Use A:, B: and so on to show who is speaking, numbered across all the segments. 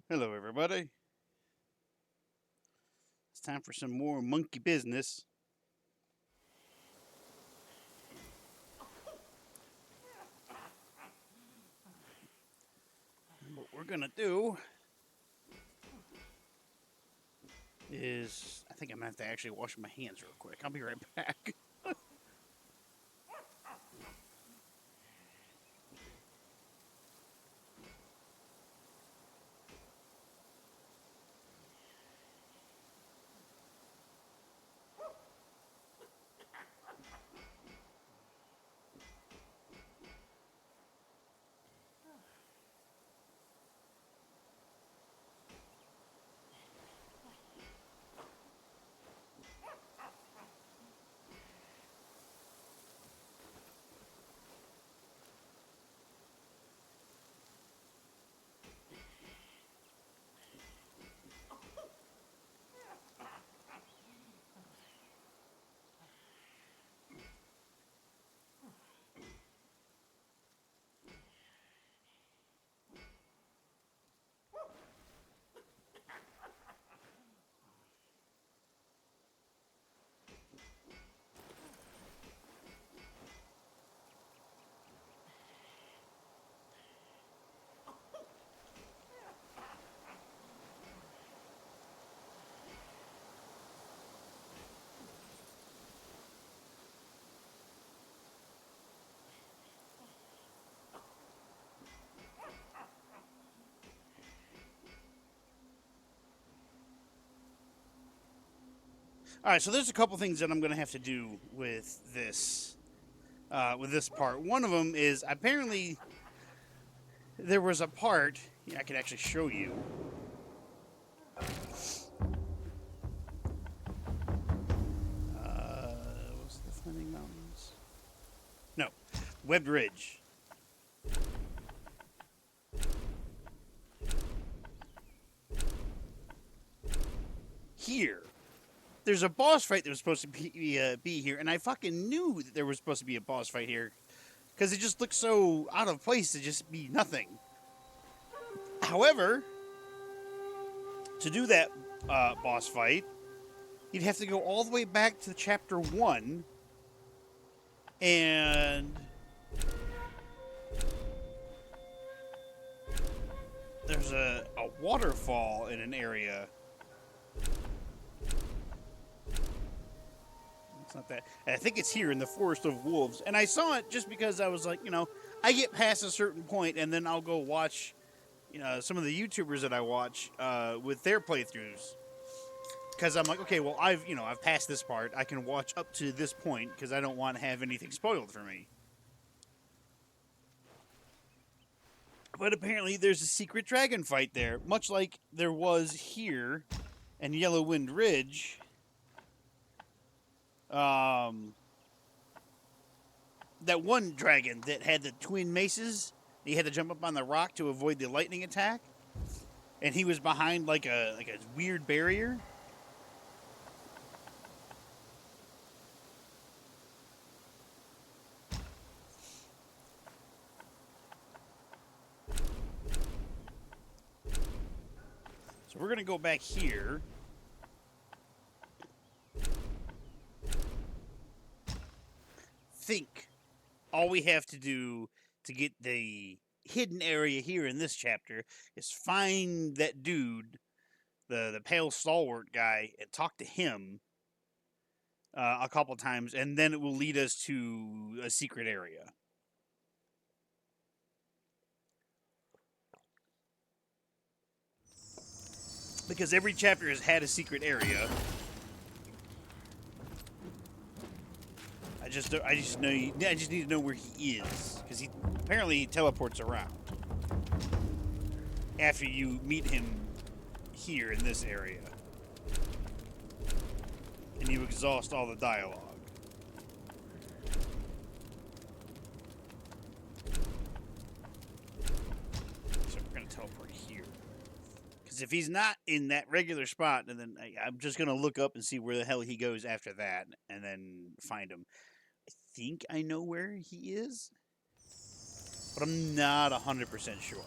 A: Hello, everybody. It's time for some more monkey business. What we're gonna do is, I think I'm gonna have to actually wash my hands real quick. I'll be right back. All right, so there's a couple things that I'm gonna have to do with this part. One of them is apparently there was a part. Yeah, I could actually show you. Was the Fleming Mountains? No, Webbed Ridge. Here, there's a boss fight that was supposed to be here, and I fucking knew that there was supposed to be a boss fight here because it just looked so out of place to just be nothing. However, to do that boss fight, you'd have to go all the way back to chapter 1, and there's a waterfall in an area. It's not that. I think it's here in the Forest of Wolves. And I saw it just because I was like, I get past a certain point and then I'll go watch some of the YouTubers that I watch with their playthroughs. Because I'm like, okay, well, I've passed this part. I can watch up to this point because I don't want to have anything spoiled for me. But apparently, there's a secret dragon fight there, much like there was here in Yellow Wind Ridge. That one dragon that had the twin maces, he had to jump up on the rock to avoid the lightning attack, and he was behind like a weird barrier. So we're gonna go back here. Think all we have to do to get the hidden area here in this chapter is find that dude, the pale stalwart guy, and talk to him a couple times, and then it will lead us to a secret area. Because every chapter has had a secret area. I just need to know where he is because he apparently teleports around after you meet him here in this area, and you exhaust all the dialogue. So we're gonna teleport here because if he's not in that regular spot, and then I'm just gonna look up and see where the hell he goes after that, and then find him. I think I know where he is, but I'm not 100% sure.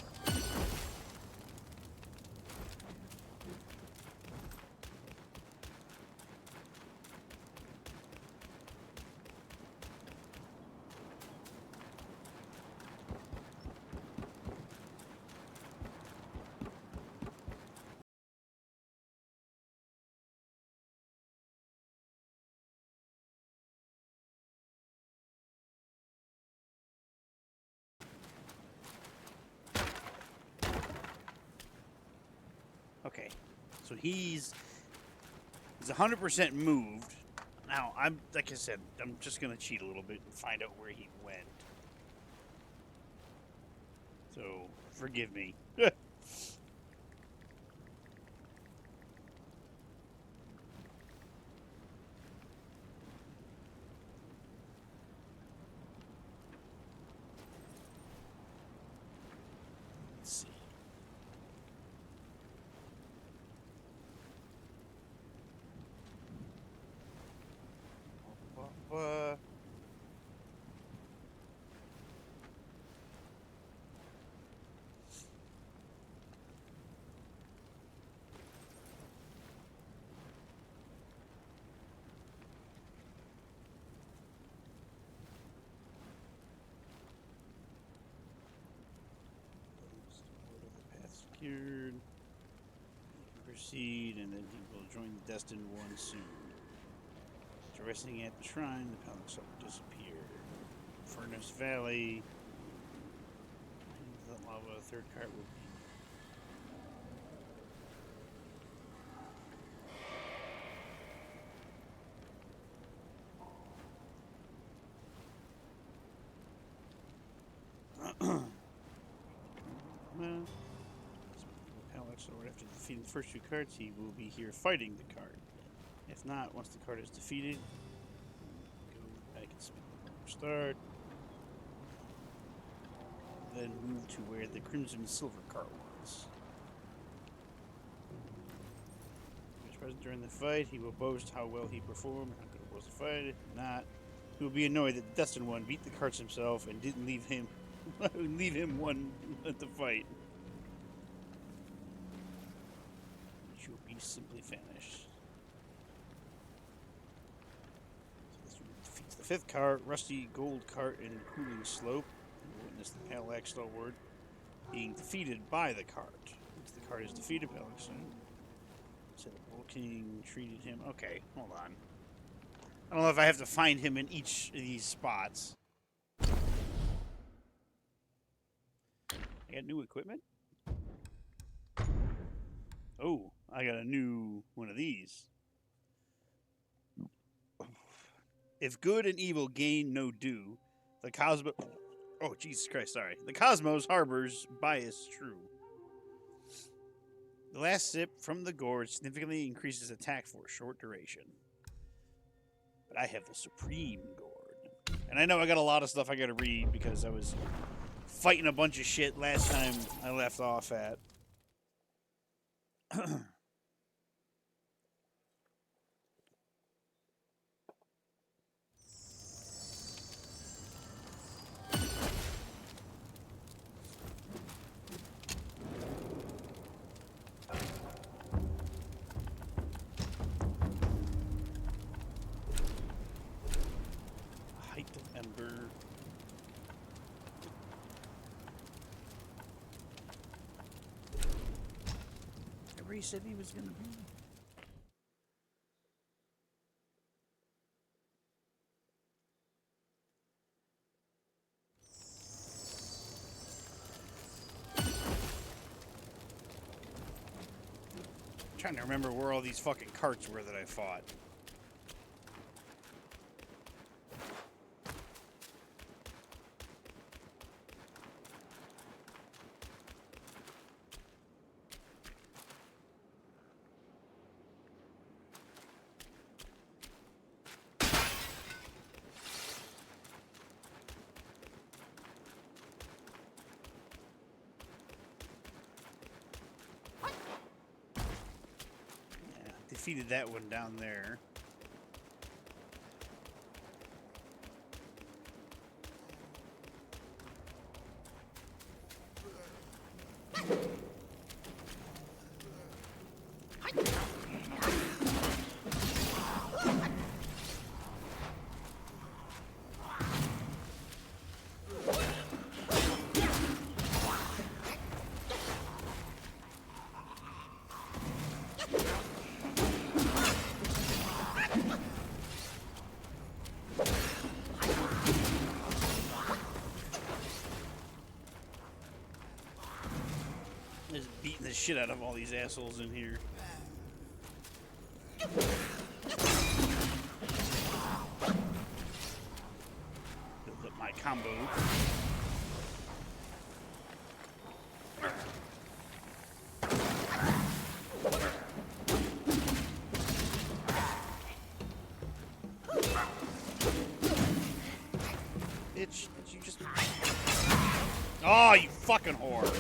A: Okay, so he's 100% moved. Now, I'm like I said, I'm just gonna cheat a little bit and find out where he went. So forgive me. Let's see. Uh, the path secured. Proceed, and then he will join the destined one soon. After resting at the shrine, the palace will disappear. Furnace Valley. The lava third cart will be. Well, Alex, or after defeating the first two cards, he will be here fighting the card. If not, once the card is defeated, go back and start. Then move to where the crimson and silver card was. Which present during the fight, he will boast how well he performed, how good it was to fight. If not, he will be annoyed that the destined one beat the cards himself and didn't leave him one at the fight. Which will be simply vanished. So this defeats the fifth card, Rusty Gold Cart and Cooling Slope. Witness the Palax Stalwart being defeated by the cart. Once the cart is defeated, Palax said the Bull King treated him. Okay, hold on. I don't know if I have to find him in each of these spots. I got new equipment. Oh, I got a new one of these. If good and evil gain no due, the cosmos. Oh, Jesus Christ, sorry. The cosmos harbors bias true. The last sip from the gourd significantly increases attack for a short duration. But I have the supreme gourd. And I know I got a lot of stuff I gotta read because I was fighting a bunch of shit last time I left off at. Height of Ember. Where he said he was gonna be. I'm trying to remember where all these fucking carts were that I fought. Defeated that one down there. shit out of all these assholes in here. Build up my combo. Bitch, did you just... Oh, you fucking whore.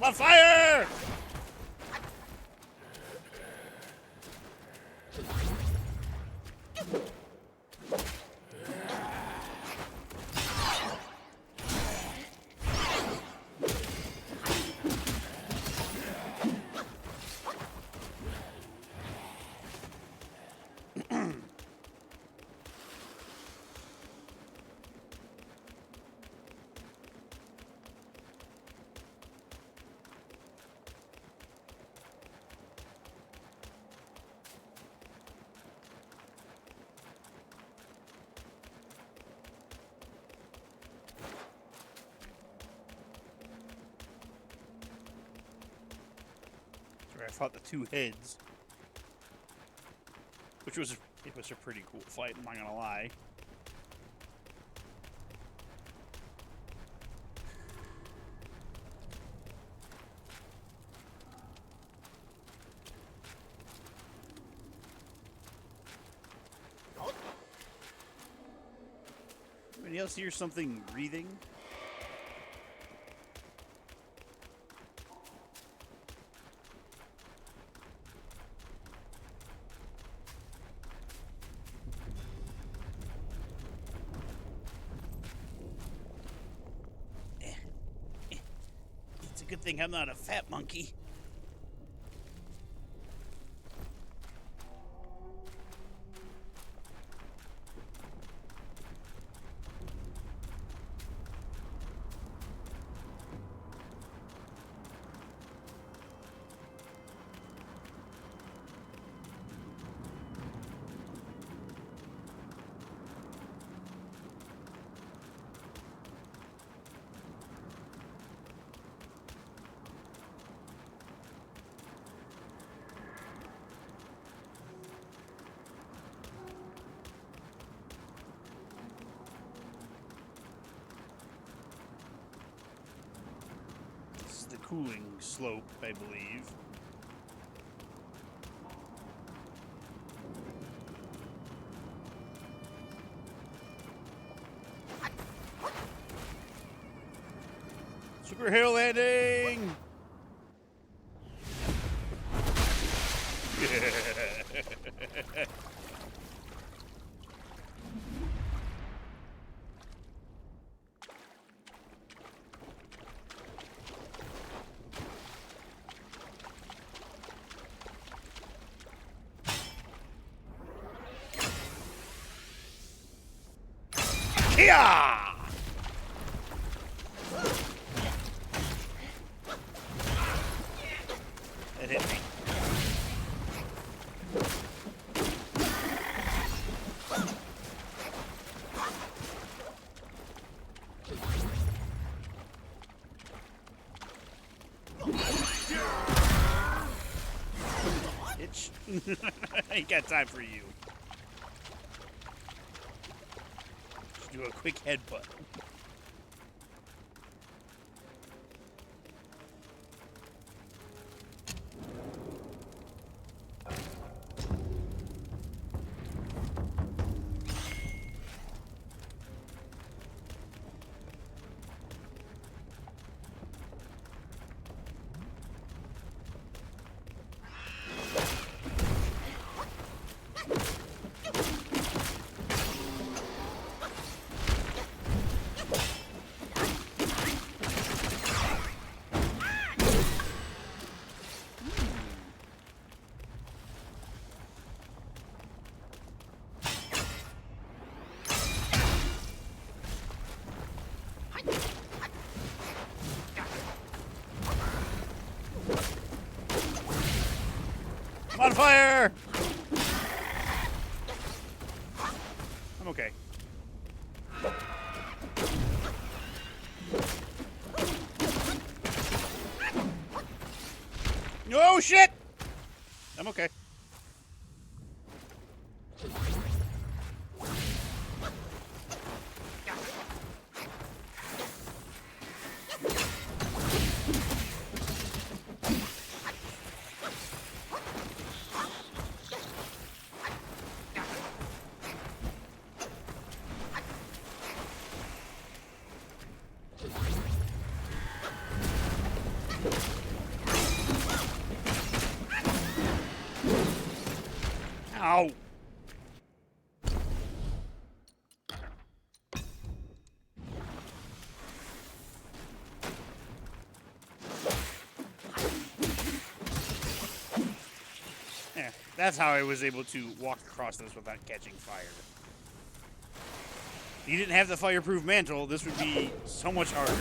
A: I'm on fire! I fought the two heads, which was a pretty cool fight. I'm not gonna lie. Anybody else hear something breathing? Good thing I'm not a fat monkey. The cooling slope, I believe. Super hill landing! Yeah! It hit me. Bitch. I ain't got time for you. Just do a quick headbutt. I'm on fire! I'm okay. Oh, shit! I'm okay. Ow! Yeah, that's how I was able to walk across this without catching fire. If you didn't have the fireproof mantle, this would be so much harder.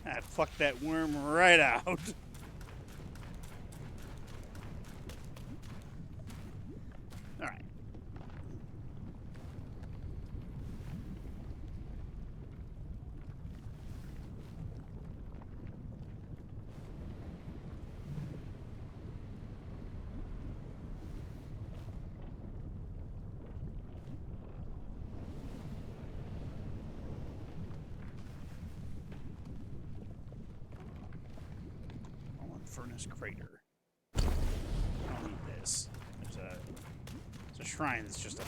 A: I fucked that worm right out. Alright. Furnace crater. I don't need this. There's a shrine that's just up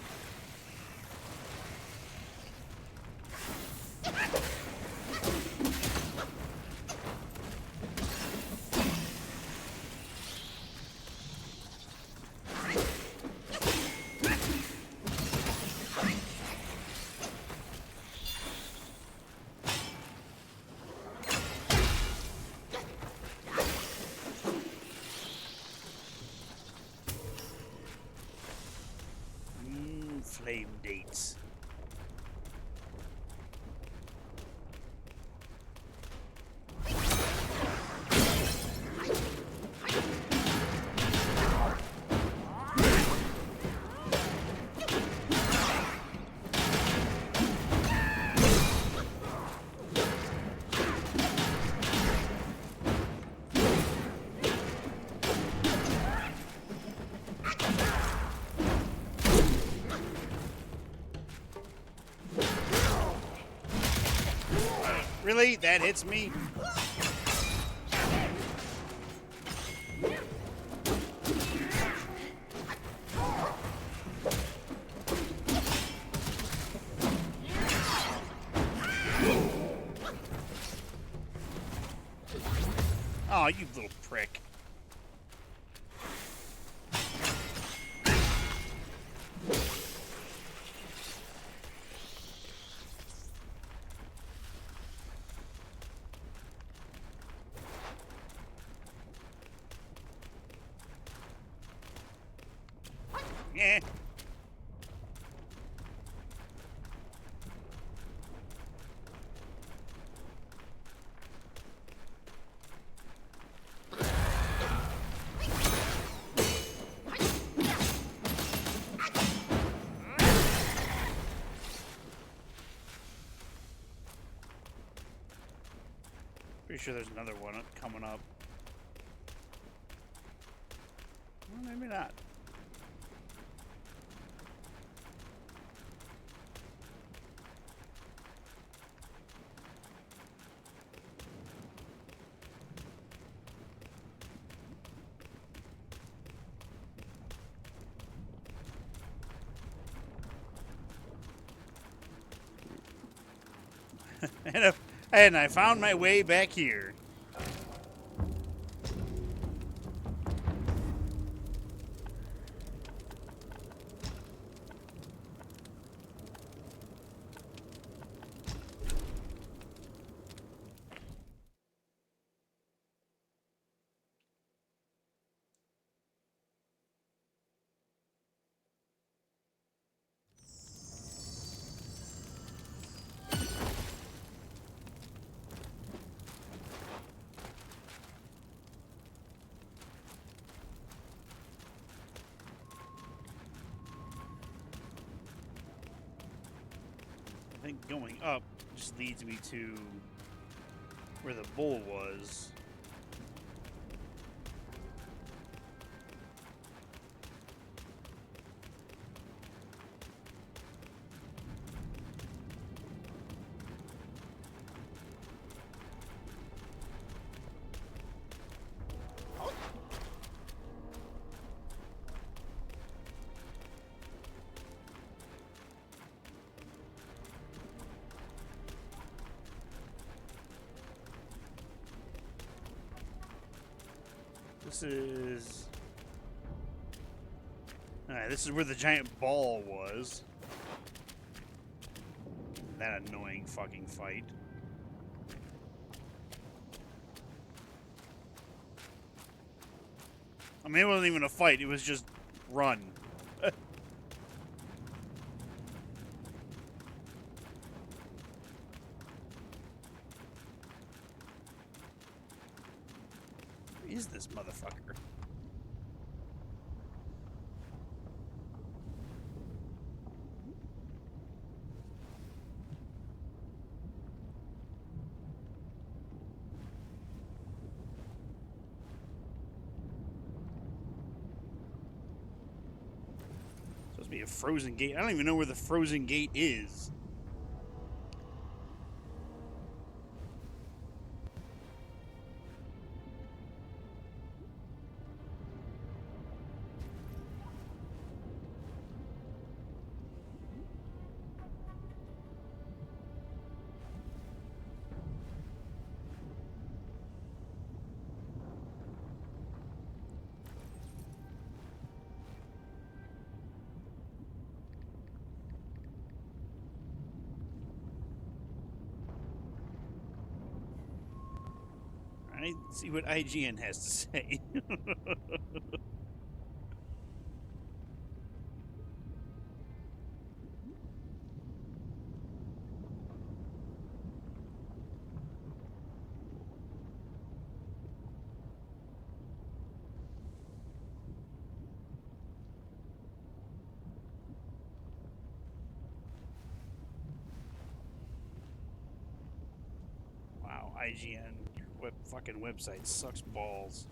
A: flame dates. Really? That hits me? Oh, you little prick. Yeah. Pretty sure there's another one coming up. Well, maybe not. And I found my way back here. I think going up just leads me to where the bull was. This is... Alright, this is where the giant ball was. That annoying fucking fight. I mean, it wasn't even a fight, it was just run. Who is this motherfucker? Supposed to be a frozen gate. I don't even know where the frozen gate is. Right? See what IGN has to say. Wow, IGN, your fucking website sucks balls.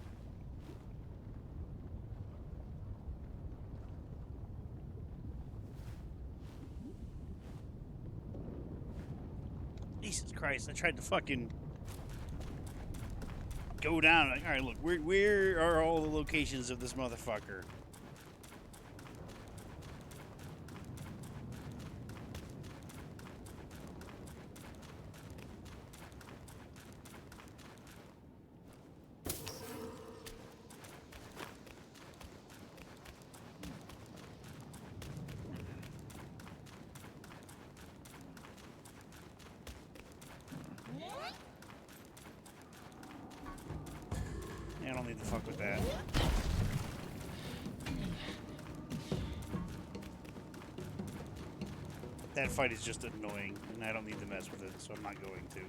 A: Jesus Christ, I tried to fucking go down. Like, all right, look, where are all the locations of this motherfucker? I don't need to fuck with that. That fight is just annoying, and I don't need to mess with it, so I'm not going to.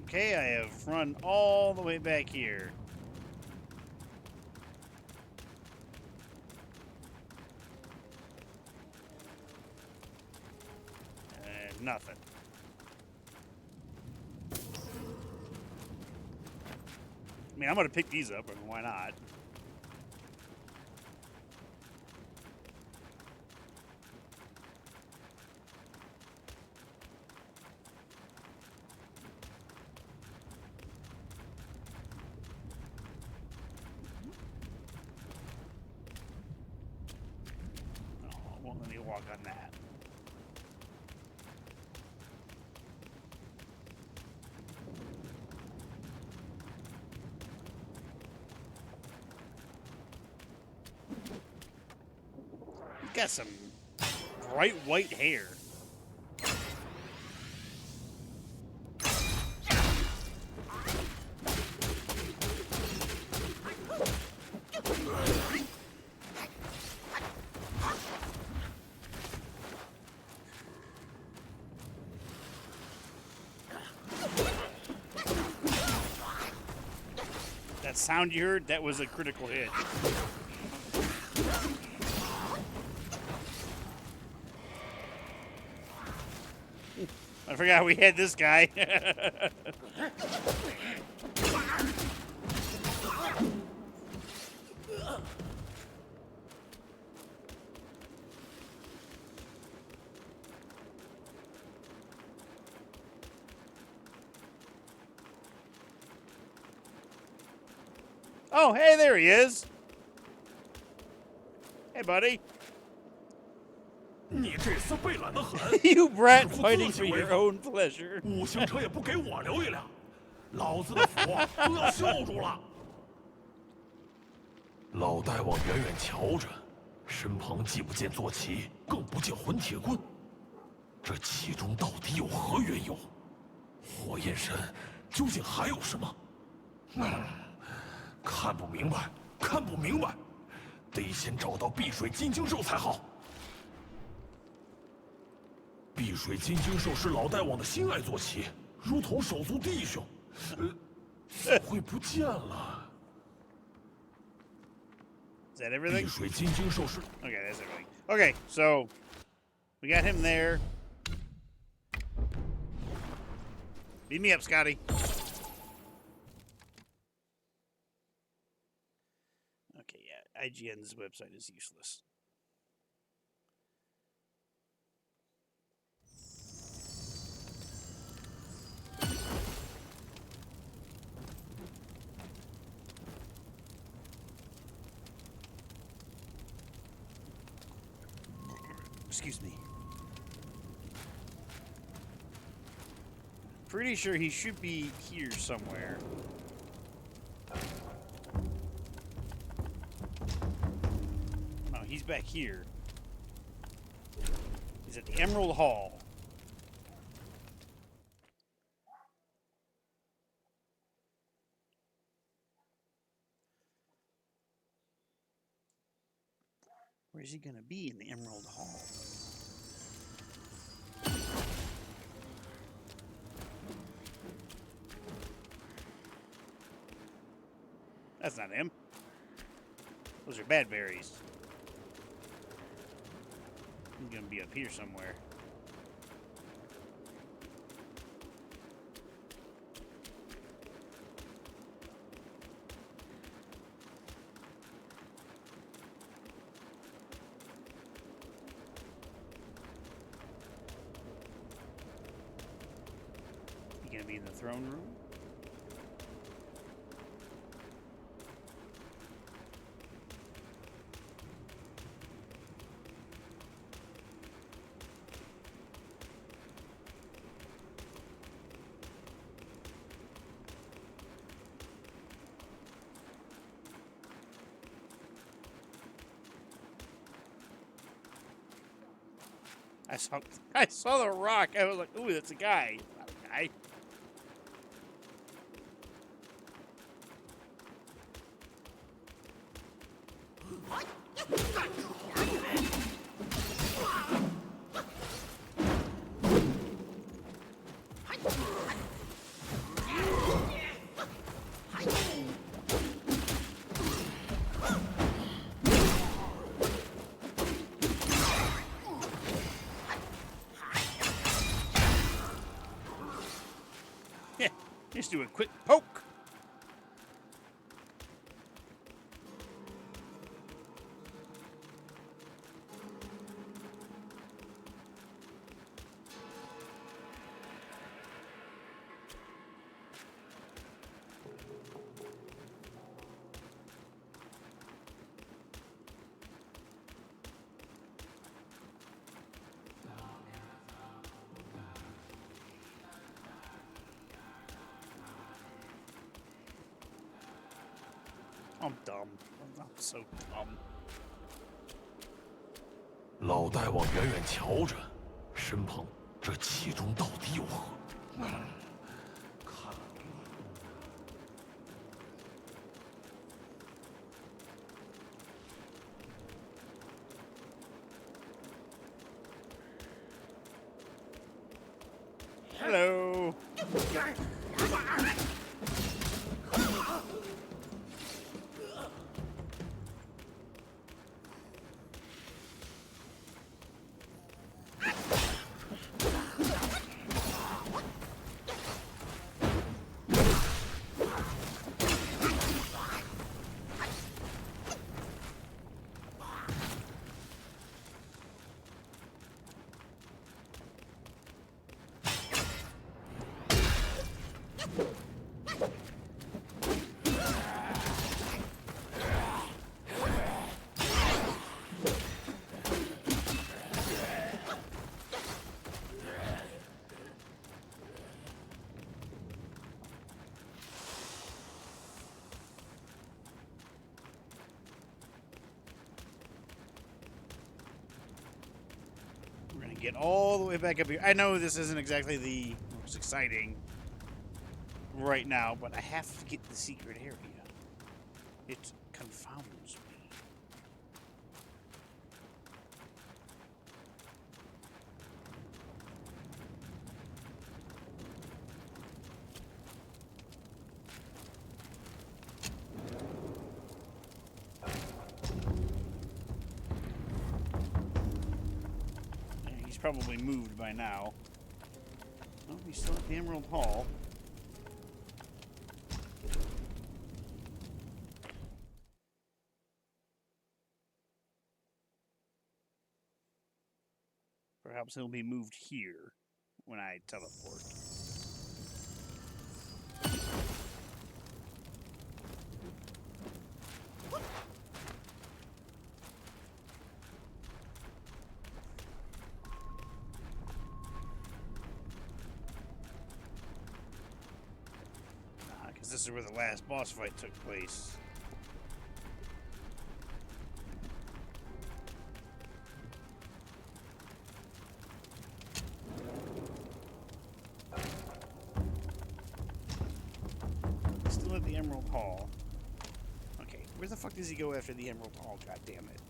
A: Okay, I have run all the way back here. And nothing. I mean, I'm gonna pick these up, and why not? Oh, won't let me walk on that. Got some bright white hair. That sound you heard, that was a critical hit. I forgot we had this guy. Oh, hey, there he is. Hey, buddy. You brat fighting for your own pleasure.
B: 5行车也不给我留一辆，老子的福都要笑住了。老大王远远瞧着，身旁既不见坐骑，更不见混铁棍，这其中到底有何缘由？火焰山究竟还有什么？看不明白，看不明白，得先找到碧水金睛兽才好。 碧水金睛兽是老大王的心爱坐骑，如同手足弟兄，怎会不见了
A: Is that everything?
B: 碧水金睛兽是
A: Okay, that's everything. Okay, so we got him there. Beat me up, Scotty. Okay, yeah, IGN's website is useless. Excuse me. Pretty sure he should be here somewhere. No, he's back here. He's at the Emerald Hall. Where's he gonna be in the Emerald Hall? That's not him. Those are bad berries. He's gonna be up here somewhere. He gonna be in the throne room? I saw the rock. I was like, ooh, that's a guy. Not a guy. Just do a quick poke. I'm dumb. I'm so dumb.
B: 老大王远远瞧着，身旁这其中到底有何？看。
A: Hello. We're gonna get all the way back up here. I know this isn't exactly the most exciting right now, but I have to get the secret area. It confounds me. Yeah, he's probably moved by now. Oh, he's still at the Emerald Hall. Perhaps he'll be moved here when I teleport. Because this is where the last boss fight took place. Still at the Emerald Hall. Okay, where the fuck does he go after the Emerald Hall? God damn it.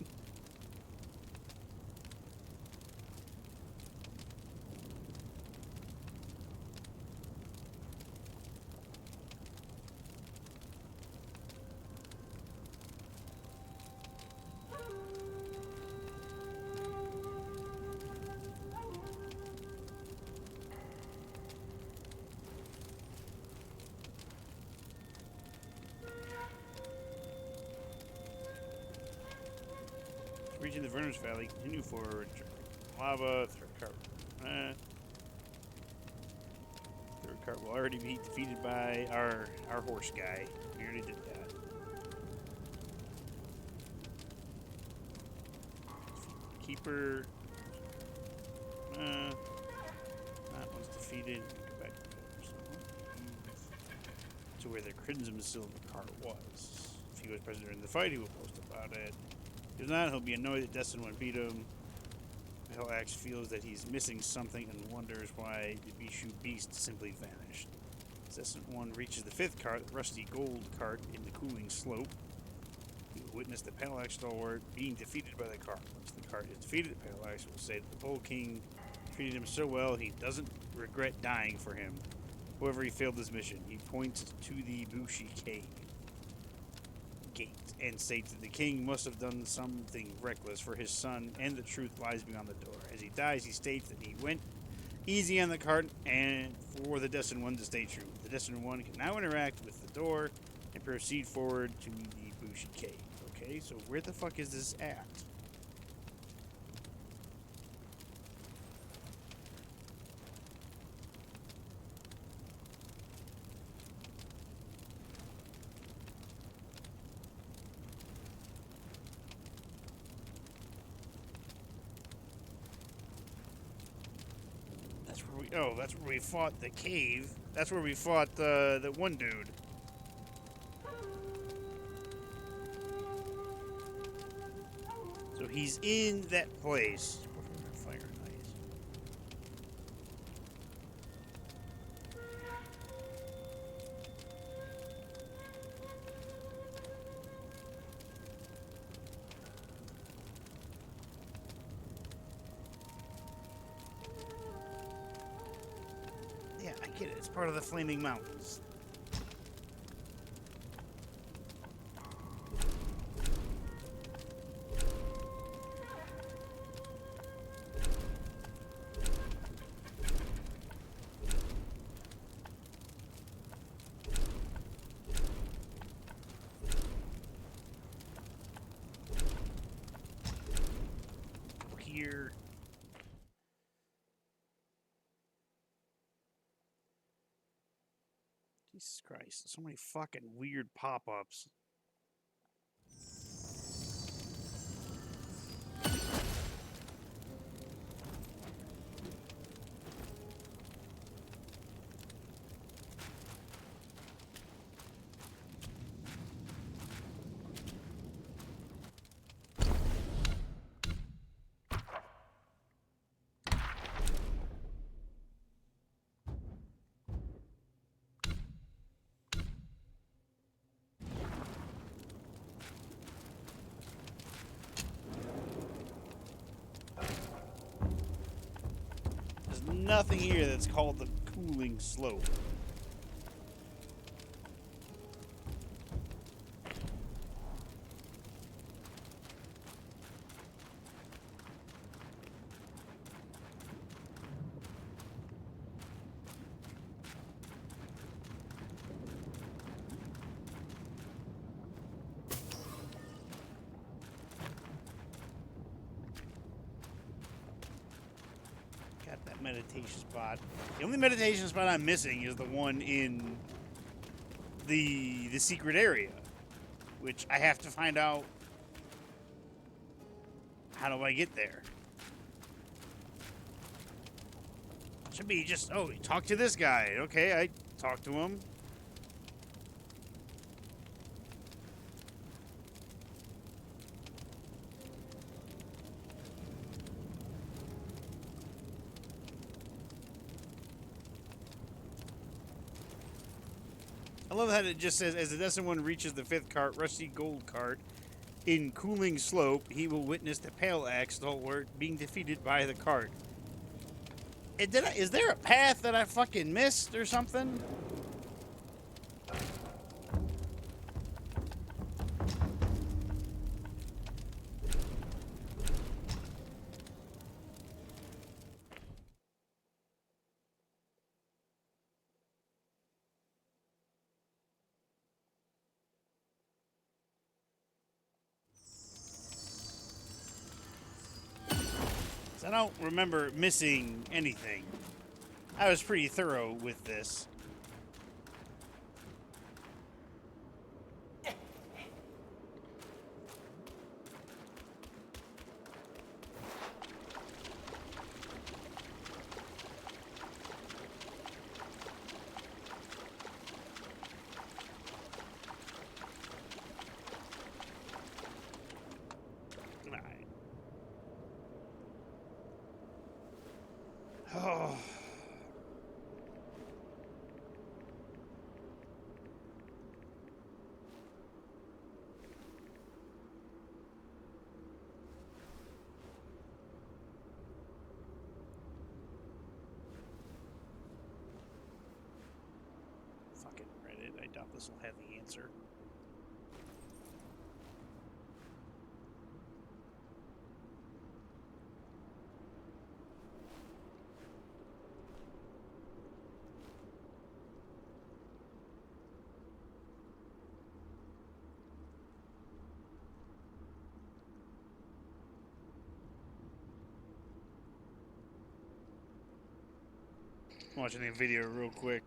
A: Reaching the Verner's Valley, continue forward. Lava, third cart. Third cart will already be defeated by our horse guy. We already did that. Keeper. That one's defeated. Go back to where the Crimson Silver cart was. If he was present during the fight, he will post about it. If not, he'll be annoyed that Destin won't beat him. Helax feels that he's missing something and wonders why the Bishu Beast simply vanished. Destin 1 reaches the fifth cart, the rusty gold cart in the cooling slope. He will witness the Parallax stalwart being defeated by the cart. Once the cart is defeated, the Parallax will say that the Pole King treated him so well he doesn't regret dying for him. However, he failed his mission. He points to the Bushi Cave gate and states that the king must have done something reckless for his son, and the truth lies beyond the door. As he dies, he states that he went Easy on the cart, and for the Destined One to stay true. The Destined One can now interact with the door and proceed forward to the Bushi Cave. Okay, so where the fuck is this at? That's where we fought the cave. That's where we fought the one dude. So he's in that place. Fire nice. Yeah, I get it. It's part of the Flaming Mountains. Here. Jesus Christ, so many fucking weird pop-ups. There's nothing here that's called the cooling slope. Got that meditation spot. The only meditation spot I'm missing is the one in the secret area, which I have to find out. How do I get there? Should be just, oh, talk to this guy. Okay, I talk to him. I love that it just says, as the Destined One reaches the fifth cart, Rusty Gold Cart, in Cooling Slope, he will witness the Pale Axe Stalwart being defeated by the cart. Is there a path that I fucking missed or something? I don't remember missing anything. I was pretty thorough with this. Oh. Fucking Reddit. I doubt this will have the answer. Watching the video real quick.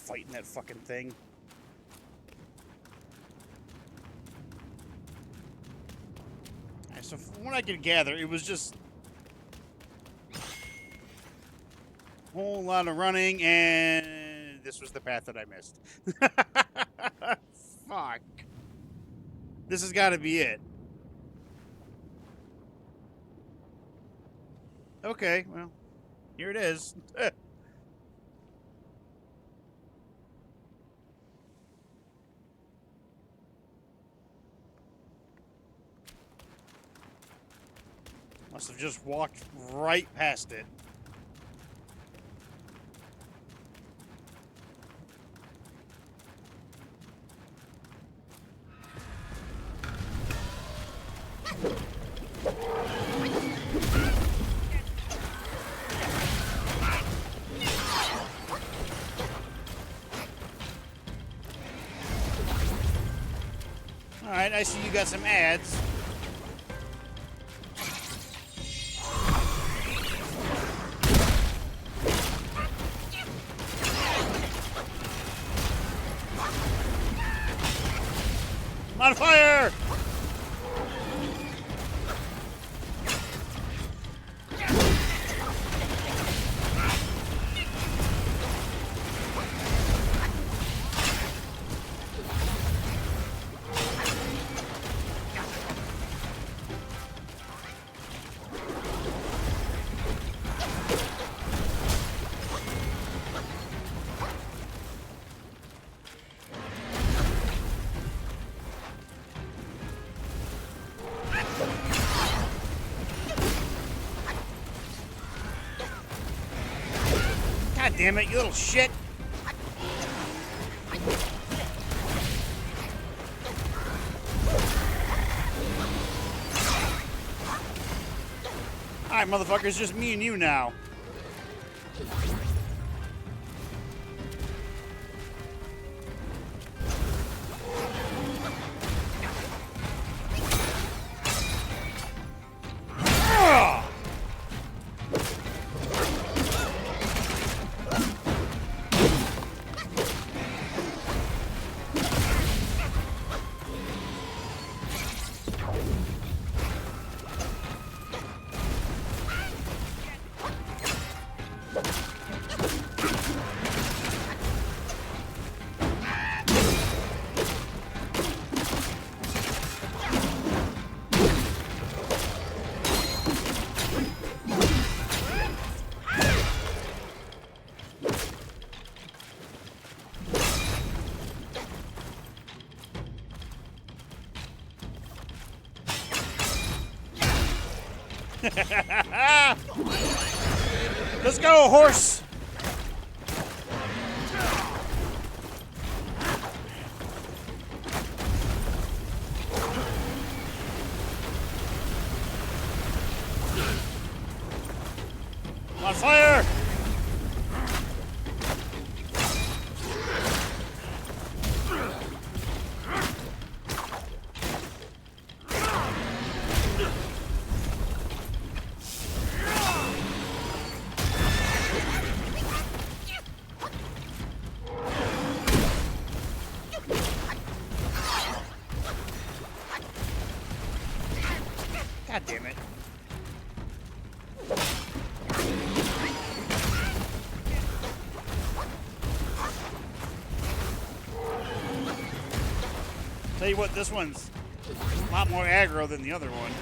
A: Fighting that fucking thing. Right, so from what I could gather, it was just a whole lot of running, and this was the path that I missed. Fuck. This has got to be it. Okay, well, here it is. Must have just walked right past it. Alright, I see you got some ads. On fire! God damn it, you little shit! Alright, motherfuckers, just me and you now. Let's go, horse! On fire! God damn it. Tell you what, this one's a lot more aggro than the other one.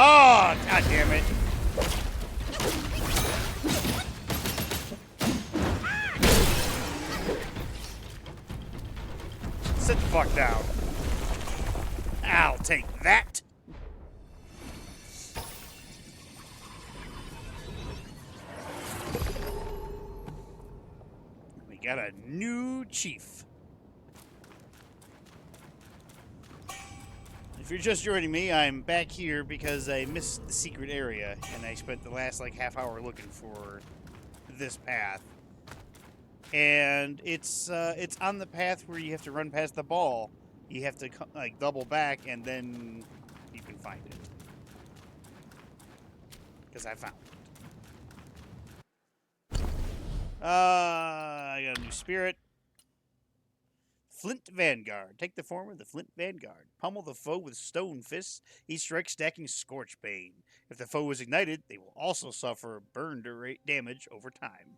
A: Oh, god damn it. Sit the fuck down. I'll take that. We got a new chief. If you're just joining me, I'm back here because I missed the secret area, and I spent the last like half hour looking for this path. And it's on the path where you have to run past the ball. You have to like double back, and then you can find it. Because I found it. I got a new spirit. Flint Vanguard. Take the form of the Flint Vanguard. Pummel the foe with stone fists, each strike stacking Scorch Bane. If the foe is ignited, they will also suffer burn damage over time.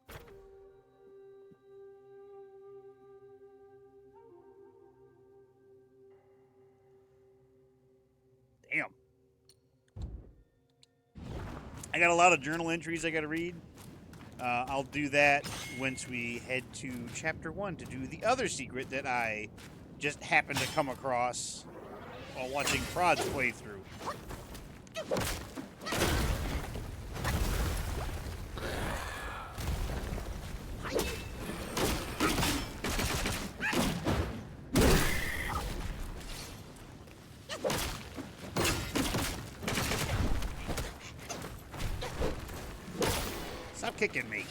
A: Damn. I got a lot of journal entries I got to read. I'll do that once we head to Chapter 1 to do the other secret that I just happened to come across while watching Prod's playthrough. Stop kicking me.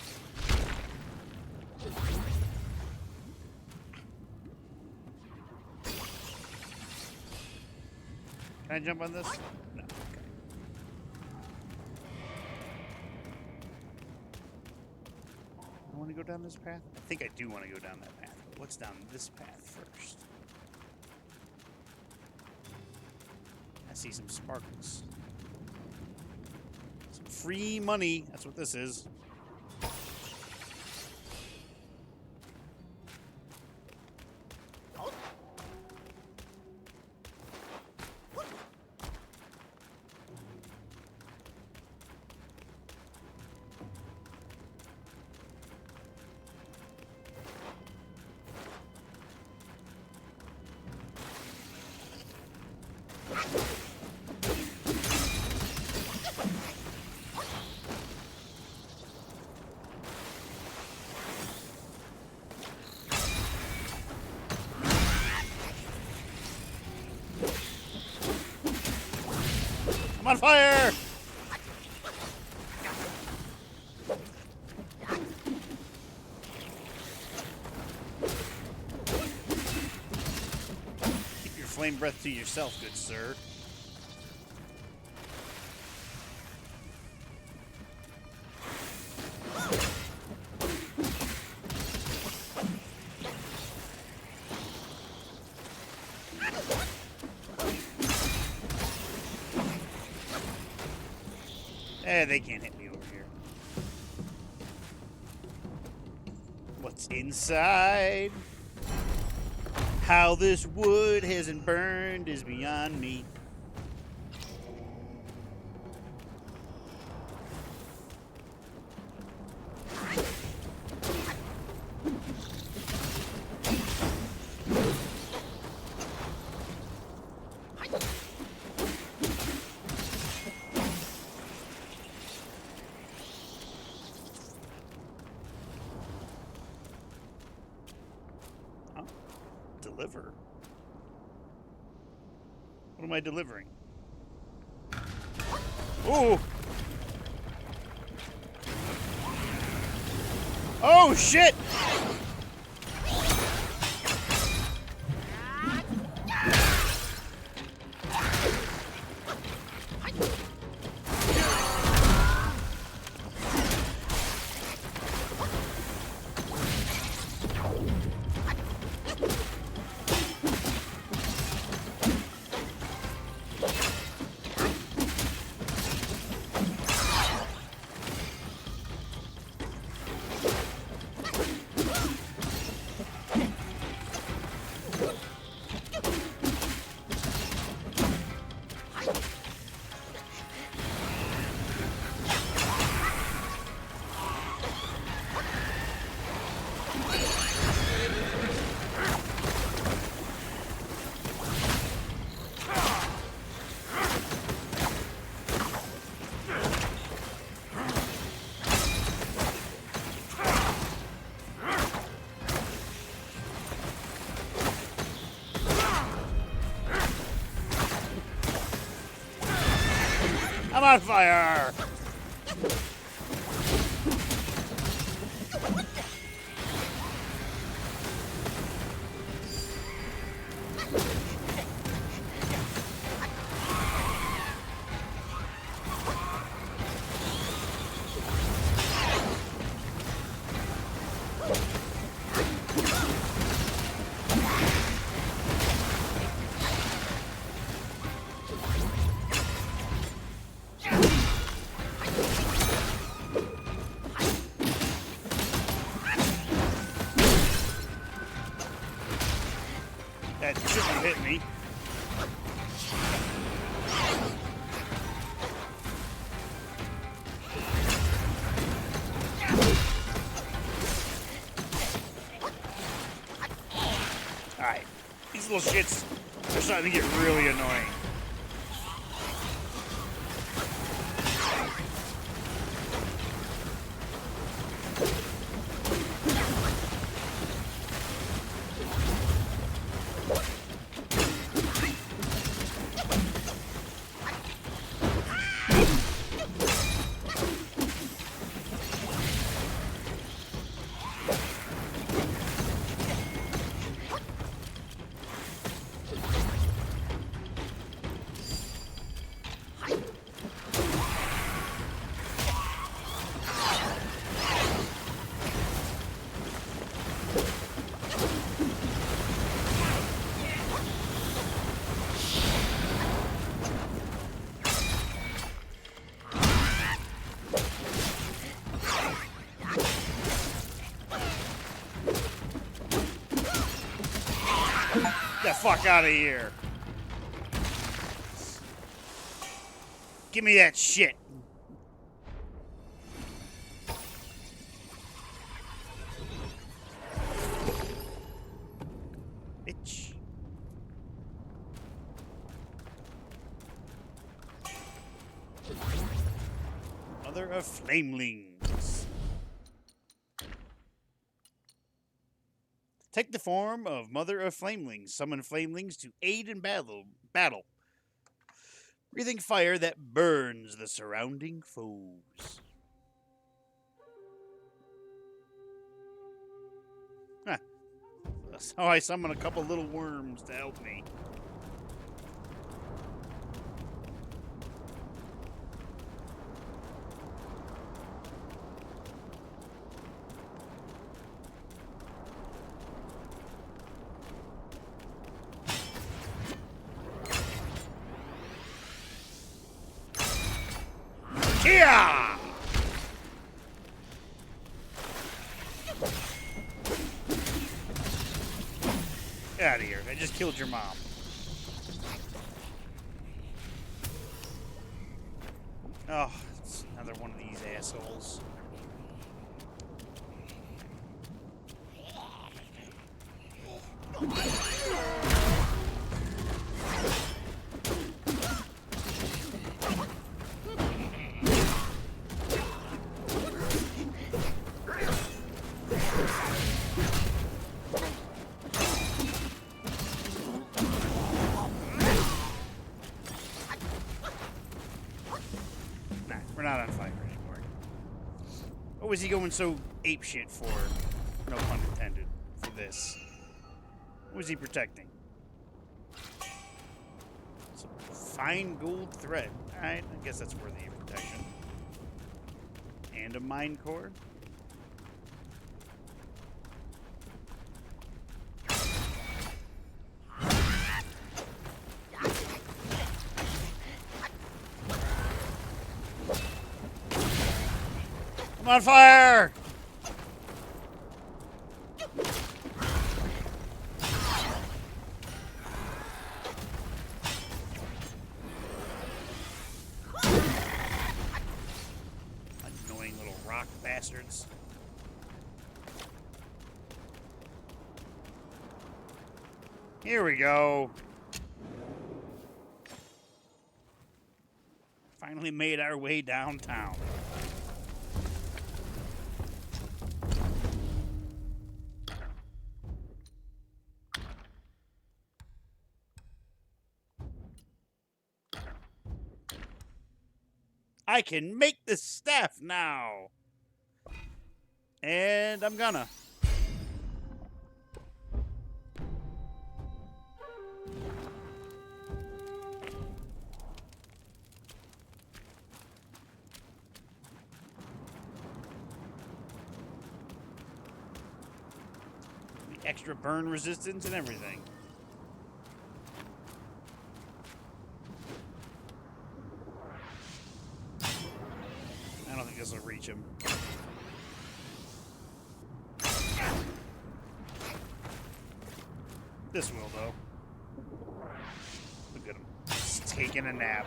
A: Can I jump on this? No. Okay. I want to go down this path? I think I do want to go down that path. But what's down this path first? I see some sparkles. Some free money. That's what this is. on fire! Keep your flame breath to yourself, good sir. They can't hit me over here. What's inside? How this wood hasn't burned is beyond me. Deliver? What am I delivering? Ooh! Oh, shit! I'm on fire! That shouldn't have hit me. Alright. These little shits are starting to get really annoying. Get the fuck out of here. Give me that shit. Bitch. Mother of Flamelings. Take the form of Mother of Flamelings. Summon Flamelings to aid in battle. breathing fire that burns the surrounding foes. Huh. So I summon a couple little worms to help me. Yeah! Get out of here. I just killed your mom. Oh, it's another one of these assholes. Nah, we're not on fire anymore. What was he going so apeshit for? No pun intended. For this. What was he protecting? Some fine gold thread. Alright, I guess that's worthy of protection. And a mine core. I'm on fire! Annoying little rock bastards. Here we go. Finally made our way downtown. I can make this staff now. And I'm gonna. The extra burn resistance and everything. I don't think this will reach him. This will, though. Look at him. He's taking a nap.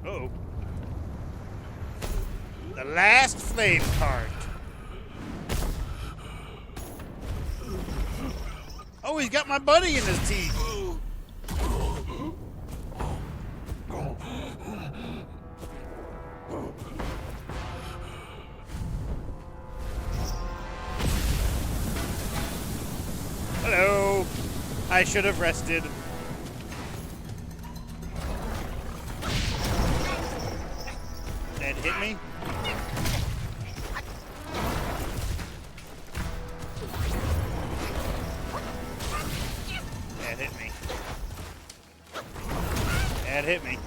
A: Uh-oh. The last flame cart. Oh, he's got my buddy in his teeth. Hello. I should have rested. That hit me? That hit me. That hit me.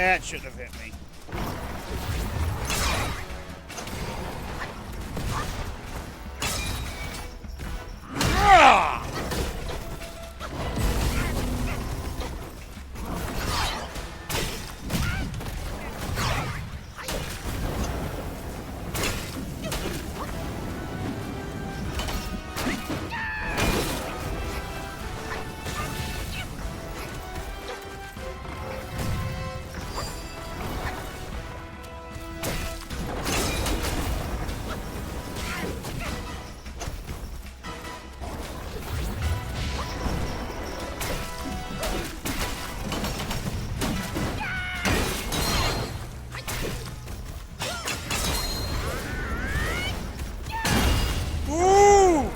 A: That shouldn't have hit me. Ah! Ooh!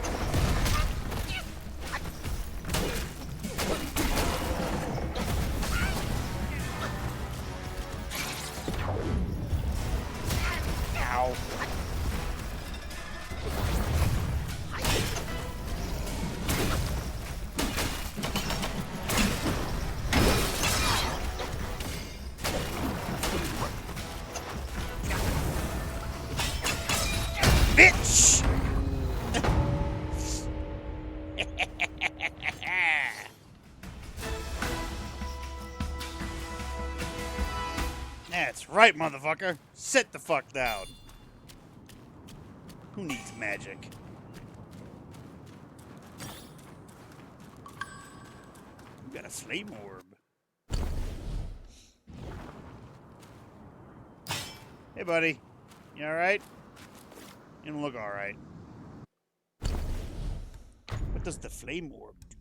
A: Ow. Bitch! That's right, motherfucker. Sit the fuck down. Who needs magic? You got a flame orb. Hey, buddy. You alright? You don't look alright. What does the flame orb do?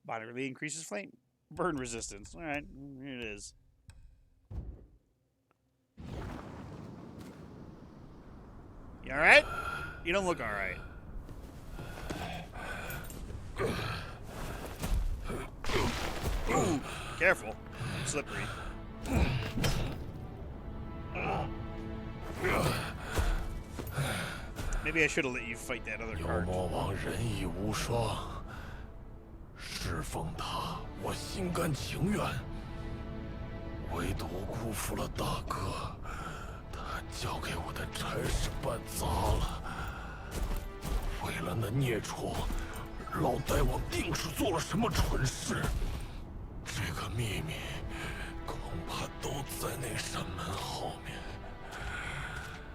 A: Moderately increases flame burn resistance. Alright, here it is. You alright? You don't look alright. Ooh, careful. Slippery. Maybe I should have let you fight that other
B: 妖
A: card.
B: 魔王仁义无双，侍奉他我心甘情愿，唯独辜负了大哥，他交给我的差事办砸了。为了那孽畜，老呆王定是做了什么蠢事。这个秘密恐怕都在那扇门后面。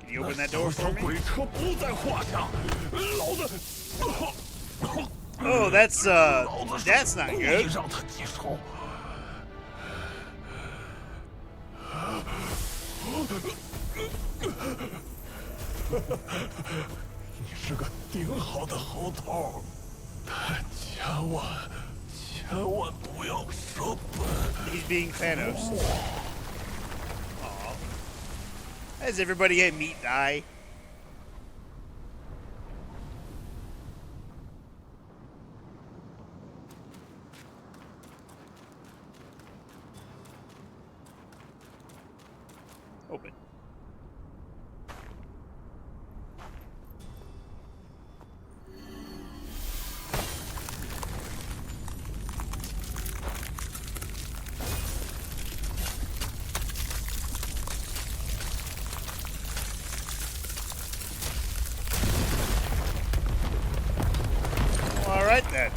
A: Can you open that door for me?
B: 鬼车不在话下，老子。
A: Oh, that's not good.
B: 让他记仇。你是个顶好的猴头，但千万不要舍本。
A: He's being Thanos. Aw. Has everybody had meat die? Open. All right then.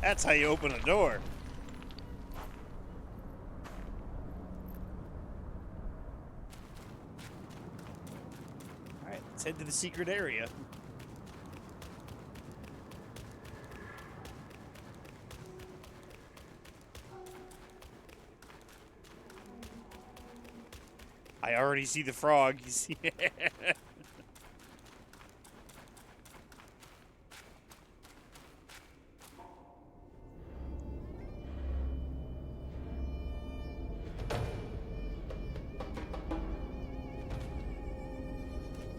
A: That's how you open a door. All right, let's head to the secret area. I already see the frog. You see?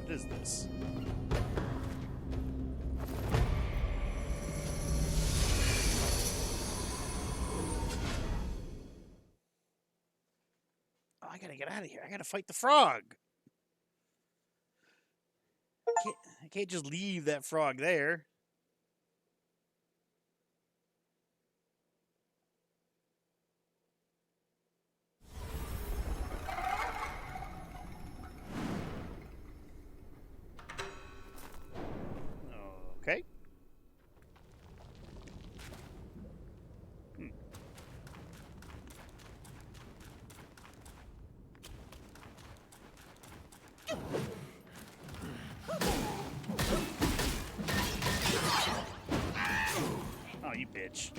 A: What is this? Oh, I gotta get out of here. I gotta fight the frog. I can't just leave that frog there. bitch.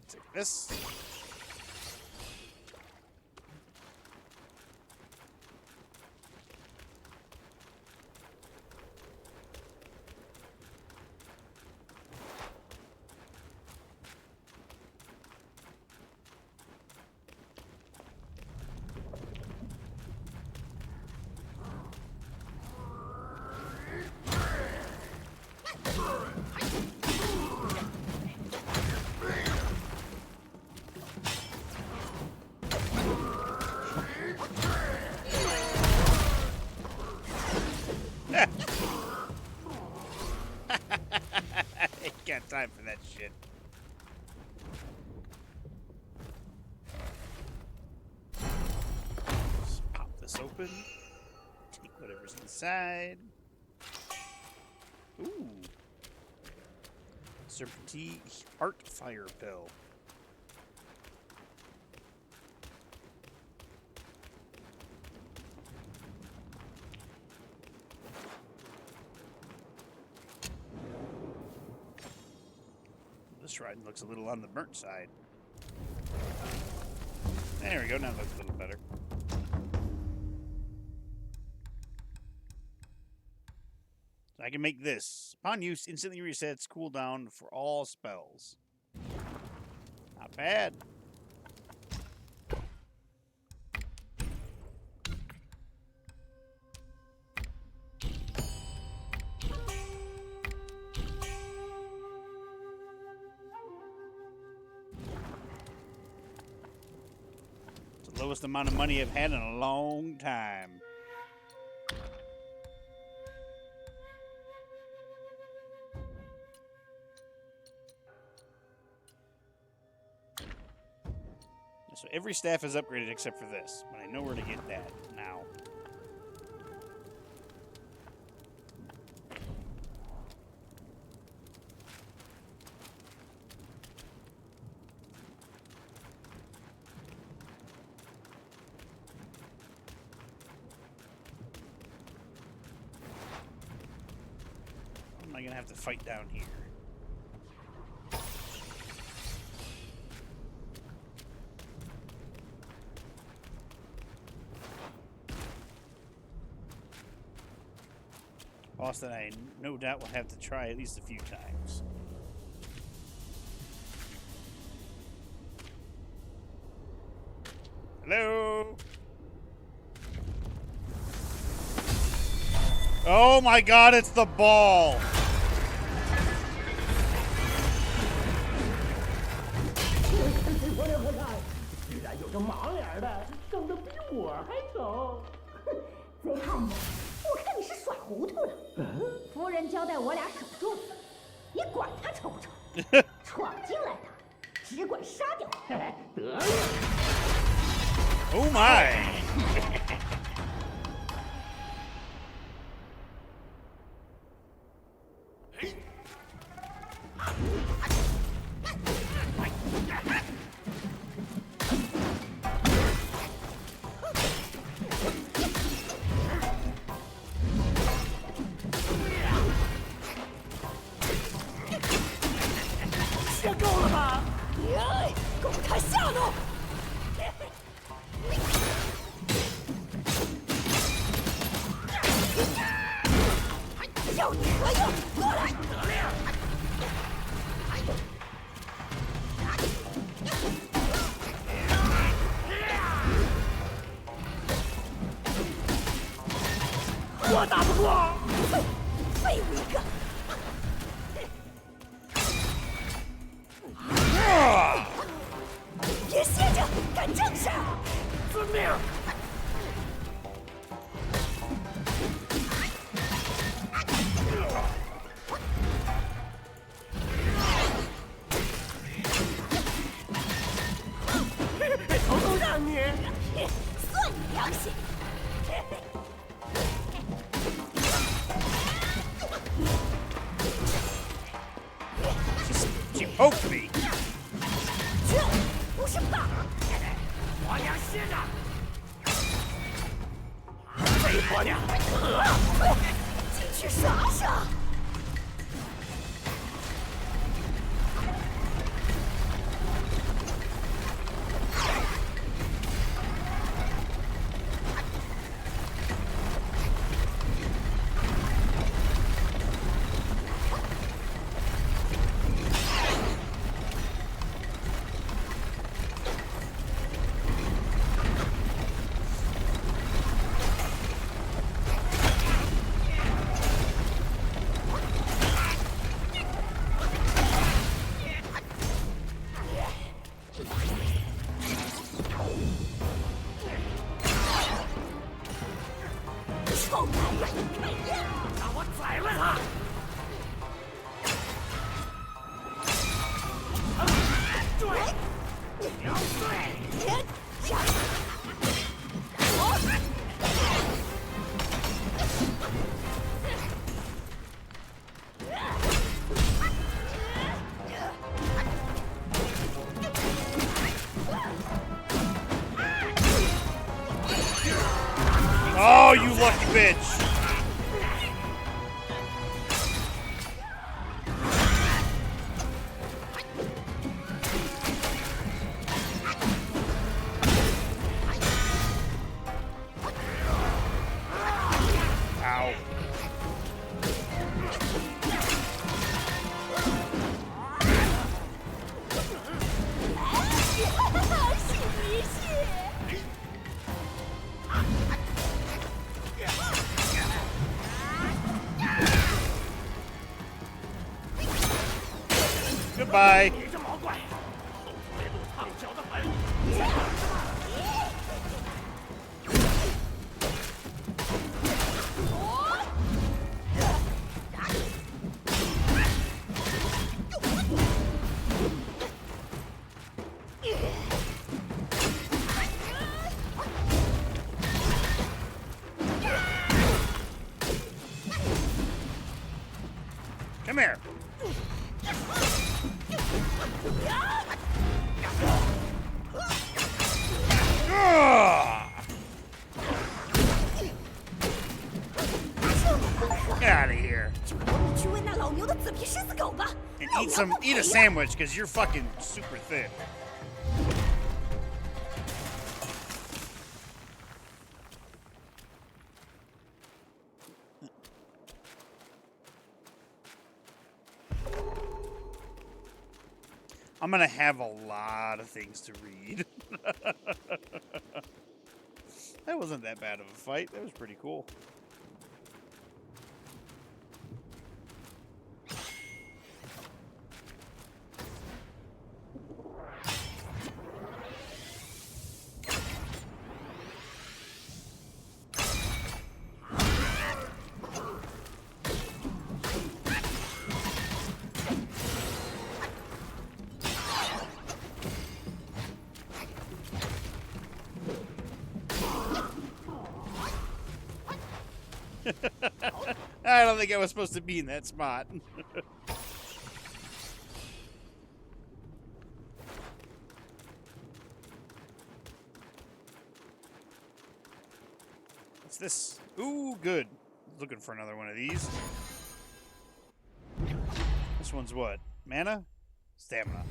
A: Take this. Ain't got time for that shit. Just pop this open. Take whatever's inside. Ooh. Serpentine Heart Fire Pill. This ride looks a little on the burnt side. There we go, now it looks a little better. So I can make this. Upon use, instantly resets cooldown for all spells. Not bad. Lowest amount of money I've had in a long time. So every staff is upgraded except for this, but I know where to get that now. Am I gonna have to fight down here? Boss that I no doubt will have to try at least a few times. Hello? Oh my god, it's the ball! Oh my! Poke me.
C: 这不是打，
B: 我娘歇着。贼婆娘，
C: 进去耍耍。臭男人，
B: 让我宰了他！对，秒碎！Oh,
A: you lucky bitch. Ow.
C: 洗一洗。
A: Goodbye.
B: 你这毛怪，后退路烫脚的很。
A: Come here. Get out of here
C: 你去喂那老牛的紫皮狮子狗吧。
A: and eat a sandwich because you're fucking super thin. I'm gonna have a lot of things to read. That wasn't that bad of a fight. That was pretty cool. I don't think I was supposed to be in that spot. What's this? Ooh, good. Looking for another one of these. This one's what? Mana? Stamina.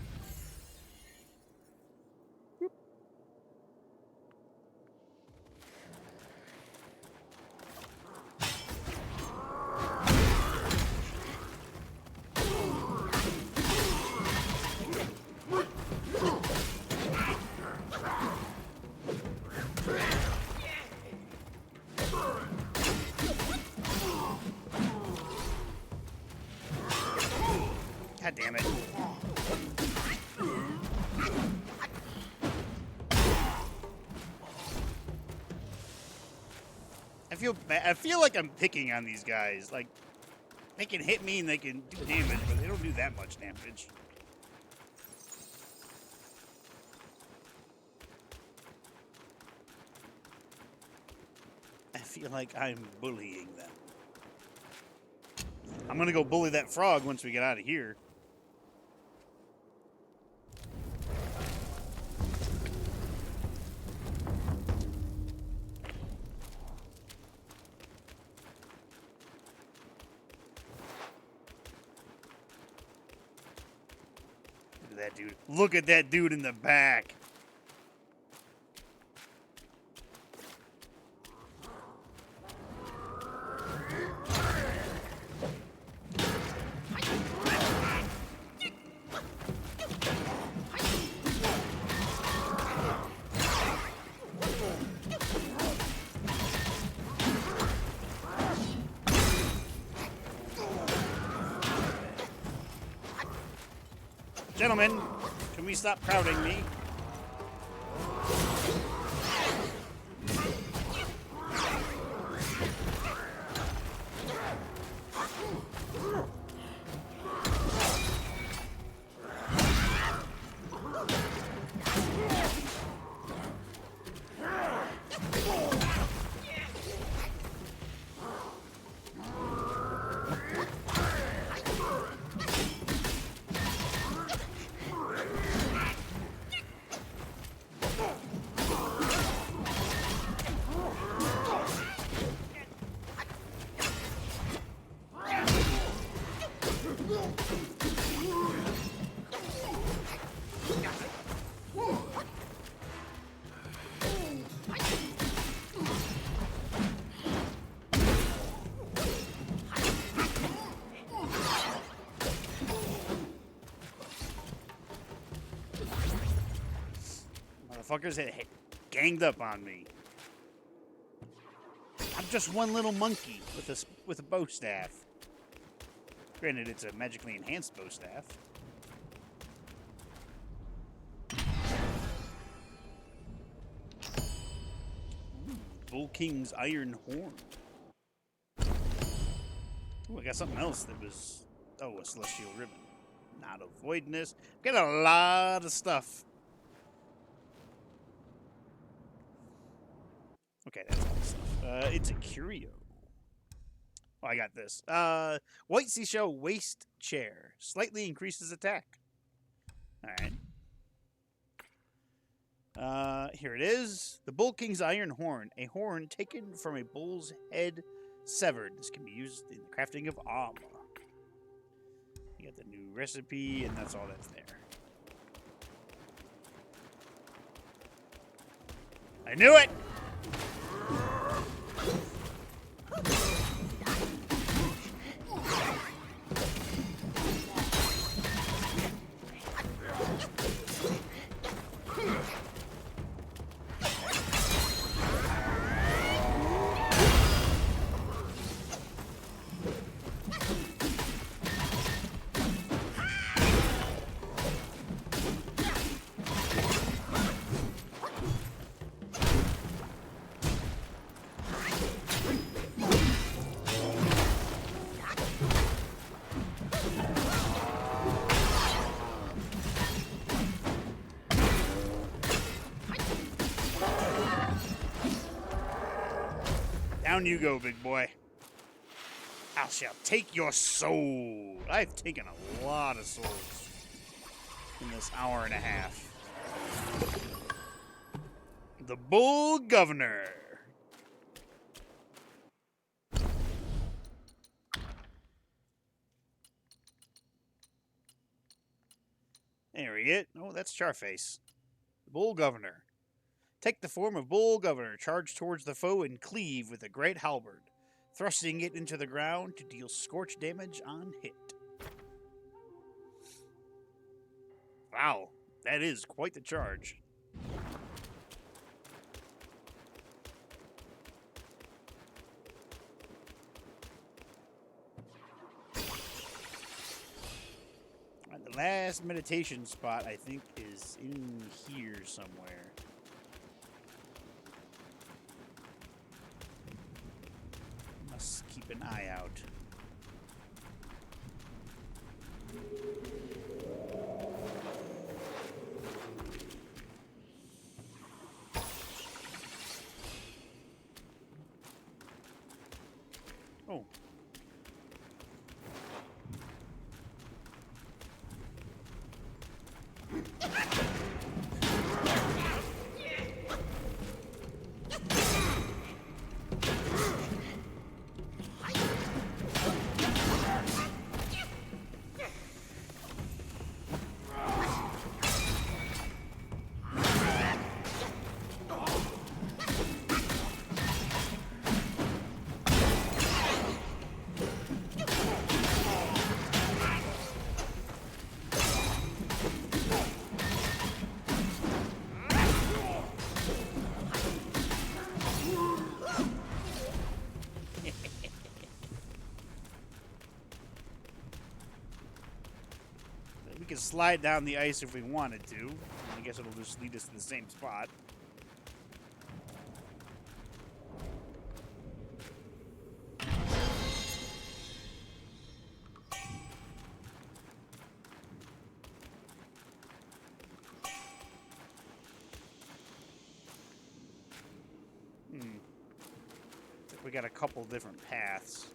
A: God damn it. I feel bad. I feel like I'm picking on these guys. Like, they can hit me and they can do damage, but they don't do that much damage. I feel like I'm bullying them. I'm gonna go bully that frog once we get out of here. at that dude. Look at that dude in the back. Gentlemen, can we stop crowding me? Motherfuckers had ganged up on me. I'm just one little monkey with a bow staff. Granted, it's a magically enhanced bow staff. Bull King's Iron Horn. Ooh, I got something else that was... Oh, a Celestial Ribbon. Not avoiding this. Got a lot of stuff. Okay, that's all the stuff. It's a curio. Oh, I got this. White Seashell Waist Chair. Slightly increases attack. Alright. Here it is. The Bull King's Iron Horn. A horn taken from a bull's head severed. This can be used in the crafting of armor. You got the new recipe, and that's all that's there. I knew it! Down you go, big boy. I shall take your soul. I've taken a lot of souls in this hour and a half. The Bull Governor. There we go. Oh, that's Charface. The Bull Governor. Take the form of Bull Governor, charge towards the foe, and cleave with a great halberd, thrusting it into the ground to deal scorch damage on hit. Wow, that is quite the charge. The last meditation spot, I think, is in here somewhere. Must keep an eye out. Oh. can slide down the ice if we wanted to. I guess it'll just lead us to the same spot. We got a couple different paths.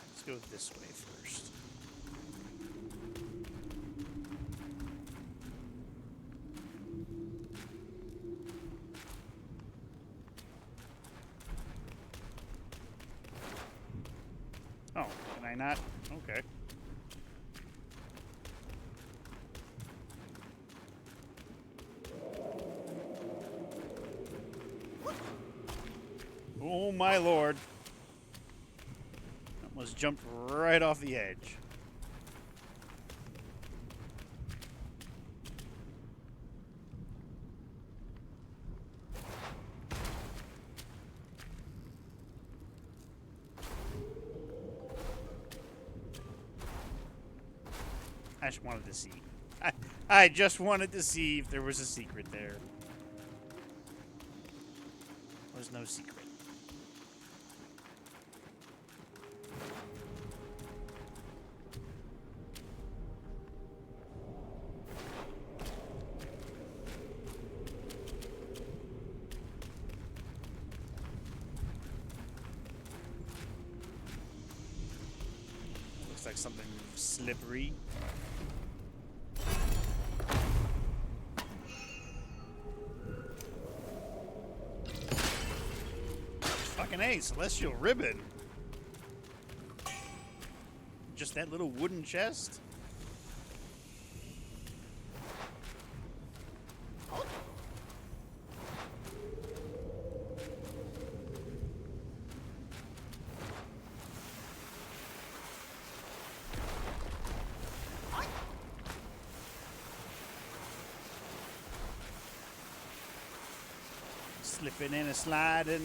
A: Let's go this way first. Oh, can I not? Okay. Oh my lord. Almost jumped right off the edge. I just wanted to see. I just wanted to see if there was a secret there. There was no secret. Looks like something slippery. Fucking A, celestial ribbon. Just that little wooden chest? Slipping in and sliding.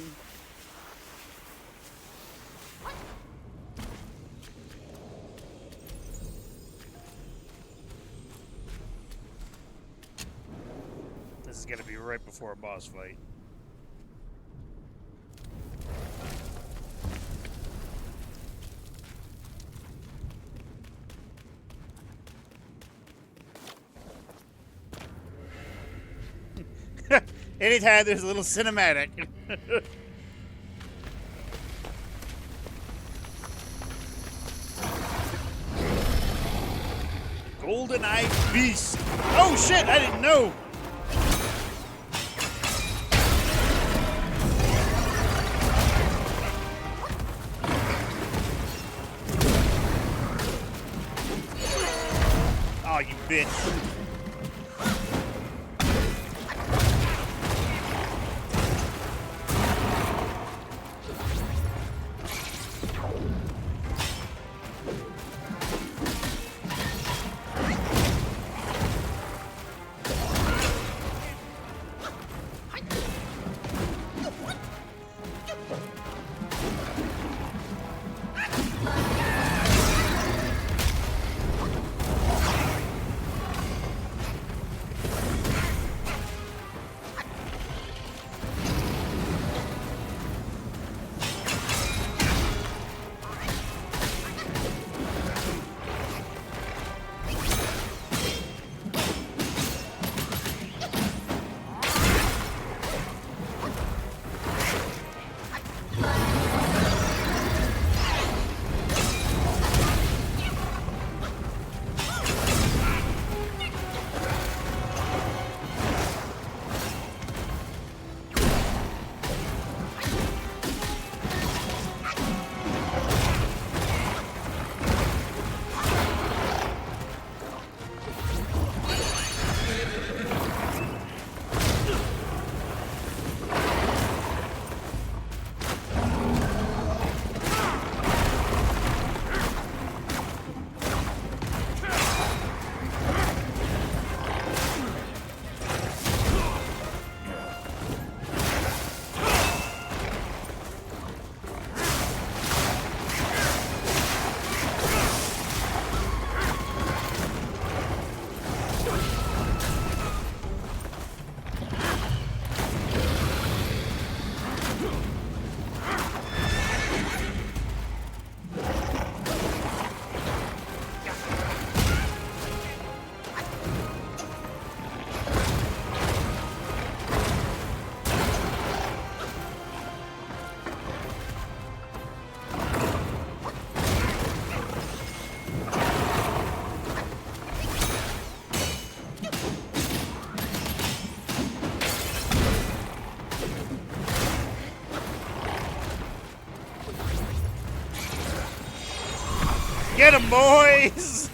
A: This is gonna be right before a boss fight. Anytime there's a little cinematic. Golden-eyed beast. Oh shit, I didn't know. Oh, you bitch. Get 'em, boys!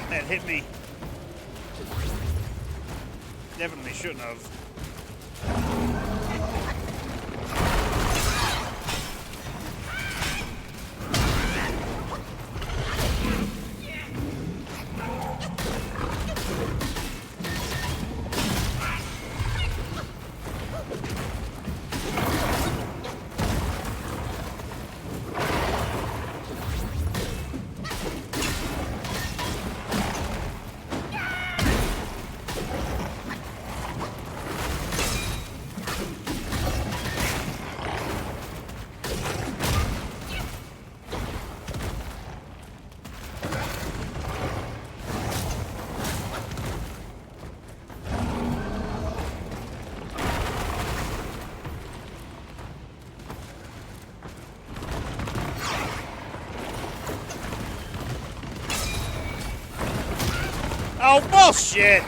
A: That hit me. Definitely shouldn't have. Oh, bullshit!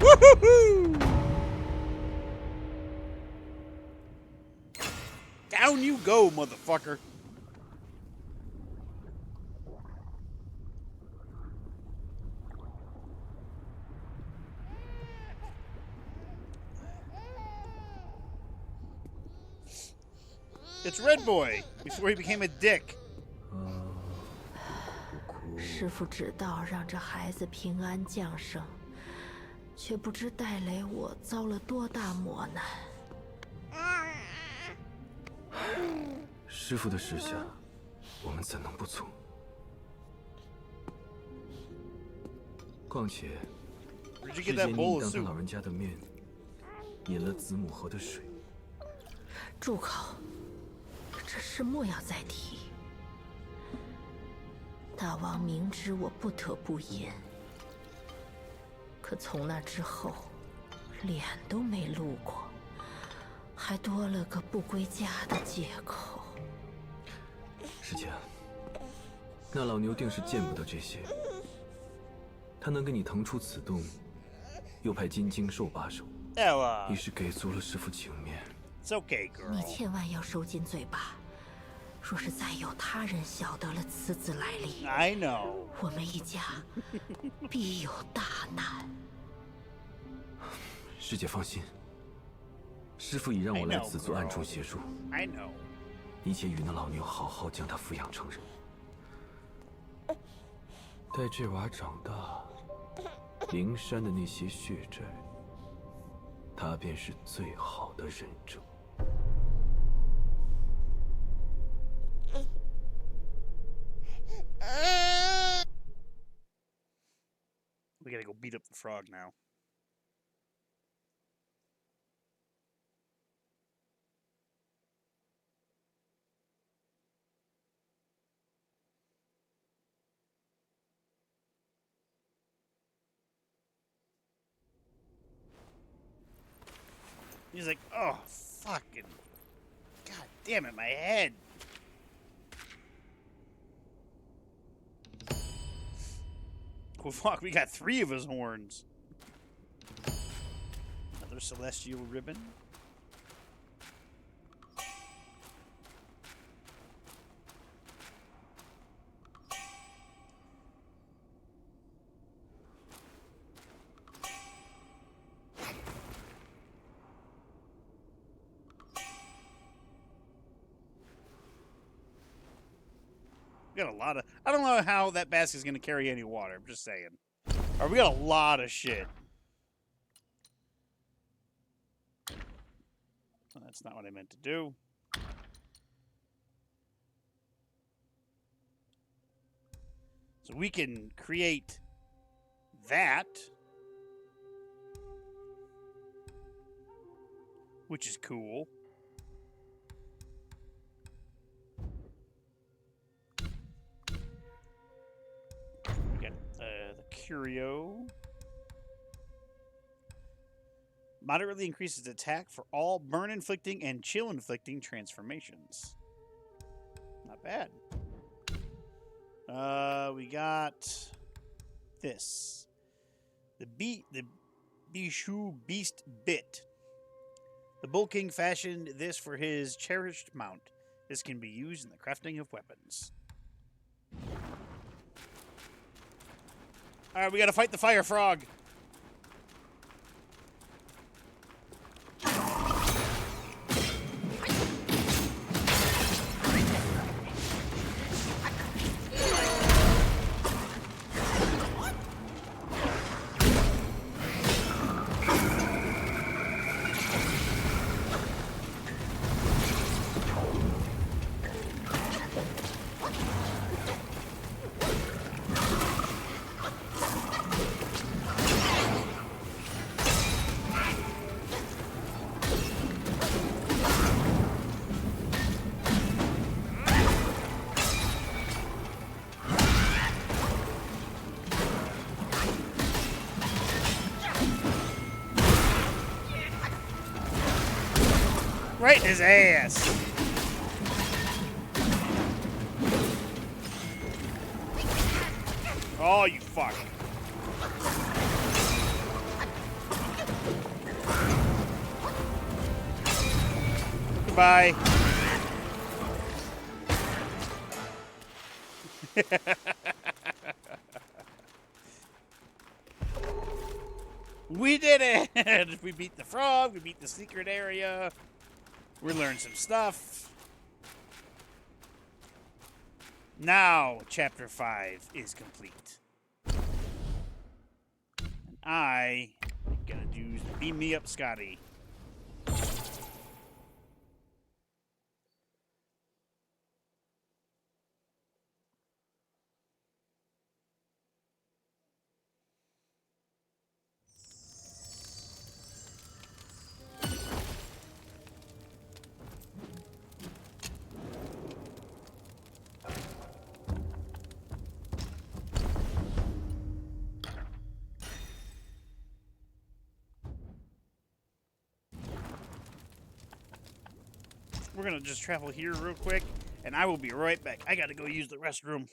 A: Woohoo! Down you go, motherfucker. It's Red Boy, before he became a dick.
C: 师父知道让这孩子平安降生，却不知戴雷我遭了多大磨难。
D: 师父的示下，我们怎能不从？况且，
A: Where'd you
D: 之
A: get
D: 前
A: that
D: 您
A: bowl
D: 当
A: of
D: 着
A: soup?
D: 老人家的面，饮了子母河的水。
C: 住口！这事莫要再提。大王明知我不得不饮，可从那之后，脸都没露过，还多了个不归家的借口。
D: 师姐，那老牛定是见不得这些。他能给你腾出此洞，又派金睛兽把守，已是给足了师父情面。
A: It's okay, girl.
C: 你千万要收紧嘴巴。若是再有他人晓得了此子来历，
A: I know.
C: 我们一家必有大难。
D: 师姐放心，师父已让我来此做暗中协助。
A: I know.
D: 你且与那老牛好好将他抚养成人。待这娃长大，灵山的那些血债，他便是最好的忍者。
A: We gotta go beat up the frog now. He's like, oh, fucking. God damn it, my head. Well, fuck, we got 3 of his horns. Another celestial ribbon. We got a lot of... I don't know how that basket's going to carry any water. I'm just saying. Or we got a lot of shit. Well, that's not what I meant to do. So we can create that. Which is cool. We got the Curio. Moderately increases attack for all burn-inflicting and chill-inflicting transformations. Not bad. We got this. The Bishu Beast Bit. The Bull King fashioned this for his cherished mount. This can be used in the crafting of weapons. Alright, we gotta fight the fire frog. Right in his ass. Oh, you fuck. Goodbye. We did it! We beat the frog, we beat the secret area. We learned some stuff. Now, Chapter 5 is complete. And I gotta do beam me up, Scotty. We're gonna just travel here real quick, and I will be right back. I gotta go use the restroom.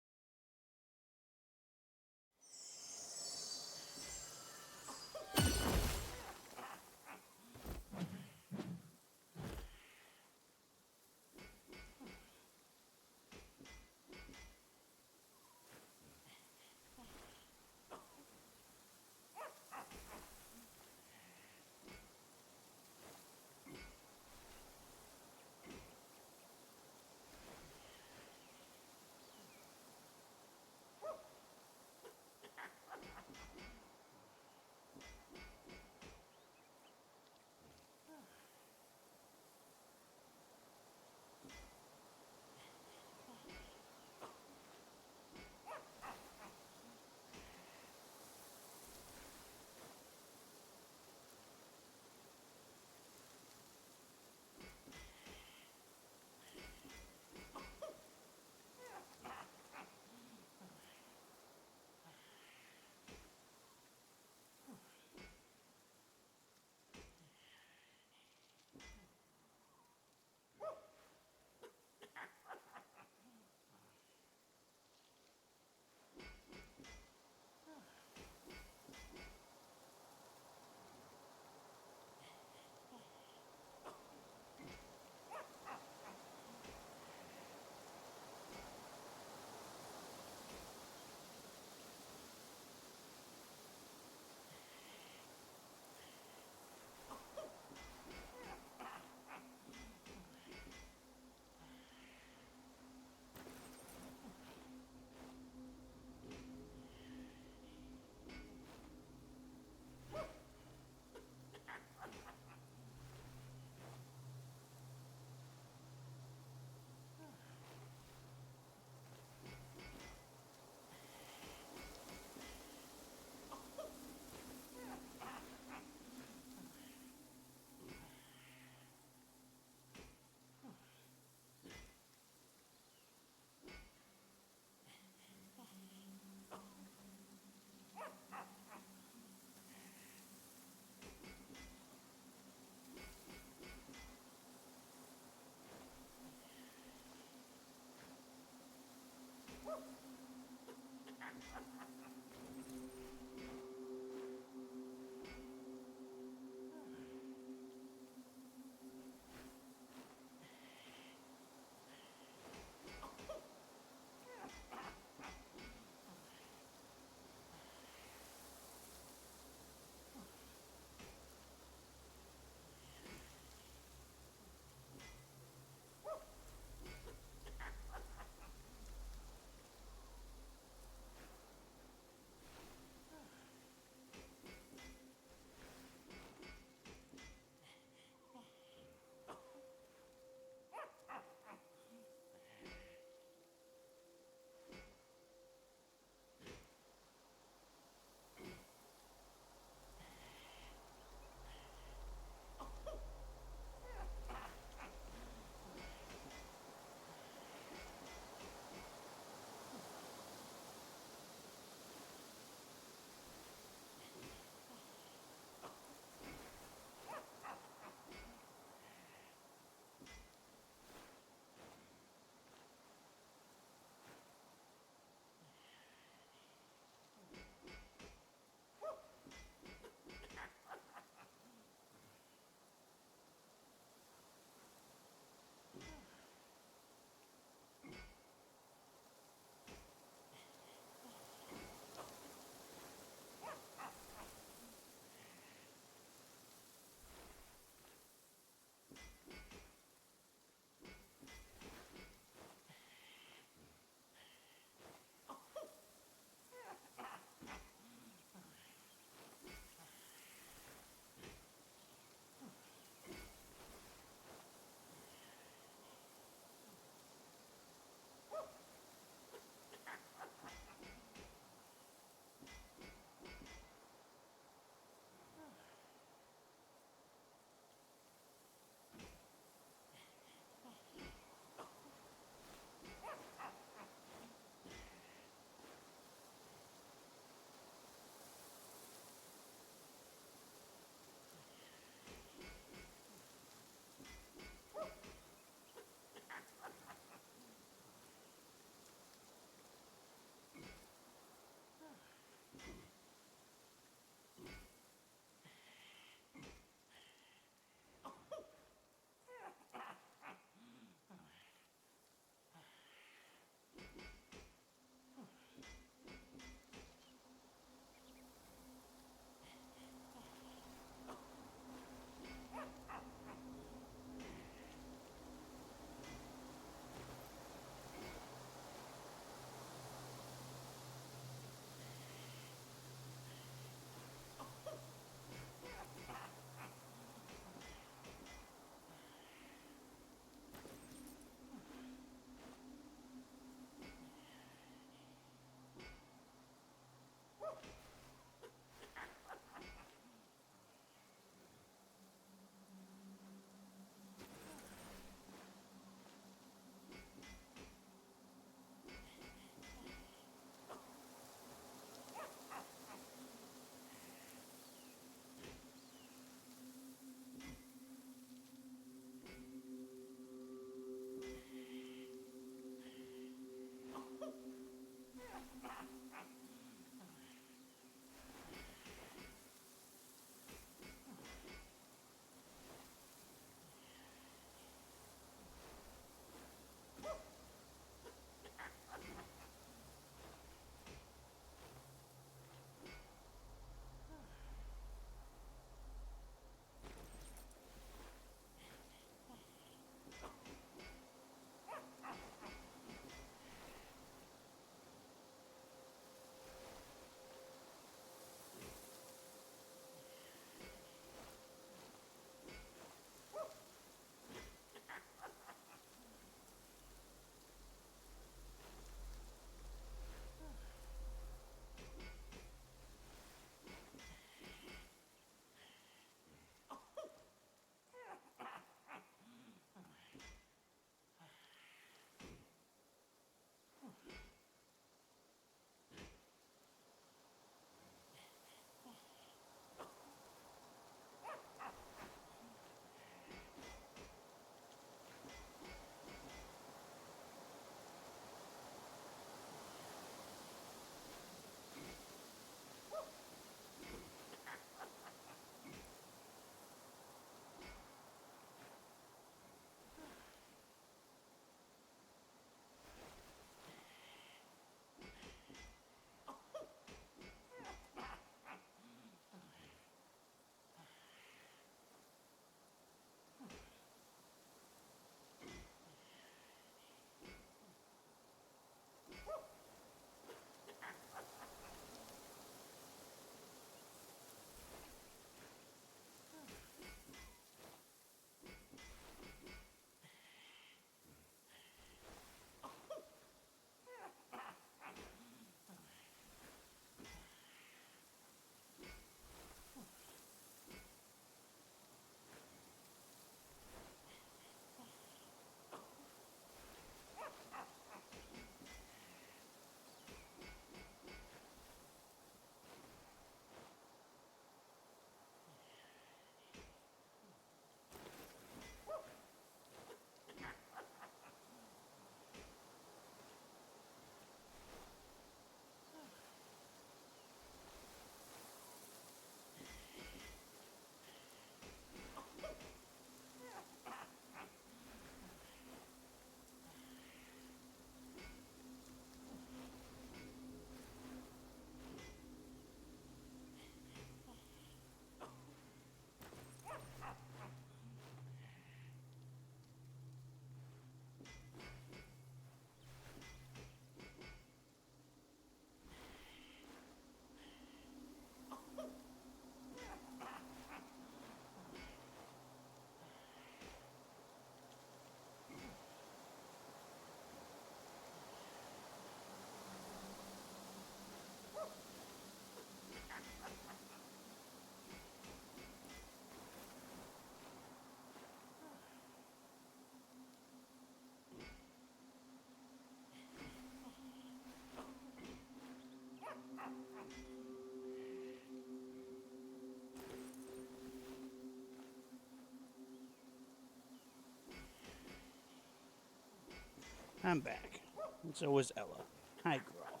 A: I'm back. And so was Ella. Hi, girl.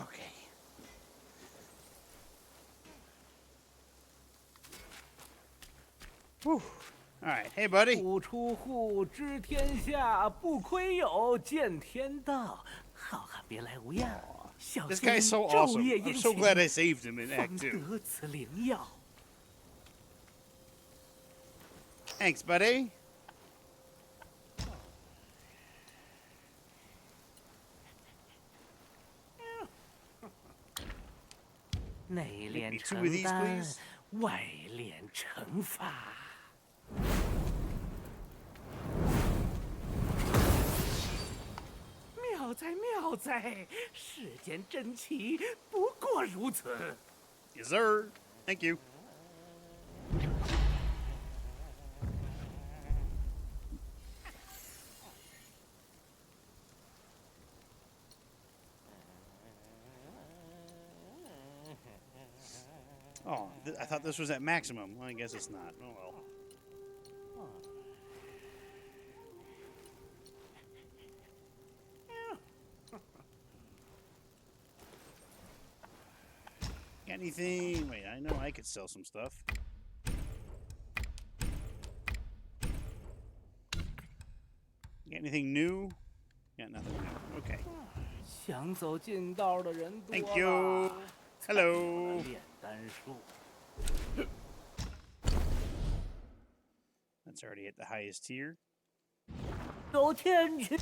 A: Okay. Whew. All right. Hey, buddy.
E: 不出户，知天下，不窥友，见天道。好汉别来无恙，小
A: This
E: 仙
A: guy's so
E: 昼
A: awesome.
E: 夜
A: I'm
E: 殷
A: so
E: 勤，
A: glad I saved him in
E: 方
A: Act 2.
E: 得此灵药。
A: Thanks, buddy.
E: 内敛
A: me two
E: 承
A: of these,
E: 担
A: please.，
E: 外敛惩罚。妙哉妙哉，世间珍奇不过如此。
A: Yes, sir. Thank you. Oh, I thought this was at maximum. Well, I guess it's not. Oh, well. Got anything? Wait, I know I could sell some stuff. Got anything new? Got nothing new. Okay.
E: 想走近道的人多
A: Thank you.
E: 了，
A: Hello.
E: 炼丹术。
A: That's already at the highest tier.
E: 有天去。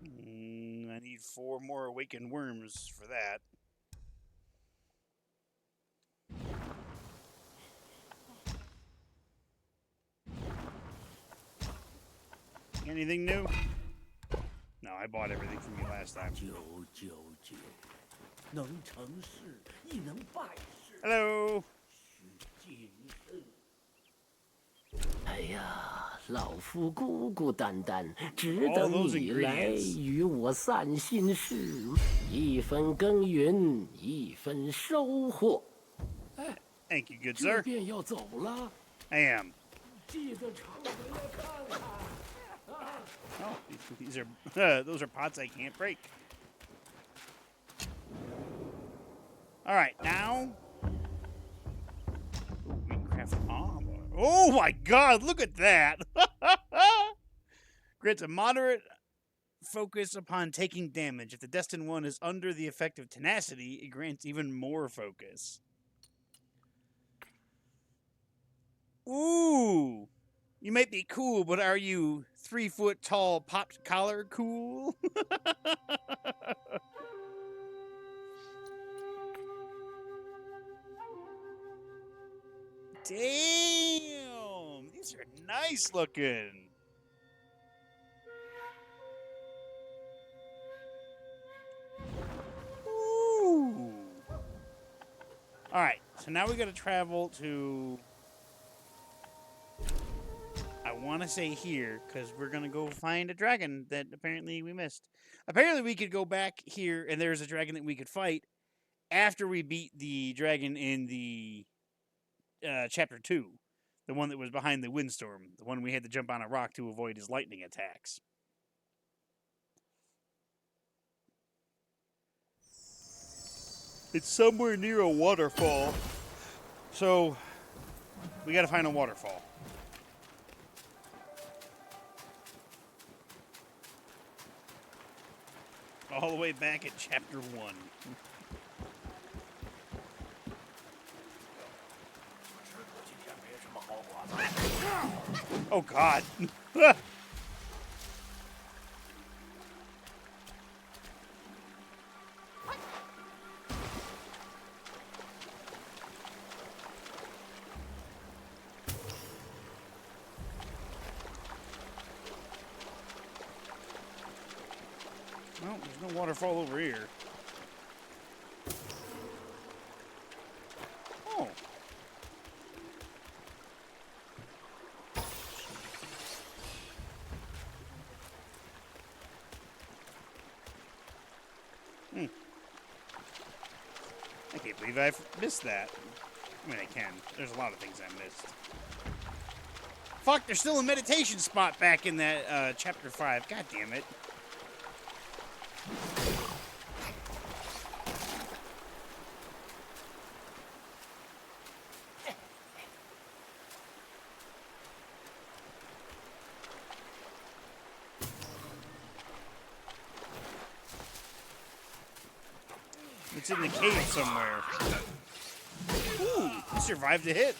A: I need 4 more awakened worms for that. Anything new? No, I bought everything from you last time.
E: 九九九，能成事亦能败事，
A: Hello.
E: 谨慎。
F: 哎呀，老夫孤孤单单，只
A: All
F: 等
A: those
F: 你来
A: ingredients.
F: 与我散心事，一分耕耘一分收获。
A: Thank you, good
F: 这
A: sir.
F: 便要走了，
A: I am.
F: 记得常回来看看。
A: Oh, these are those are pots I can't break. All right, now we can craft armor. Oh my God! Look at that! Grants a moderate focus upon taking damage. If the destined one is under the effect of tenacity, it grants even more focus. Ooh! You might be cool, but are you 3-foot tall popped collar cool? Damn! These are nice looking. Ooh. All right, so now we got to travel to, I want to say here, because we're going to go find a dragon that apparently we missed. Apparently we could go back here, and there's a dragon that we could fight after we beat the dragon in the chapter 2. The one that was behind the windstorm. The one we had to jump on a rock to avoid his lightning attacks. It's somewhere near a waterfall. So, we gotta find a waterfall. All the way back at chapter 1. Oh God. Well, there's no waterfall over here. Oh. I can't believe I've missed that. I mean, I can. There's a lot of things I missed. fuck, there's still a meditation spot back in that chapter 5. God damn it. It's in the cave somewhere. Ooh, he survived a hit.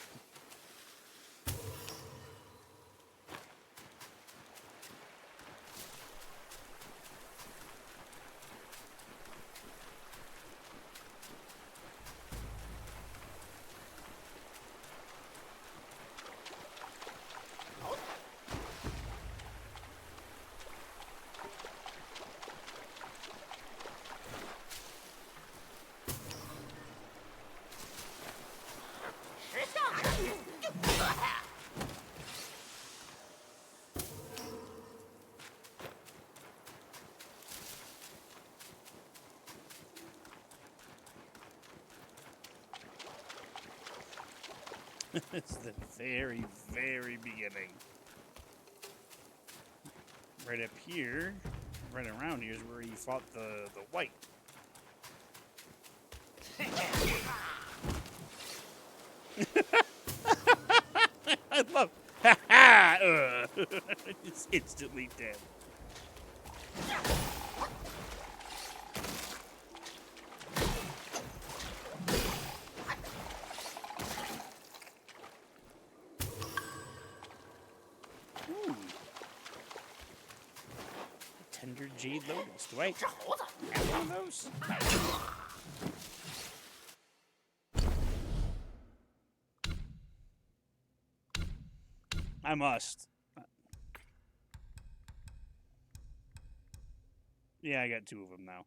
A: It's the very, very beginning. Right up here, right around here is where he fought the white. I love ha ha. It's instantly dead. Ooh. Tender jade lotus. Do I have one of those? I must. Yeah, I got 2 of them now.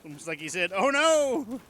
A: Almost like he said, "Oh no!"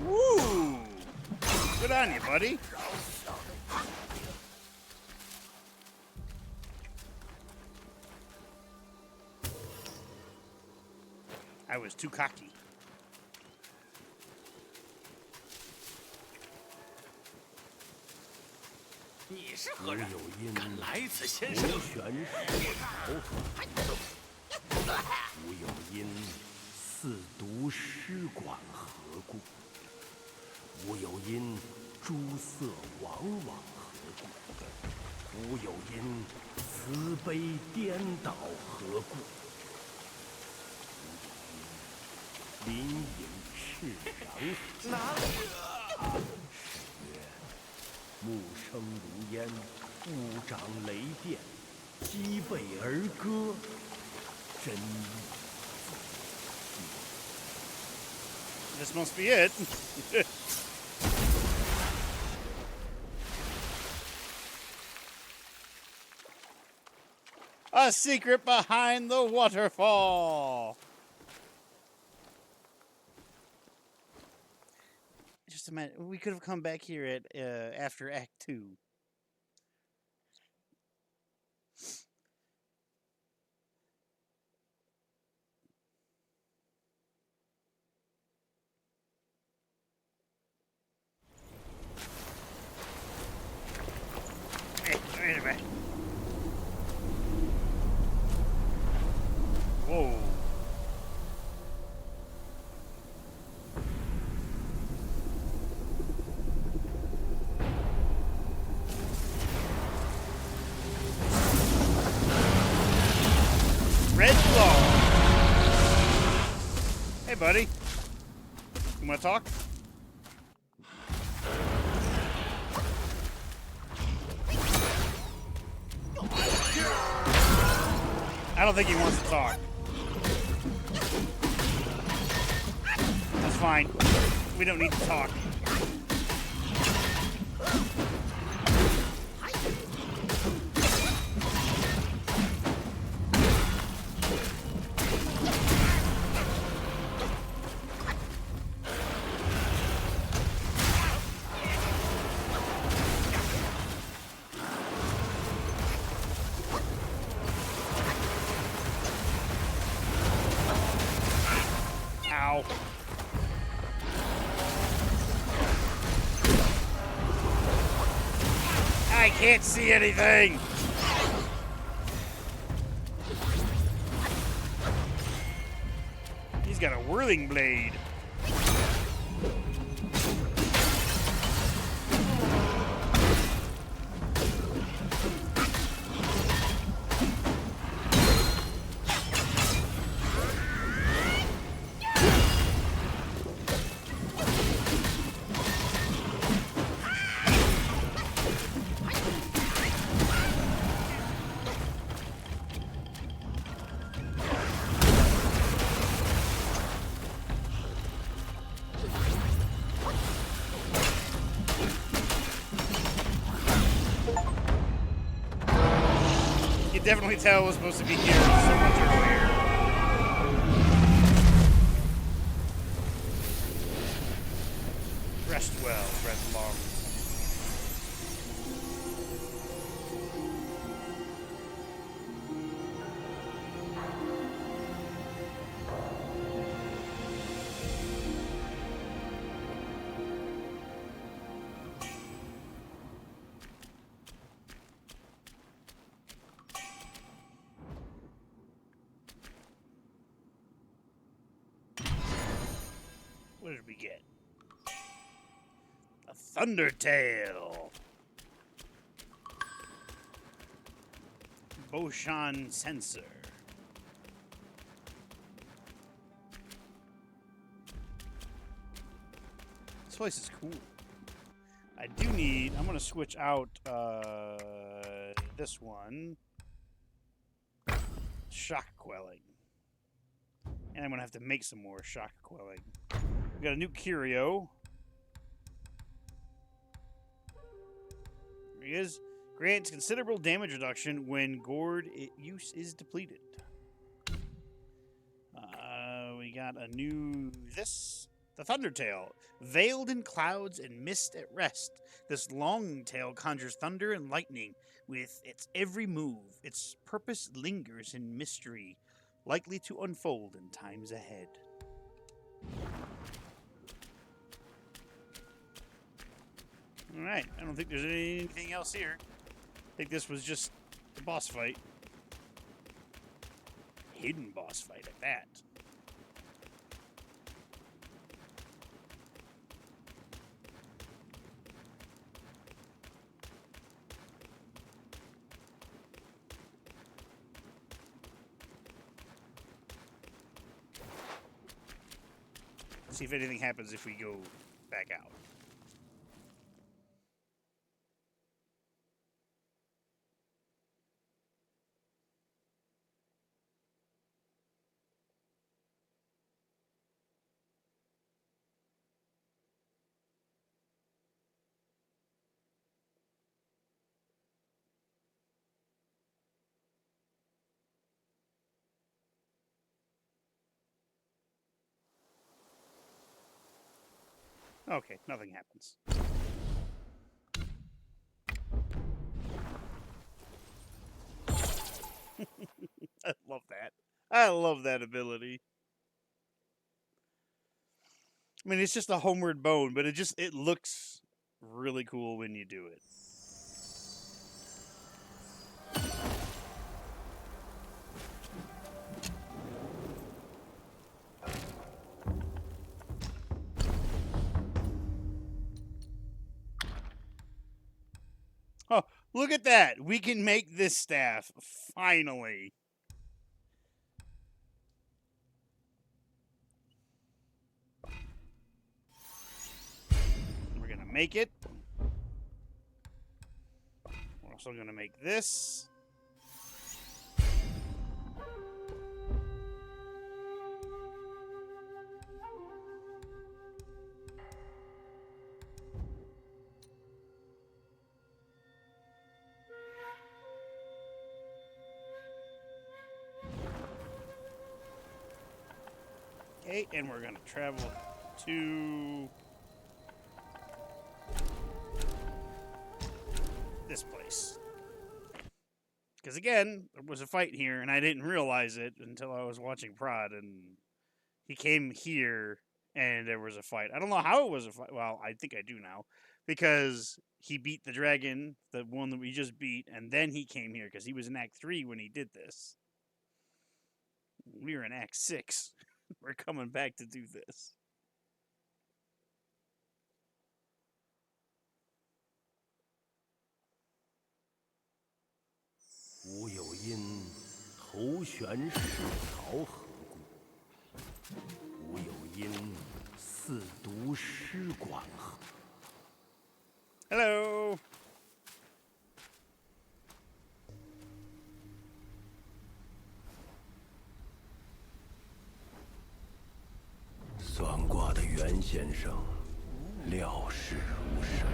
A: Woo! Good on you, buddy. I was too cocky.
B: 无有因，无玄石无有因，四毒师管何故？无有因，诸色往往何故？无有因，慈悲颠倒何故？无有因，林隐赤然。哪里？是曰：木生如烟，物长雷电，击背而歌，真。
A: This must be it. A secret behind the waterfall. Just imagine, we could have come back here at after Act 2. buddy? You want to talk? I don't think he wants to talk. That's fine. We don't need to talk. Ow. I can't see anything. He's got a whirling blade. You can definitely tell it was supposed to be here so much earlier. Rest well, rest long. What did we get? A Thundertail. Boshan Sensor. This place is cool. I do need... I'm going to switch out this one. Shock Quelling. And I'm going to have to make some more Shock Quelling. We got a new curio. Here he is. Grants considerable damage reduction when gourd use is depleted. We got a new... The Thundertail. Veiled in clouds and mist at rest, this long tail conjures thunder and lightning with its every move. Its purpose lingers in mystery, likely to unfold in times ahead. Alright, I don't think there's anything else here. I think this was just the boss fight. Hidden boss fight at that. See if anything happens if we go back out. Okay, nothing happens. I love that. I love that ability. I mean, it's just a homeward bone, but it looks really cool when you do it. Oh, look at that. We can make this staff, finally. make it. We're also going to make this. Okay, and we're going to travel to this place. Because again, there was a fight here, and I didn't realize it until I was watching Prod, and he came here, and there was a fight. I don't know how it was a fight. Well, I think I do now. Because he beat the dragon, the one that we just beat, and then he came here, because he was in Act 3 when he did this. We were in Act 6. We're coming back to do this.
F: 吾有因头悬石曹河故，吾有因四毒师管河。
A: Hello.
F: 算卦的袁先生料事如神，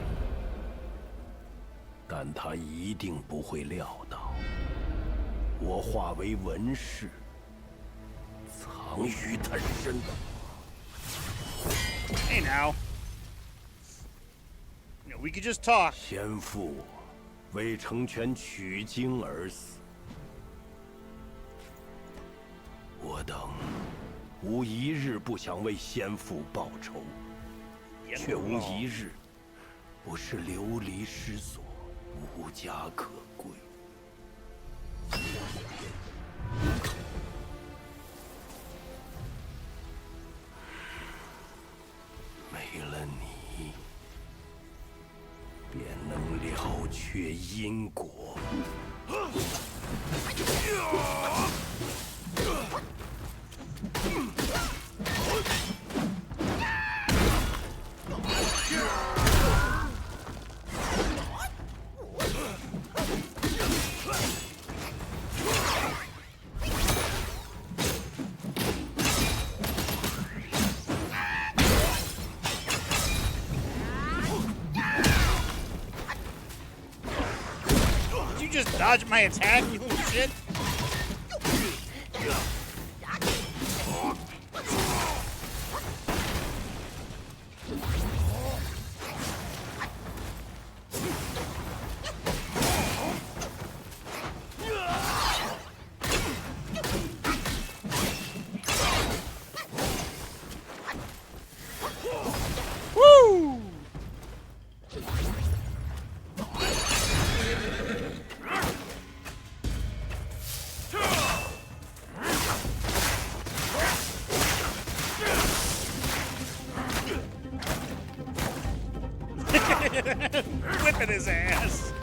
F: 但他一定不会料到，我化为文士，藏于他身。
A: Hey now. You know, we could just talk.
F: 先父为成全取经而死，我等无一日不想为先父报仇，却无一日不是流离失所，无家可归。没了你，便能了却因果。
A: Did you just dodge my attack, you little shit? Woo! Whipping his ass.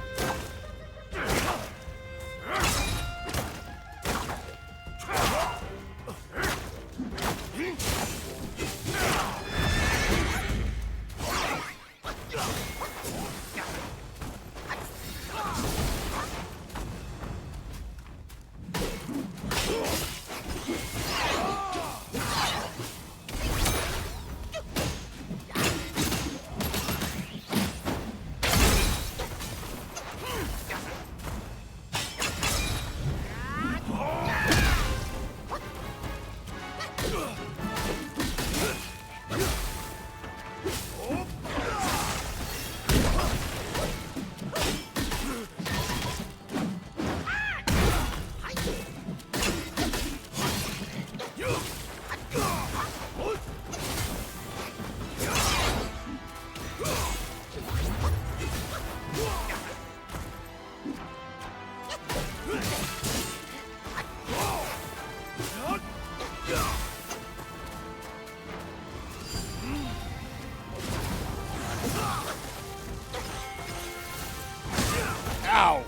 A: Ow!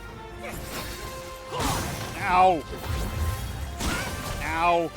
A: Ow! Ow!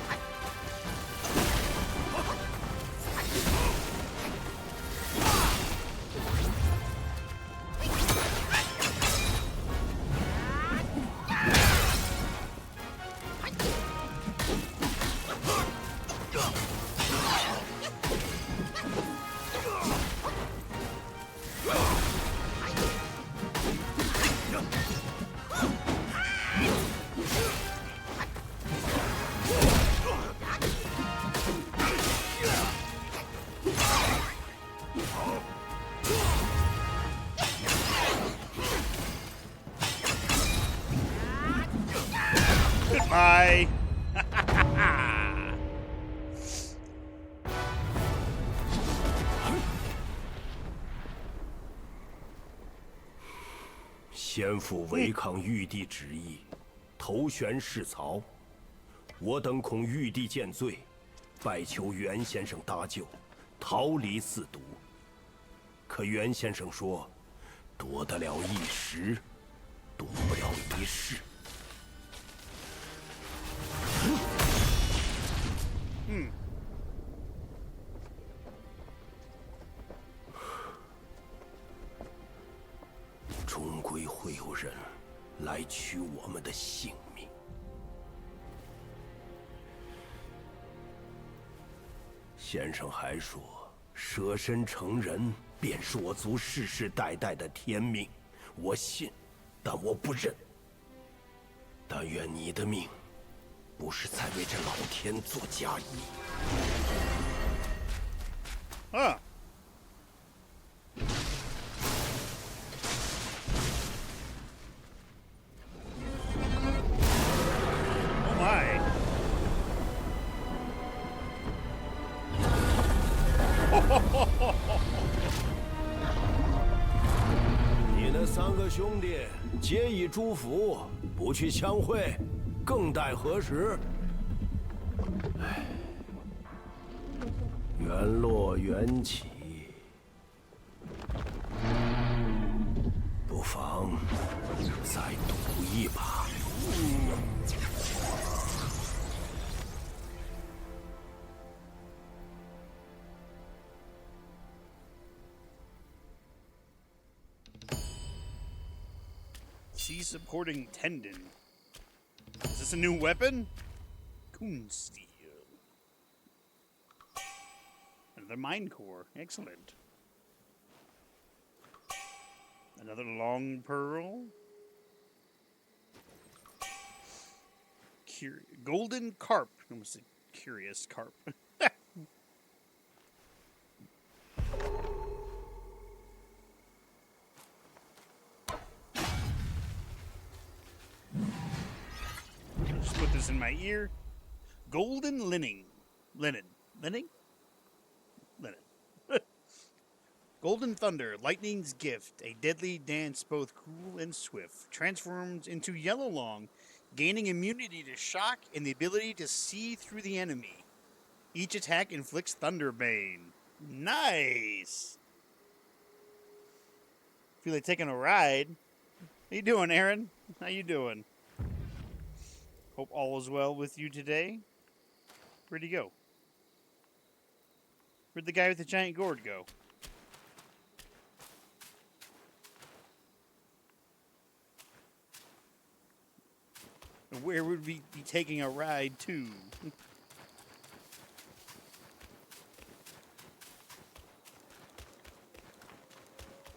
A: Bye.
F: 先父违抗玉帝旨意，投悬弑曹，我等恐玉帝见罪，拜求袁先生搭救，逃离四毒。可袁先生说，夺得了一时，夺不了一世。终归会有人来取我们的性命。先生还说，舍身成人便是我族世世代代的天命，我信，但我不认。但愿你的命，不是在为这老天做嫁衣。
A: 啊。
F: 你那3个兄弟皆已诸福，不去相会，更待何时？唉，缘落缘起，不妨再赌一把。
A: Sea supporting tendon. Is this a new weapon? Coon steel. Another mine core. Excellent. Another long pearl. Golden carp. I almost said curious carp. Just put this in my ear. Golden linen. Linen. Golden thunder, lightning's gift, a deadly dance both cool and swift, transforms into yellow long, gaining immunity to shock and the ability to see through the enemy. Each attack inflicts thunderbane. Nice! Feel like taking a ride. How you doing, Aaron? How you doing? Hope all is well with you today. Where'd he go? Where'd the guy with the giant gourd go? Where would we be taking a ride to?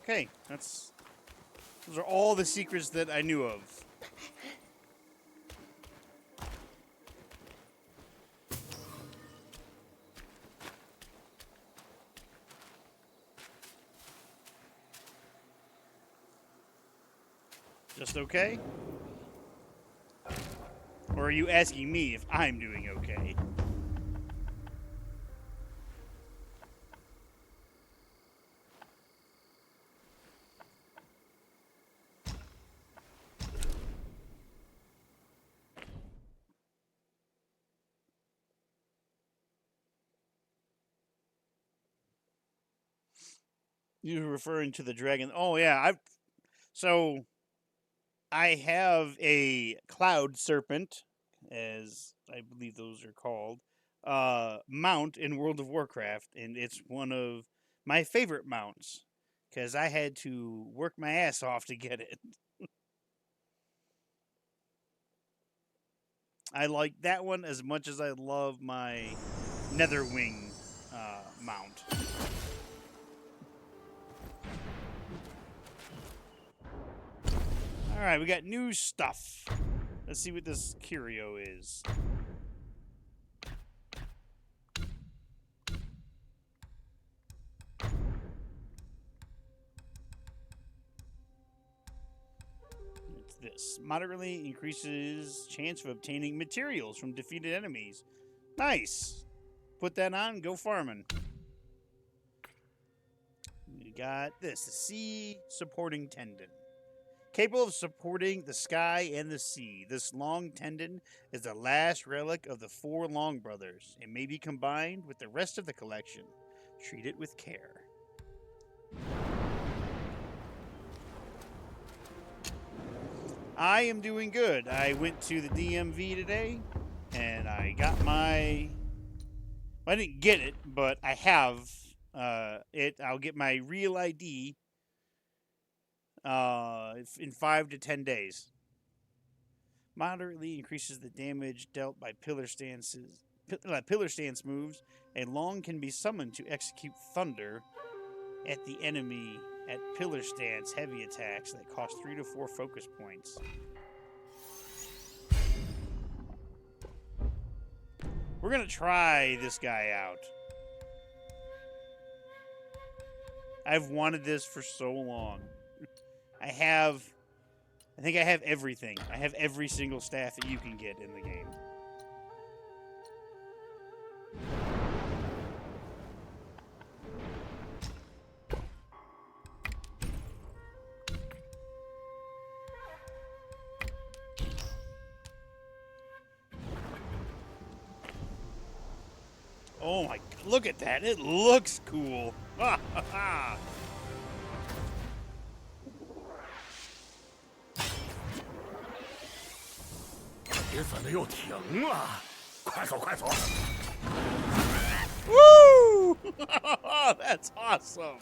A: Okay, those are all the secrets that I knew of. Just okay? Or are you asking me if I'm doing okay? You're referring to the dragon. Oh yeah, I have a cloud serpent, as I believe those are called, mount in World of Warcraft, and it's one of my favorite mounts, because I had to work my ass off to get it. I like that one as much as I love my Netherwing mount. Alright, we got new stuff. Let's see what this curio is. It's this. Moderately increases chance of obtaining materials from defeated enemies. Nice. Put that on, go farming. We got this, the sea supporting tendon. Capable of supporting the sky and the sea, this long tendon is the last relic of the 4 Long Brothers. It may be combined with the rest of the collection. Treat it with care. I am doing good. I went to the DMV today, and I got my... I didn't get it, but I have it. I'll get my real ID in 5 to 10 days. Moderately increases the damage dealt by pillar stance moves. A Long can be summoned to execute thunder at the enemy at pillar stance heavy attacks that cost 3 to 4 focus points. We're gonna try this guy out. I've wanted this for so long. I think I have everything. I have every single staff that you can get in the game. Oh my, look at that. It looks cool. Ha ha ha.
B: 别怎么又停啊！快走，快走！
A: Woo! That's awesome.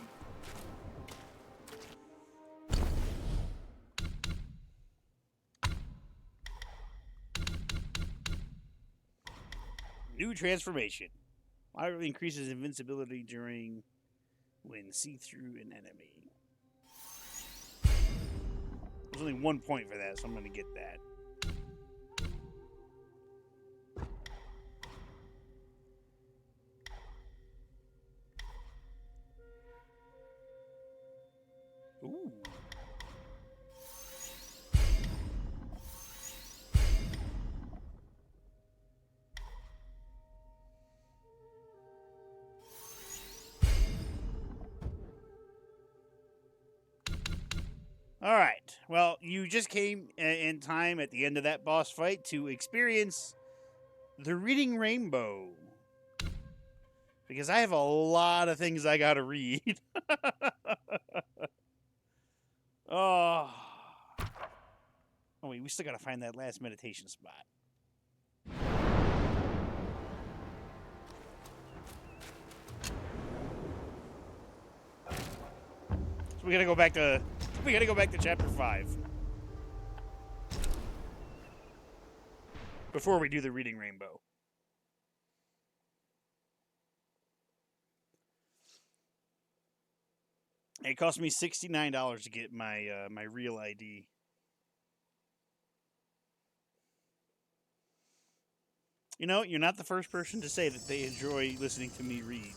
A: New transformation. Moderately increases invincibility when see through an enemy. There's only 1 point for that, so I'm going to get that. Ooh. All right. Well, you just came in time at the end of that boss fight to experience the Reading Rainbow. Because I have a lot of things I got to read. Oh, wait, we still got to find that last meditation spot. So we got to go back to chapter 5. Before we do the Reading Rainbow. It cost me $69 to get my my real ID. You know, you're not the first person to say that they enjoy listening to me read.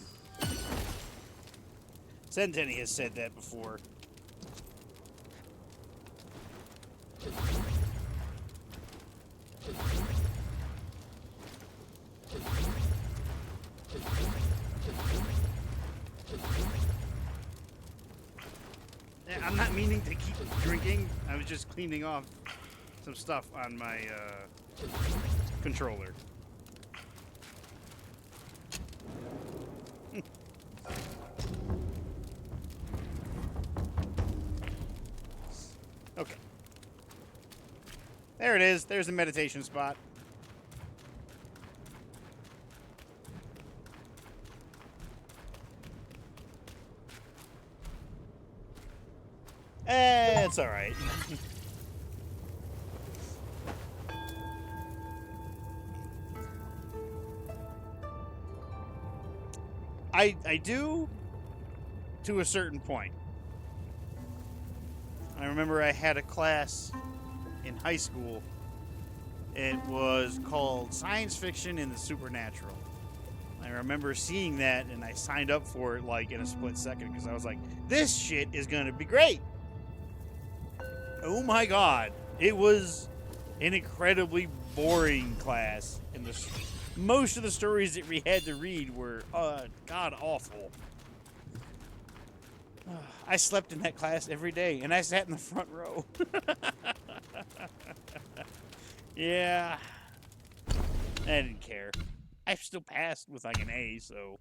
A: Centenny has said that before. I'm not meaning to keep drinking. I was just cleaning off some stuff on my controller. Okay. There it is. There's the meditation spot. It's all right. I do to a certain point. I remember I had a class in high school. It was called Science Fiction and the Supernatural. I remember seeing that, and I signed up for it like in a split second because I was like, this shit is going to be great. Oh my god. It was an incredibly boring class, and most of the stories that we had to read were god awful. I slept in that class every day, and I sat in the front row. Yeah, I didn't care. I still passed with like an A, so.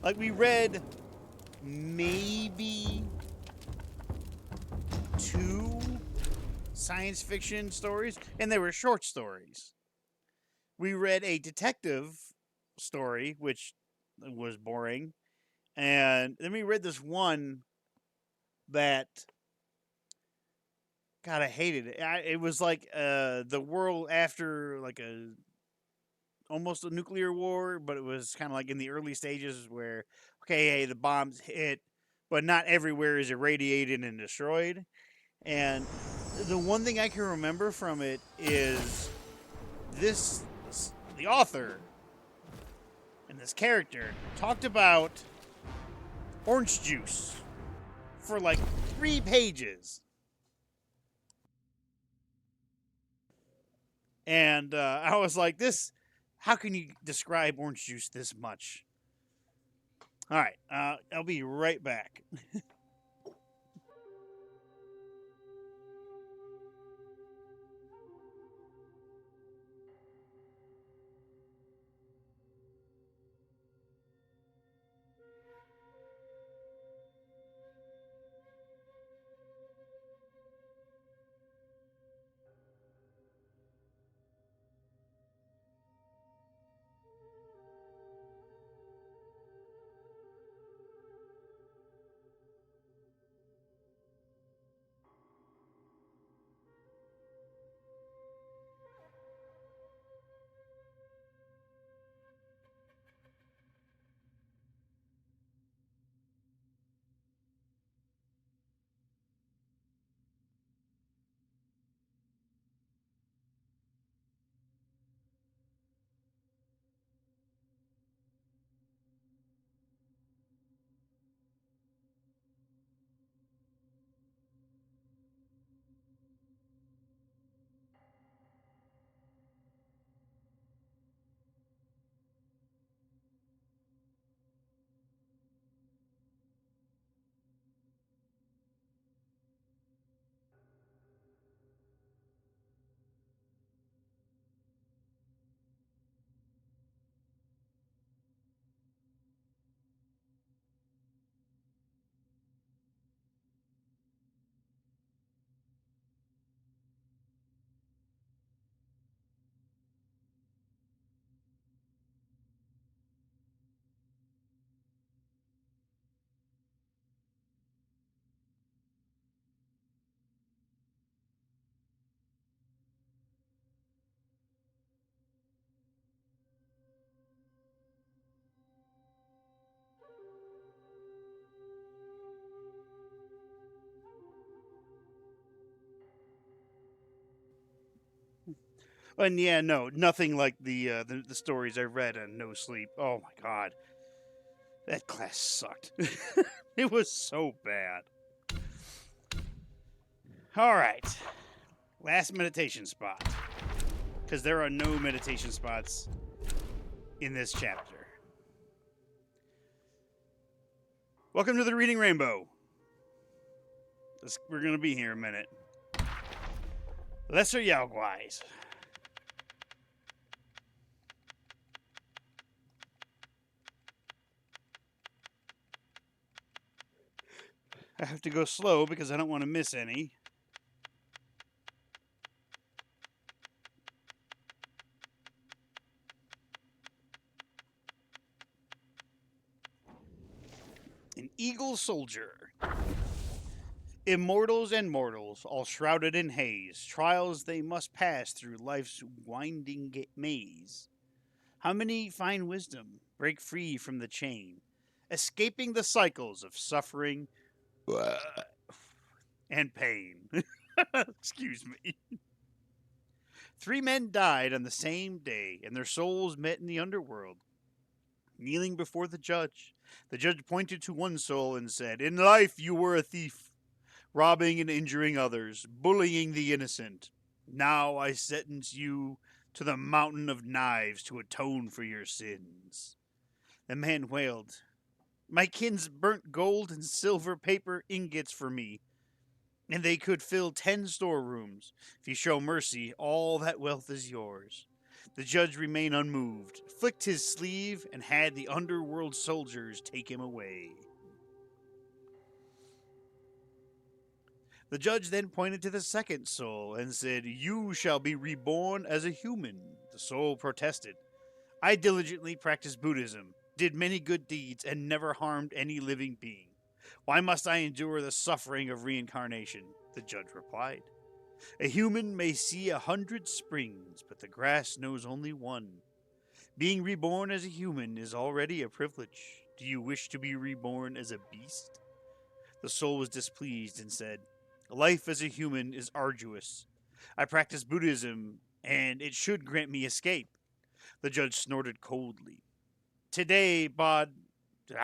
A: Like, we read maybe 2 science fiction stories, and they were short stories. We read a detective story, which was boring, and then we read this one that, God, I hated it. It was like the world after like almost a nuclear war, but it was kind of like in the early stages where, okay, hey, the bombs hit, but not everywhere is irradiated and destroyed. And the one thing I can remember from it is this the author and this character talked about orange juice for like 3 pages. And I was like, this, how can you describe orange juice this much? All right, I'll be right back. And yeah, no, nothing like the stories I read on No Sleep. Oh my god, that class sucked. It was so bad. All right, last meditation spot, because there are no meditation spots in this chapter. Welcome to the Reading Rainbow. We're gonna be here a minute. Lesser Yaoguais. I have to go slow because I don't want to miss any. An eagle soldier. Immortals and mortals, all shrouded in haze, trials they must pass through life's winding maze. How many find wisdom, break free from the chain, escaping the cycles of suffering and pain? Excuse me. 3 men died on the same day, and their souls met in the underworld. Kneeling before the judge pointed to one soul and said, "In life you were a thief, robbing and injuring others, bullying the innocent. Now I sentence you to the mountain of knives to atone for your sins." The man wailed, "My kins burnt gold and silver paper ingots for me, and they could fill 10 storerooms. If you show mercy, all that wealth is yours." The judge remained unmoved, flicked his sleeve, and had the underworld soldiers take him away. The judge then pointed to the second soul and said, "You shall be reborn as a human." The soul protested, "I diligently practiced Buddhism, did many good deeds, and never harmed any living being. Why must I endure the suffering of reincarnation?" The judge replied, "A human may see 100 springs, but the grass knows only one. Being reborn as a human is already a privilege. Do you wish to be reborn as a beast?" The soul was displeased and said, "Life as a human is arduous. I practice Buddhism, and it should grant me escape." The judge snorted coldly. "Today, Bod,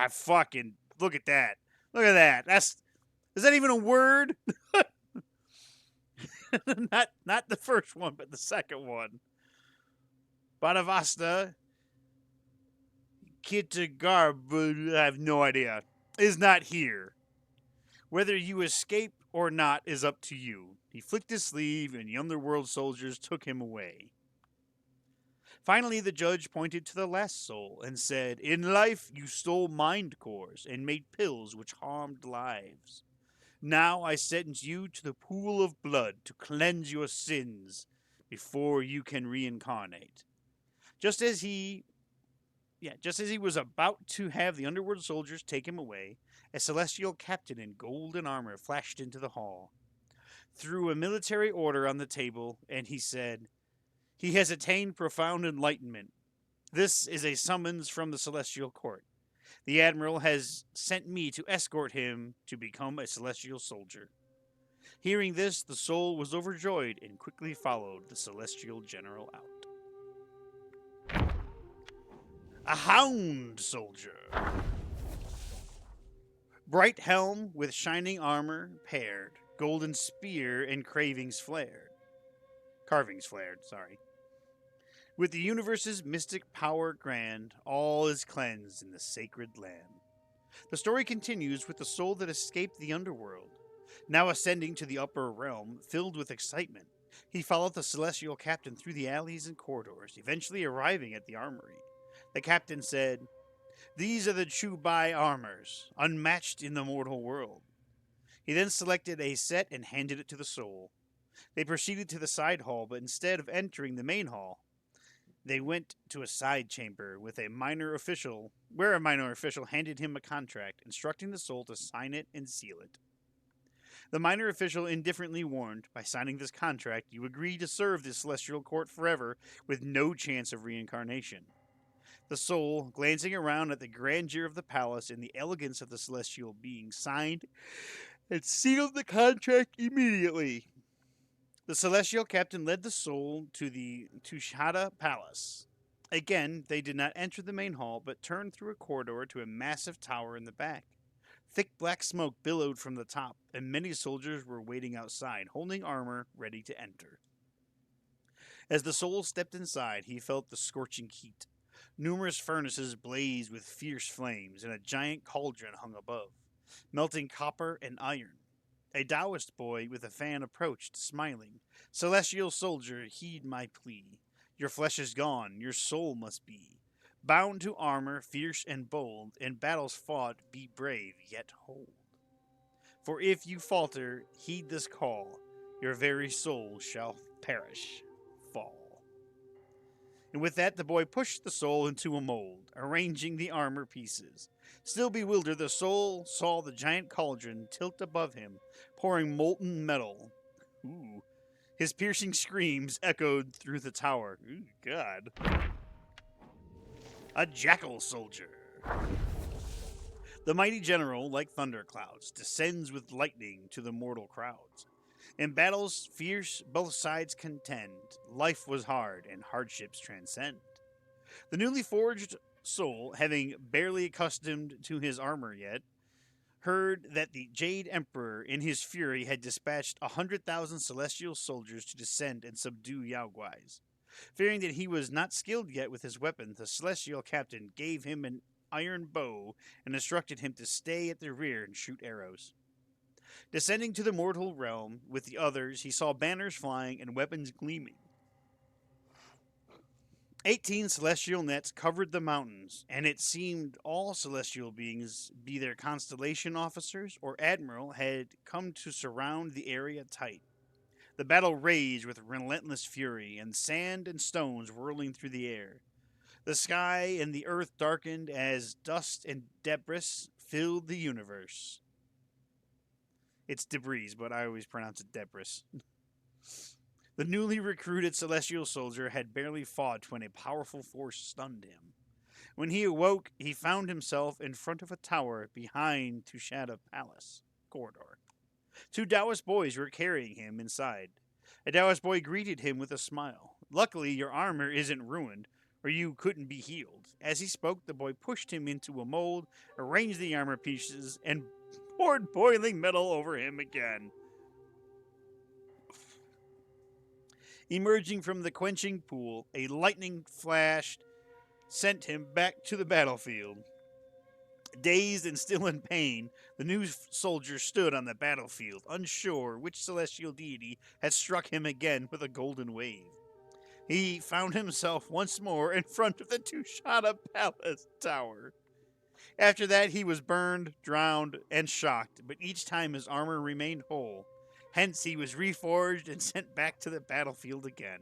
A: fucking look at that. Look at that. Is that even a word?" not the first one, but the second one. Badavasta Kitagarb, I have no idea, is not here. Whether you escape or not is up to you. He flicked his sleeve, and the underworld soldiers took him away. Finally, the judge pointed to the last soul and said, "In life, you stole mind cores and made pills which harmed lives. Now I sentence you to the pool of blood to cleanse your sins before you can reincarnate." Just as he was about to have the underworld soldiers take him away, a celestial captain in golden armor flashed into the hall, threw a military order on the table, and he said, "He has attained profound enlightenment. This is a summons from the celestial court. The admiral has sent me to escort him to become a celestial soldier." Hearing this, the soul was overjoyed and quickly followed the celestial general out. A hound soldier. Bright helm with shining armor paired, golden spear and carvings flared. With the universe's mystic power grand, all is cleansed in the sacred land. The story continues with the soul that escaped the underworld. Now ascending to the upper realm, filled with excitement, he followed the celestial captain through the alleys and corridors, eventually arriving at the armory. The captain said, "These are the Chubai armors, unmatched in the mortal world." He then selected a set and handed it to the soul. They proceeded to the side hall, but instead of entering the main hall, they went to a side chamber where a minor official handed him a contract, instructing the soul to sign it and seal it. The minor official indifferently warned, "By signing this contract, you agree to serve the celestial court forever with no chance of reincarnation." The soul, glancing around at the grandeur of the palace and the elegance of the celestial being, signed and sealed the contract immediately. The celestial captain led the soul to the Tushada Palace. Again, they did not enter the main hall, but turned through a corridor to a massive tower in the back. Thick black smoke billowed from the top, and many soldiers were waiting outside, holding armor, ready to enter. As the soul stepped inside, he felt the scorching heat. Numerous furnaces blazed with fierce flames, and a giant cauldron hung above, melting copper and iron. A Taoist boy with a fan approached, smiling. "Celestial soldier, heed my plea. Your flesh is gone, your soul must be. Bound to armor, fierce and bold, in battles fought, be brave, yet hold. For if you falter, heed this call, your very soul shall perish, fall." And with that, the boy pushed the soul into a mold, arranging the armor pieces. Still bewildered, the soul saw the giant cauldron tilt above him, pouring molten metal. Ooh. His piercing screams echoed through the tower. Ooh, God. A jackal soldier. The mighty general, like thunderclouds, descends with lightning to the mortal crowds. In battles fierce, both sides contend. Life was hard, and hardships transcend. The newly forged soul, having barely accustomed to his armor yet, heard that the Jade Emperor, in his fury, had dispatched 100,000 celestial soldiers to descend and subdue Yao Guais. Fearing that he was not skilled yet with his weapon, the celestial captain gave him an iron bow and instructed him to stay at the rear and shoot arrows. Descending to the mortal realm with the others, he saw banners flying and weapons gleaming. 18 celestial nets covered the mountains, and it seemed all celestial beings, be their constellation officers or admiral, had come to surround the area tight. The battle raged with relentless fury, and sand and stones whirling through the air. The sky and the earth darkened as dust and debris filled the universe. It's debris, but I always pronounce it debris. The newly recruited celestial soldier had barely fought when a powerful force stunned him. When he awoke, he found himself in front of a tower behind Tushada Palace corridor. 2 Taoist boys were carrying him inside. A Taoist boy greeted him with a smile. Luckily, your armor isn't ruined, or you couldn't be healed. As he spoke, the boy pushed him into a mold, arranged the armor pieces, and poured boiling metal over him again. Emerging from the quenching pool, a lightning flash sent him back to the battlefield. Dazed and still in pain, the new soldier stood on the battlefield, unsure which celestial deity had struck him again with a golden wave. He found himself once more in front of the Tushada Palace Tower. After that, he was burned, drowned, and shocked, but each time his armor remained whole. Hence, he was reforged and sent back to the battlefield again.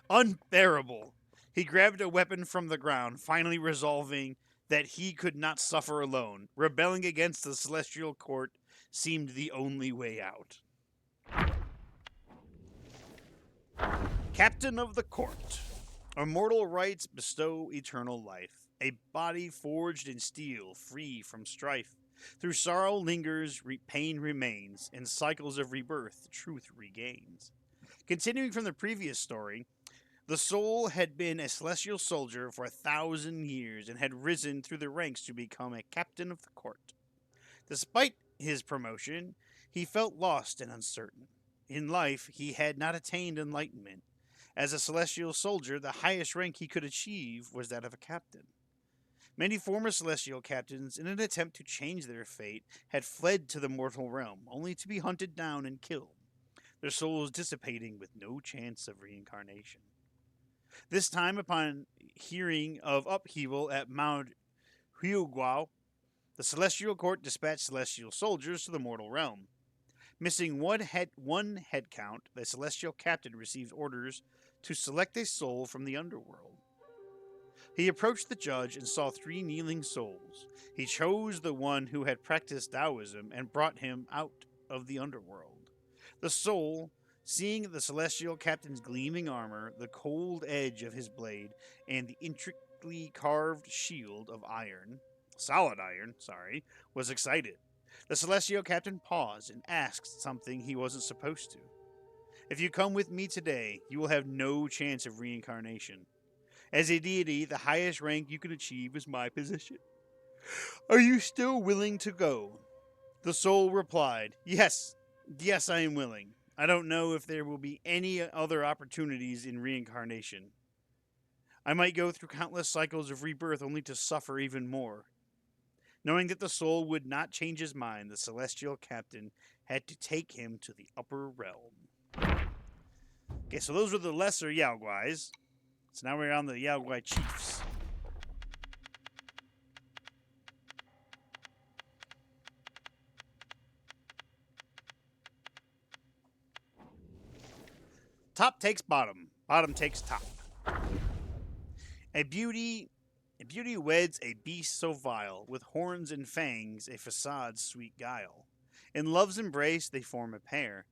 A: Unbearable! He grabbed a weapon from the ground, finally resolving that he could not suffer alone. Rebelling against the celestial court seemed the only way out. Captain of the Court. Immortal rights bestow eternal life. A body forged in steel, free from strife. Through sorrow lingers, pain remains. In cycles of rebirth, truth regains. Continuing from the previous story, the soul had been a celestial soldier for 1,000 years and had risen through the ranks to become a captain of the court. Despite his promotion, he felt lost and uncertain. In life, he had not attained enlightenment. As a celestial soldier, the highest rank he could achieve was that of a captain. Many former celestial captains, in an attempt to change their fate, had fled to the mortal realm, only to be hunted down and killed, their souls dissipating with no chance of reincarnation. This time, upon hearing of upheaval at Mount Huiguao, the celestial court dispatched celestial soldiers to the mortal realm. Missing one head count, the celestial captain received orders to select a soul from the underworld. He approached the judge and saw 3 kneeling souls. He chose the one who had practiced Taoism and brought him out of the underworld. The soul, seeing the celestial captain's gleaming armor, the cold edge of his blade, and the intricately carved shield of solid iron, was excited. The celestial captain paused and asked something he wasn't supposed to. If you come with me today, you will have no chance of reincarnation. As a deity, the highest rank you can achieve is my position. Are you still willing to go? The soul replied, Yes, I am willing. I don't know if there will be any other opportunities in reincarnation. I might go through countless cycles of rebirth only to suffer even more. Knowing that the soul would not change his mind, the celestial captain had to take him to the upper realm. Okay, so those were the lesser Yao Guais. So now we're on the Yao Guai chiefs. Top takes bottom. Bottom takes top. A beauty weds a beast so vile, with horns and fangs, a facade's sweet guile. In love's embrace they form a pair.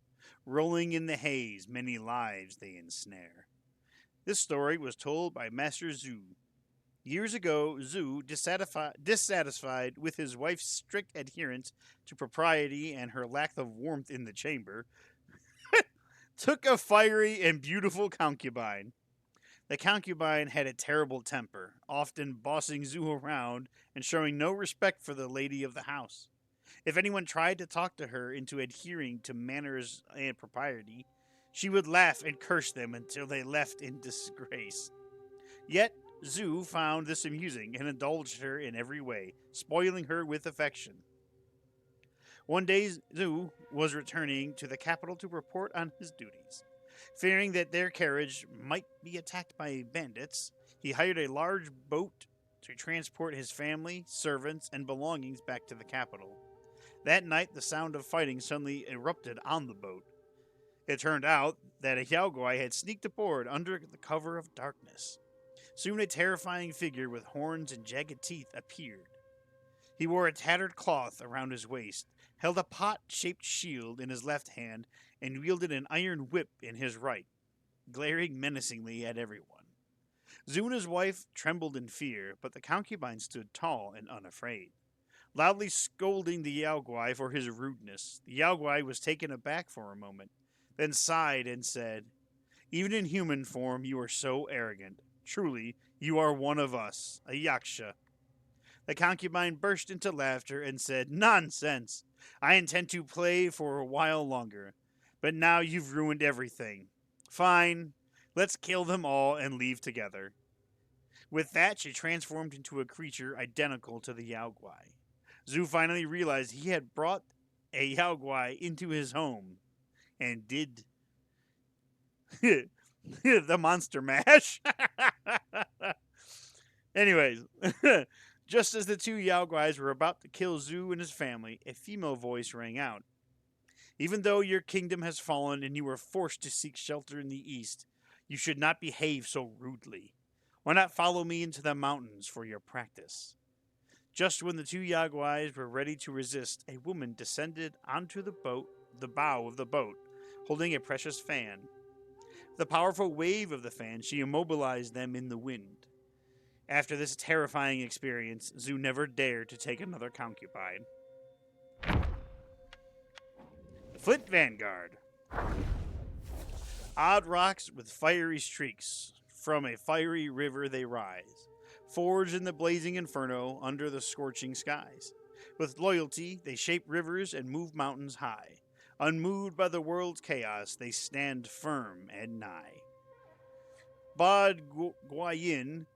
A: Rolling in the haze, many lives they ensnare. This story was told by Master Zhu. Years ago, Zhu, dissatisfied with his wife's strict adherence to propriety and her lack of warmth in the chamber, took a fiery and beautiful concubine. The concubine had a terrible temper, often bossing Zhu around and showing no respect for the lady of the house. If anyone tried to talk to her into adhering to manners and propriety, she would laugh and curse them until they left in disgrace. Yet, Zhu found this amusing and indulged her in every way, spoiling her with affection. One day, Zhu was returning to the capital to report on his duties. Fearing that their carriage might be attacked by bandits, he hired a large boat to transport his family, servants, and belongings back to the capital. That night, the sound of fighting suddenly erupted on the boat. It turned out that a Yaoguai had sneaked aboard under the cover of darkness. Soon a terrifying figure with horns and jagged teeth appeared. He wore a tattered cloth around his waist, held a pot-shaped shield in his left hand, and wielded an iron whip in his right, glaring menacingly at everyone. Zhu and his wife trembled in fear, but the concubine stood tall and unafraid. Loudly scolding the Yaoguai for his rudeness, the Yaoguai was taken aback for a moment, then sighed and said, "Even in human form you are so arrogant. Truly, you are one of us, a yaksha." The concubine burst into laughter and said, "Nonsense! I intend to play for a while longer, but now you've ruined everything. Fine, let's kill them all and leave together." With that, she transformed into a creature identical to the Yaoguai. Zhu finally realized he had brought a Yaoguai into his home and did the monster mash. Anyways, just as the two Yaoguais were about to kill Zhu and his family, a female voice rang out. "Even though your kingdom has fallen and you were forced to seek shelter in the east, you should not behave so rudely. Why not follow me into the mountains for your practice?" Just when the two Yaoguais were ready to resist, a woman descended onto the bow of the boat, holding a precious fan. With the powerful wave of the fan, she immobilized them in the wind. After this terrifying experience, Zhu never dared to take another concubine. The Flint Vanguard. Odd rocks with fiery streaks. From a fiery river they rise, forged in the blazing inferno under the scorching skies. With loyalty, they shape rivers and move mountains high. Unmoved by the world's chaos, they stand firm and nigh. Bod Guayin,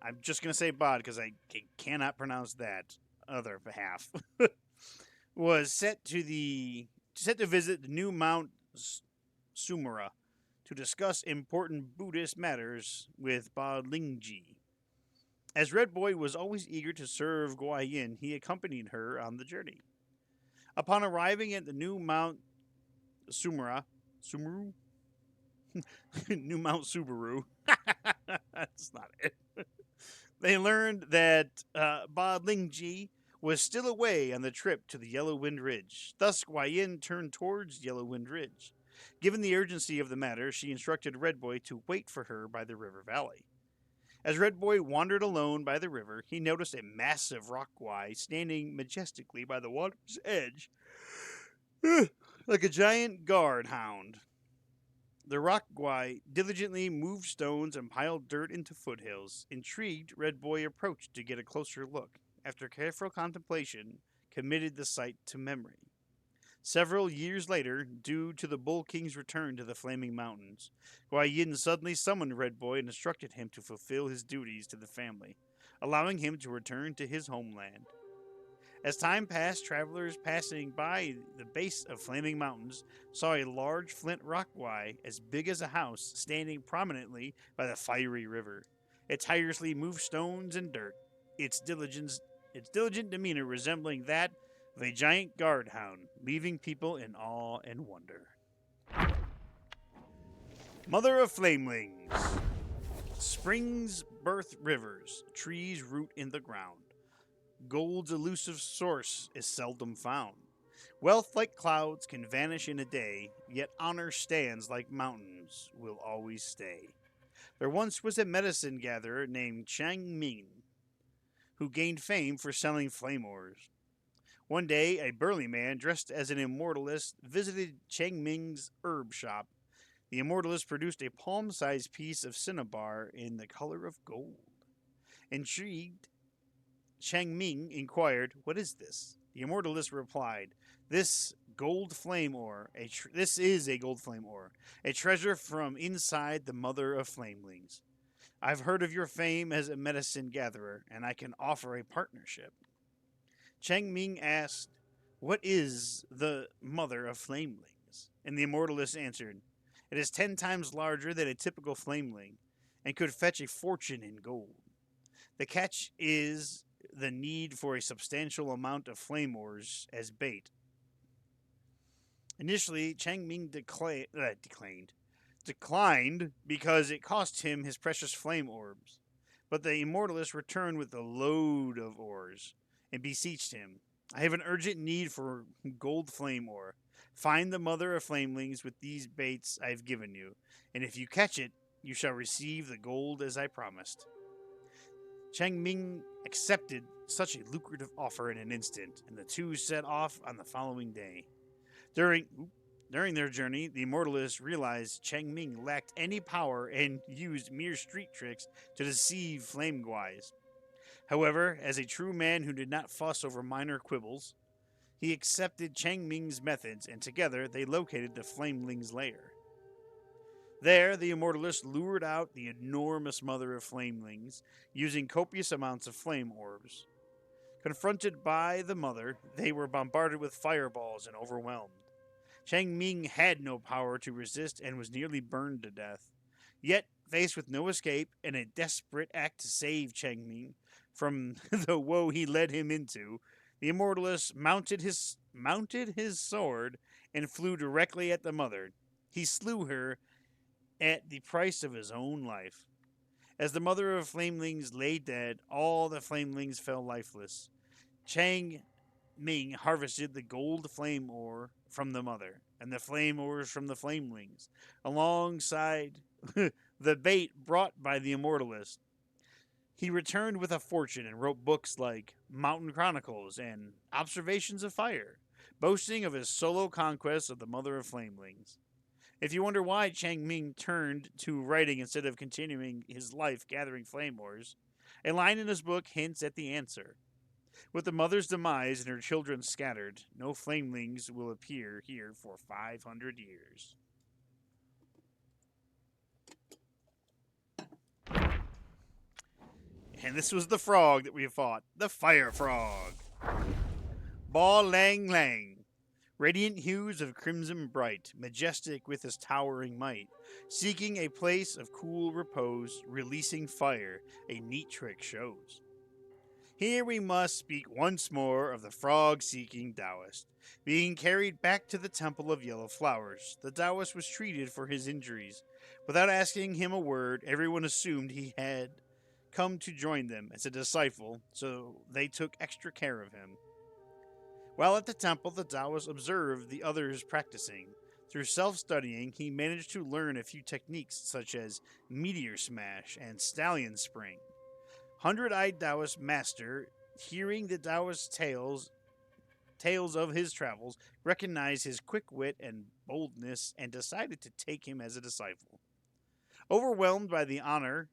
A: I'm just going to say Bod because I cannot pronounce that other half, was set to visit the new Mount Sumera to discuss important Buddhist matters with Bod Lingji. As Red Boy was always eager to serve Guayin, he accompanied her on the journey. Upon arriving at the new Mount Sumeru? New Mount Subaru. That's not it. They learned that Bod Lingji was still away on the trip to the Yellow Wind Ridge. Thus, Guayin turned towards Yellow Wind Ridge. Given the urgency of the matter, she instructed Red Boy to wait for her by the river valley. As Red Boy wandered alone by the river, he noticed a massive rock guai standing majestically by the water's edge, like a giant guard hound. The rock guai diligently moved stones and piled dirt into foothills. Intrigued, Red Boy approached to get a closer look. After careful contemplation, committed the sight to memory. Several years later, due to the Bull King's return to the Flaming Mountains, Guayin suddenly summoned Red Boy and instructed him to fulfill his duties to the family, allowing him to return to his homeland. As time passed, travelers passing by the base of Flaming Mountains saw a large flint rock guai as big as a house standing prominently by the fiery river. It tirelessly moved stones and dirt, its diligent demeanor resembling that of a giant guard hound, leaving people in awe and wonder. Mother of Flamelings. Springs birth rivers, trees root in the ground. Gold's elusive source is seldom found. Wealth like clouds can vanish in a day, yet honor stands like mountains, will always stay. There once was a medicine gatherer named Chang Ming, who gained fame for selling flame ores. One day, a burly man dressed as an immortalist visited Chang Ming's herb shop The Immortalist produced a palm-sized piece of cinnabar in the color of gold. Intrigued, Chang Ming inquired, "What is this?" The Immortalist replied, This is a gold flame ore, a treasure from inside the mother of flamelings. I've heard of your fame as a medicine gatherer, and I can offer a partnership." Chang Ming asked, "What is the mother of flamelings?" And the Immortalist answered, "It is 10 times larger than a typical flameling, and could fetch a fortune in gold. The catch is the need for a substantial amount of flame ores as bait." Initially, Chang Ming declined because it cost him his precious flame orbs. But the Immortalist returned with a load of ores and beseeched him, "I have an urgent need for gold flame ore. Find the mother of flamelings with these baits I have given you, and if you catch it, you shall receive the gold as I promised." Chang Ming accepted such a lucrative offer in an instant, and the two set off on the following day. During their journey, the Immortalists realized Chang Ming lacked any power and used mere street tricks to deceive Flame Guys. However, as a true man who did not fuss over minor quibbles, he accepted Chang Ming's methods, and together they located the Flameling's lair. There, the Immortalists lured out the enormous mother of flamelings, using copious amounts of flame orbs. Confronted by the mother, they were bombarded with fireballs and overwhelmed. Chang Ming had no power to resist and was nearly burned to death. Yet, faced with no escape and a desperate act to save Chang Ming from the woe he led him into, the Immortalist mounted his sword and flew directly at the mother. He slew her at the price of his own life. As the mother of flamelings lay dead, all the flamelings fell lifeless. Chang Ming harvested the gold flame ore from the mother and the flame ores from the flamelings, alongside the bait brought by the Immortalist. He returned with a fortune and wrote books like Mountain Chronicles and Observations of Fire, boasting of his solo conquest of the mother of flamelings. If you wonder why Chang Ming turned to writing instead of continuing his life gathering flame ores, a line in his book hints at the answer. With the mother's demise and her children scattered, no flamelings will appear here for 500 years. And this was the frog that we fought, the fire frog. Ba Lang Lang. Radiant hues of crimson bright, majestic with his towering might, seeking a place of cool repose, releasing fire, a neat trick shows. Here we must speak once more of the frog-seeking Taoist. Being carried back to the Temple of Yellow Flowers, the Taoist was treated for his injuries. Without asking him a word, everyone assumed he had come to join them as a disciple, so they took extra care of him. While at the temple, the Taoist observed the others practicing. Through self-studying, he managed to learn a few techniques such as Meteor Smash and Stallion Spring. Hundred-Eyed Taoist Master, hearing the Taoist's tales of his travels, recognized his quick wit and boldness and decided to take him as a disciple. Overwhelmed by the honor,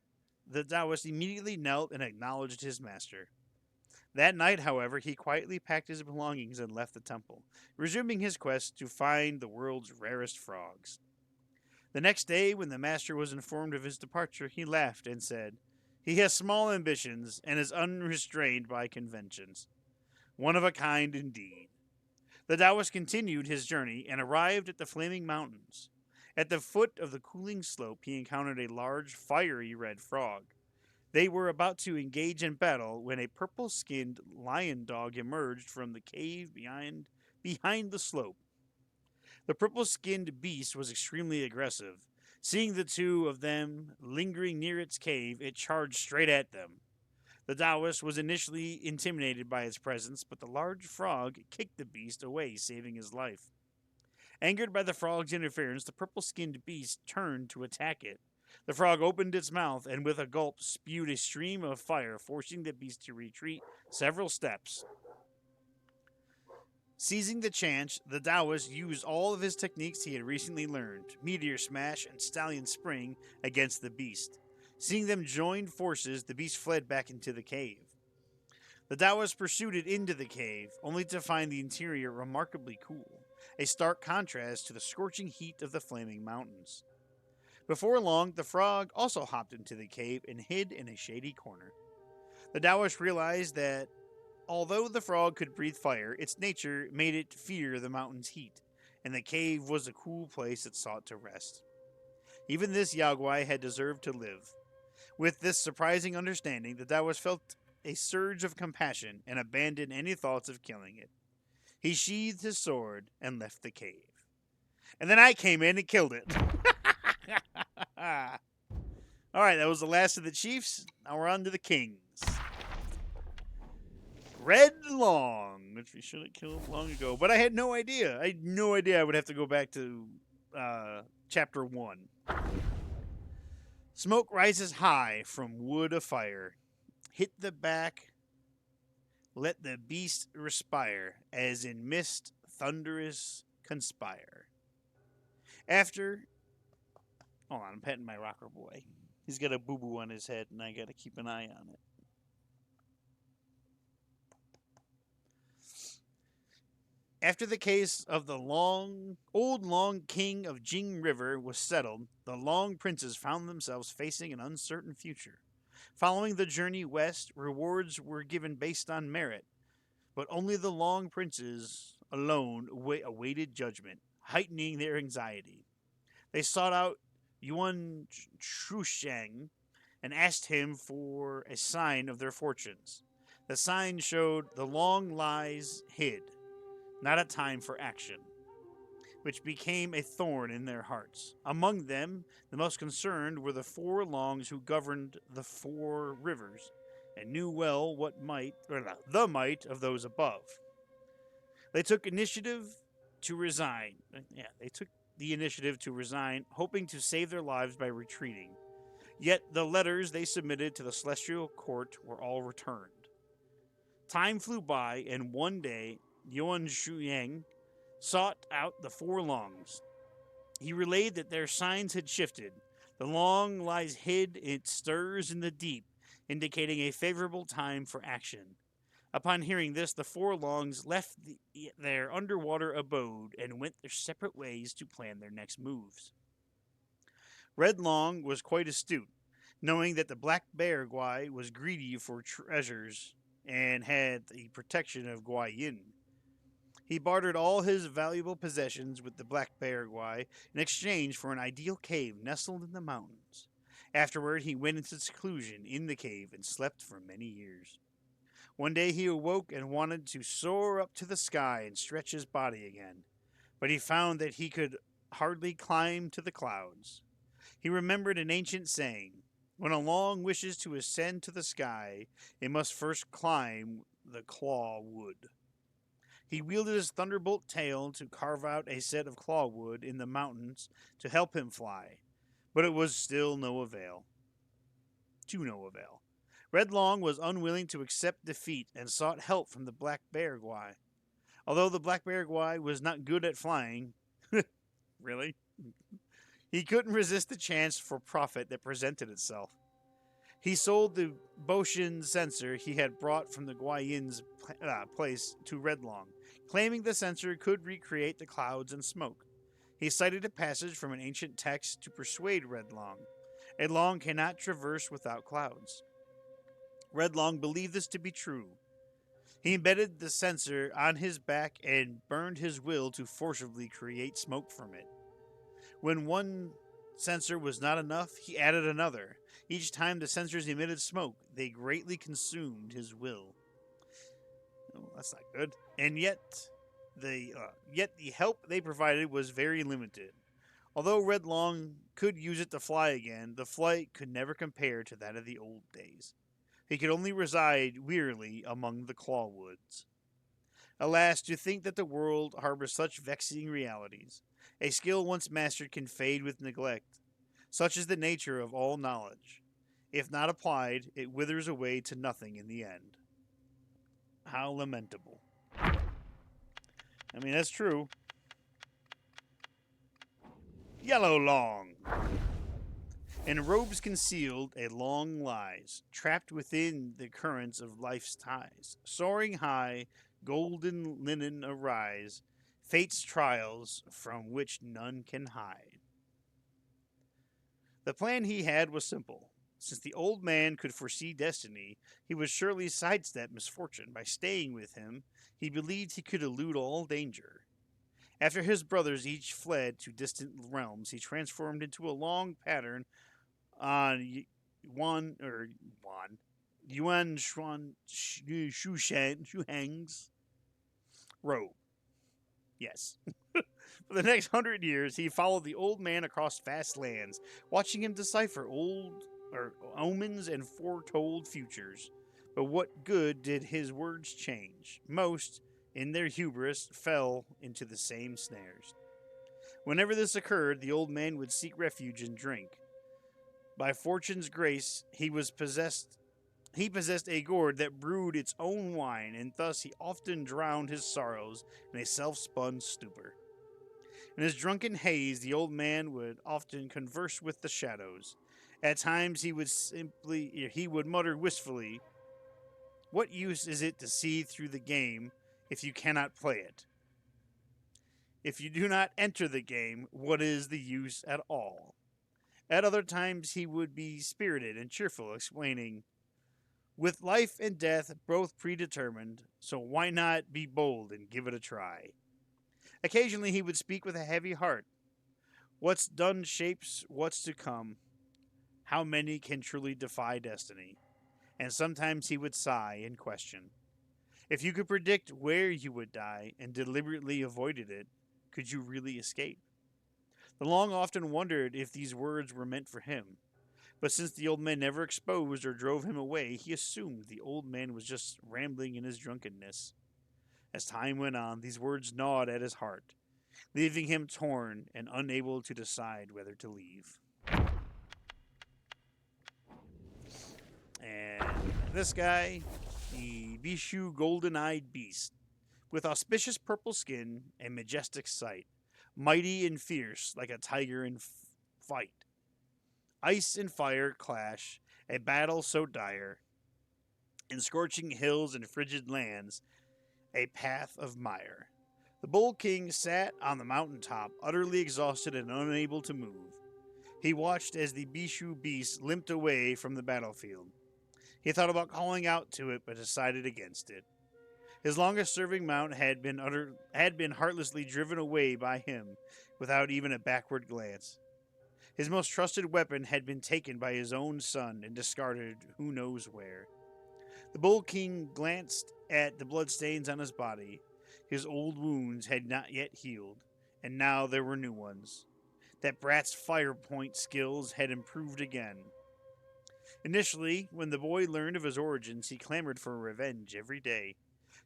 A: the Taoist immediately knelt and acknowledged his master. That night, however, he quietly packed his belongings and left the temple, resuming his quest to find the world's rarest frogs. The next day, when the master was informed of his departure, he laughed and said, "He has small ambitions and is unrestrained by conventions. One of a kind indeed." The Taoist continued his journey and arrived at the Flaming Mountains. At the foot of the cooling slope, he encountered a large, fiery red frog. They were about to engage in battle when a purple-skinned lion dog emerged from the cave behind the slope. The purple-skinned beast was extremely aggressive. Seeing the two of them lingering near its cave, it charged straight at them. The Taoist was initially intimidated by its presence, but the large frog kicked the beast away, saving his life. Angered by the frog's interference, the purple-skinned beast turned to attack it. The frog opened its mouth and with a gulp spewed a stream of fire, forcing the beast to retreat several steps. Seizing the chance, the Taoist used all of his techniques he had recently learned, Meteor Smash and Stallion Spring, against the beast. Seeing them join forces, the beast fled back into the cave. The Taoist pursued it into the cave, only to find the interior remarkably cool, a stark contrast to the scorching heat of the flaming mountains. Before long, the frog also hopped into the cave and hid in a shady corner. The Taoist realized that although the frog could breathe fire, its nature made it fear the mountain's heat, and the cave was a cool place it sought to rest. Even this Yaoguai had deserved to live. With this surprising understanding, the Taoist felt a surge of compassion and abandoned any thoughts of killing it. He sheathed his sword and left the cave. And then I came in and killed it. All right, that was the last of the chiefs. Now we're on to the kings. Red Long, which we should have killed long ago, but I had no idea. I had no idea I would have to go back to chapter 1. Smoke rises high from wood afire. Hit the back, let the beast respire, as in mist thunderous conspire. After, hold on, I'm petting my rocker boy. He's got a boo-boo on his head, and I got to keep an eye on it. After the case of the old Long King of Jing River was settled, the Long princes found themselves facing an uncertain future. Following the journey west, rewards were given based on merit, but only the Long princes alone awaited judgment, heightening their anxiety. They sought out Yuan Shushang and asked him for a sign of their fortunes. The sign showed the Long lies hid, not a time for action, which became a thorn in their hearts. Among them, the most concerned were the 4 Longs who governed the 4 rivers, and knew well the might of those above. They took initiative to resign. They took the initiative to resign, hoping to save their lives by retreating. Yet the letters they submitted to the celestial court were all returned. Time flew by, and one day, Yuan Shuyang sought out the 4 Longs. He relayed that their signs had shifted. The Long lies hid, it stirs in the deep, indicating a favorable time for action. Upon hearing this, the 4 Longs left their underwater abode and went their separate ways to plan their next moves. Red Long was quite astute, knowing that the Black Bear Guai was greedy for treasures and had the protection of Guai Yin. He bartered all his valuable possessions with the Black Bear Guai in exchange for an ideal cave nestled in the mountains. Afterward, he went into seclusion in the cave and slept for many years. One day he awoke and wanted to soar up to the sky and stretch his body again, but he found that he could hardly climb to the clouds. He remembered an ancient saying, "When a Long wishes to ascend to the sky, it must first climb the claw wood." He wielded his thunderbolt tail to carve out a set of claw wood in the mountains to help him fly, but it was still no avail. To no avail. Red Long was unwilling to accept defeat and sought help from the Black Bear Guai. Although the Black Bear Guai was not good at flying, really, he couldn't resist the chance for profit that presented itself. He sold the Boshin sensor he had brought from the Guayin's place to Red Long, claiming the sensor could recreate the clouds and smoke. He cited a passage from an ancient text to persuade Red Long. A Long cannot traverse without clouds. Red Long believed this to be true. He embedded the sensor on his back and burned his will to forcibly create smoke from it. When one sensor was not enough, he added another. Each time the sensors emitted smoke, they greatly consumed his will. Oh, that's not good. And yet the help they provided was very limited. Although Red Long could use it to fly again, the flight could never compare to that of the old days. He could only reside wearily among the claw woods. Alas, to think that the world harbors such vexing realities. A skill once mastered can fade with neglect. Such is the nature of all knowledge. If not applied, it withers away to nothing in the end. How lamentable. I mean, that's true. Yellow Long. In robes concealed, a long lies, trapped within the currents of life's ties. Soaring high, golden linen arise, fate's trials from which none can hide. The plan he had was simple. Since the old man could foresee destiny, he would surely sidestep misfortune by staying with him. He believed he could elude all danger. After his brothers each fled to distant realms, he transformed into a long pattern on Yuan Shuheng's robe. Yes. For the next 100 years, he followed the old man across vast lands, watching him decipher omens and foretold futures. But what good did his words change? Most, in their hubris, fell into the same snares. Whenever this occurred, the old man would seek refuge in drink. By fortune's grace, he possessed a gourd that brewed its own wine, and thus he often drowned his sorrows in a self-spun stupor. In his drunken haze, the old man would often converse with the shadows. At times he would mutter wistfully, "What use is it to see through the game if you cannot play it? If you do not enter the game, what is the use at all?" At other times he would be spirited and cheerful, explaining, "With life and death both predetermined, so why not be bold and give it a try?" Occasionally he would speak with a heavy heart. What's done shapes what's to come. How many can truly defy destiny? And sometimes he would sigh and question. If you could predict where you would die and deliberately avoided it, could you really escape? The Long often wondered if these words were meant for him. But since the old man never exposed or drove him away, he assumed the old man was just rambling in his drunkenness. As time went on, these words gnawed at his heart, leaving him torn and unable to decide whether to leave. And this guy, the Bishu golden-eyed beast, with auspicious purple skin and majestic sight, mighty and fierce like a tiger in fight. Ice and fire clash, a battle so dire, in scorching hills and frigid lands, a path of mire. The Bull King sat on the mountain top, utterly exhausted and unable to move. He watched as the Bishu beast limped away from the battlefield. He thought about calling out to it, but decided against it. His longest-serving mount had been heartlessly driven away by him, without even a backward glance. His most trusted weapon had been taken by his own son and discarded who knows where. The Bull King glanced at the bloodstains on his body. His old wounds had not yet healed, and now there were new ones. That brat's fire point skills had improved again. Initially, when the boy learned of his origins, he clamored for revenge every day.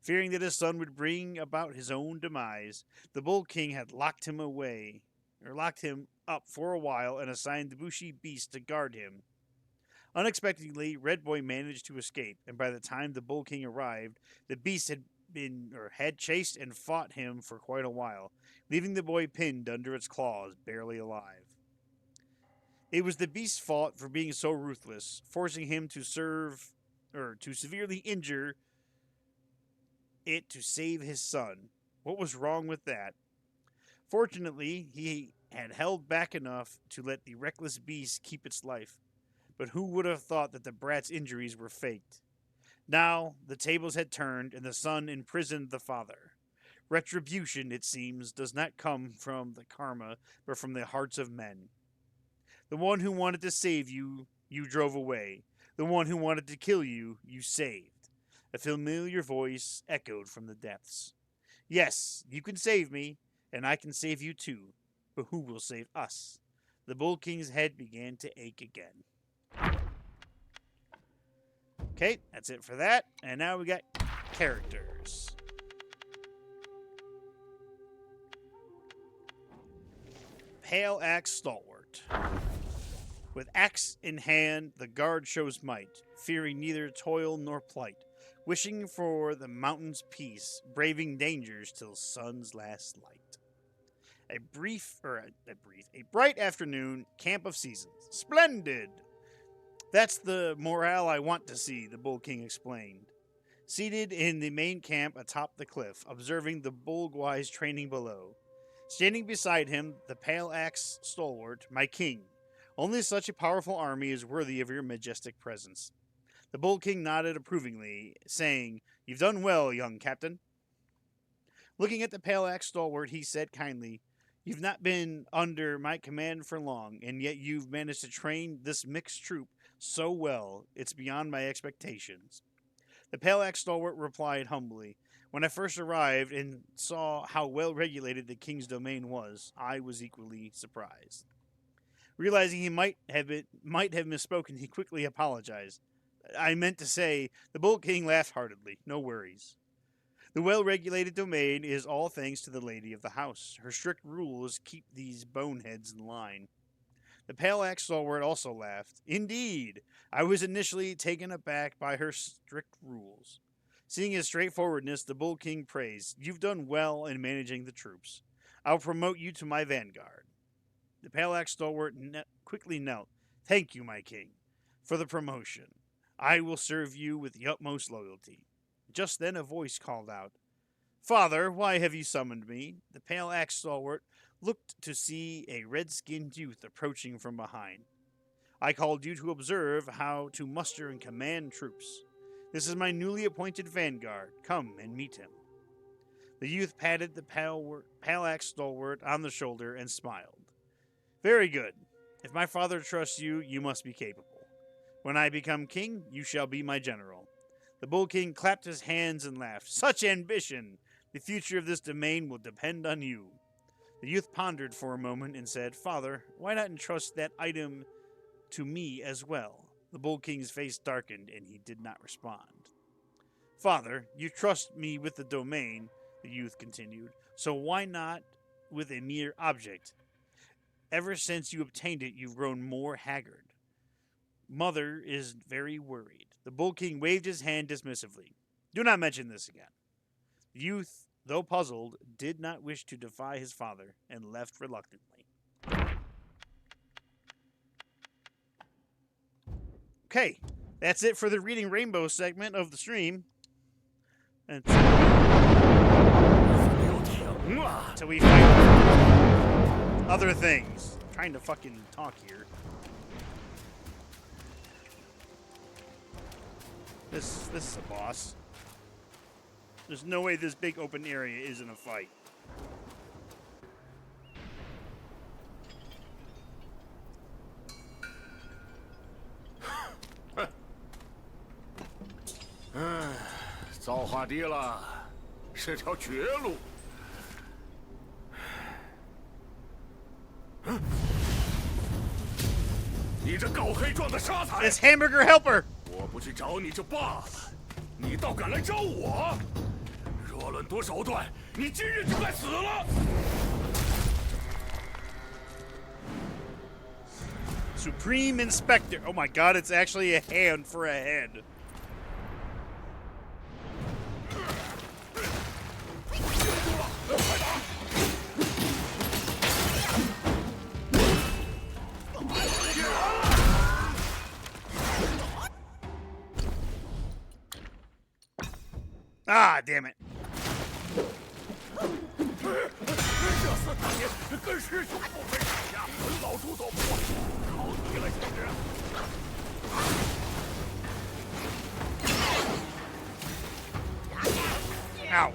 A: Fearing that his son would bring about his own demise, the Bull King had locked him up for a while and assigned the Bushi beast to guard him. Unexpectedly, Red Boy managed to escape, and by the time the Bull King arrived, the beast had chased and fought him for quite a while, leaving the boy pinned under its claws, barely alive. It was the beast's fault for being so ruthless, forcing him to severely injure it to save his son. What was wrong with that? Fortunately, he had held back enough to let the reckless beast keep its life. But who would have thought that the brat's injuries were faked? Now, the tables had turned, and the son imprisoned the father. Retribution, it seems, does not come from the karma, but from the hearts of men. The one who wanted to save you, you drove away. The one who wanted to kill you, you saved. A familiar voice echoed from the depths. Yes, you can save me, and I can save you too. But who will save us? The Bull King's head began to ache again. Okay, that's it for that. And now we got characters. Pale Axe Stalwart. With axe in hand, the guard shows might, fearing neither toil nor plight. wishing for the mountain's peace, braving dangers till sun's last light. A bright afternoon, camp of seasons. Splendid! That's the morale I want to see, the Bull King explained. Seated in the main camp atop the cliff, observing the Bulgwise training below. Standing beside him, the pale axe stalwart, my king. Only such a powerful army is worthy of your majestic presence. The Bull King nodded approvingly, saying, "You've done well, young captain." Looking at the pale axe stalwart, he said kindly, "You've not been under my command for long, and yet you've managed to train this mixed troop so well, it's beyond my expectations." The pale axe stalwart replied humbly, "When I first arrived and saw how well regulated the king's domain was, I was equally surprised." Realizing he might have misspoken, he quickly apologized. "I meant to say," the Bull King laughed heartedly, "no worries. The well-regulated domain is all thanks to the lady of the house. Her strict rules keep these boneheads in line." The pale axe stalwart also laughed. "Indeed, I was initially taken aback by her strict rules." Seeing his straightforwardness, the Bull King praised, "You've done well in managing the troops. I'll promote you to my vanguard." The pale axe stalwart quickly knelt. "Thank you, my king, for the promotion. I will serve you with the utmost loyalty." Just then a voice called out, "Father, why have you summoned me?" The pale axe stalwart looked to see a red-skinned youth approaching from behind. "I called you to observe how to muster and command troops. This is my newly appointed vanguard. Come and meet him." The youth patted the pale axe stalwart on the shoulder and smiled. "Very good. If my father trusts you, you must be capable. When I become king, you shall be my general." The Bull King clapped his hands and laughed. "Such ambition! The future of this domain will depend on you." The youth pondered for a moment and said, "Father, why not entrust that item to me as well?" The Bull King's face darkened, and he did not respond. "Father, you trust me with the domain," the youth continued, "so why not with a mere object? Ever since you obtained it, you've grown more haggard. Mother is very worried." The Bull King waved his hand dismissively. "Do not mention this again." The youth, though puzzled, did not wish to defy his father and left reluctantly. Okay, that's it for the Reading Rainbow segment of the stream. Until we find other things. I'm trying to fucking talk here. This is a boss. There's no way this big open area isn't a fight.
B: 唉，造化低了，是条绝路。你这高黑壮的沙才！
A: It's Hamburger Helper!
B: 我不去找你就罢了，你倒敢来找我！若论多手段，你今日就该死了！
A: Supreme Inspector. Oh my god, it's actually a hand for a head. Ah, damn it.
B: 这厮当年跟师兄不分上下，老猪走不过，好极了，简直！
A: Ow.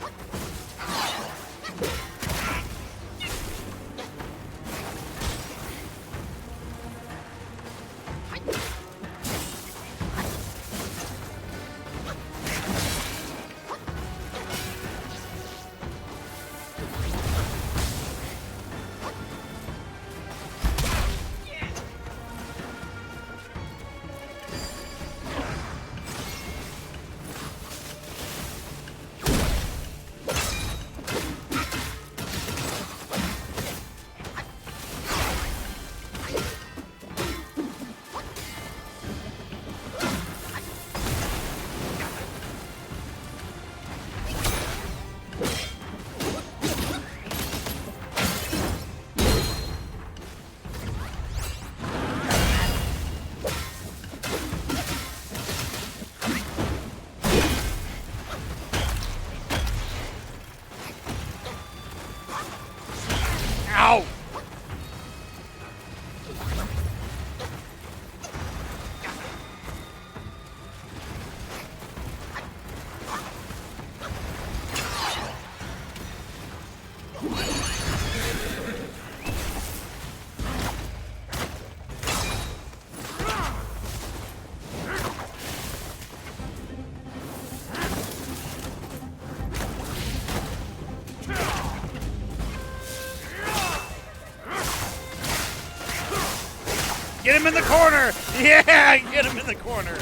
A: Get him in the corner! Yeah, get him in the corner!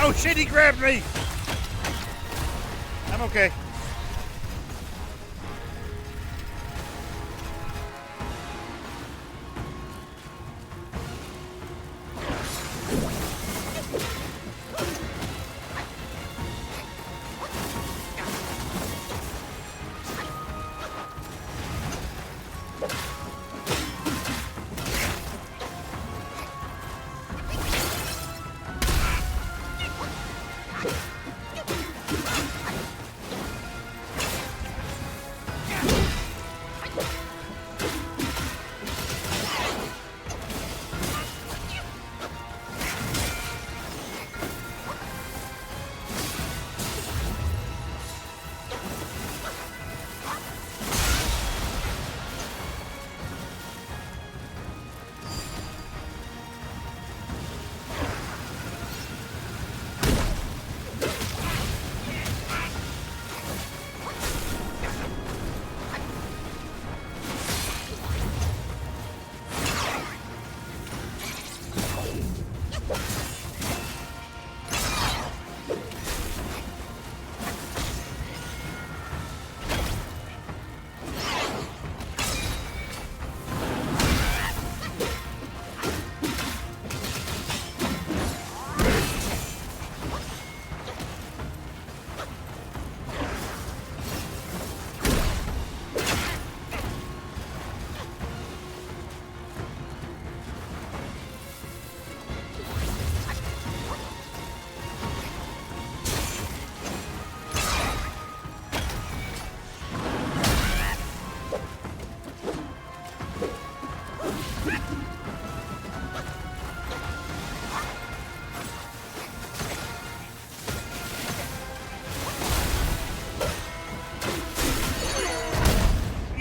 A: Oh shit, he grabbed me! I'm okay.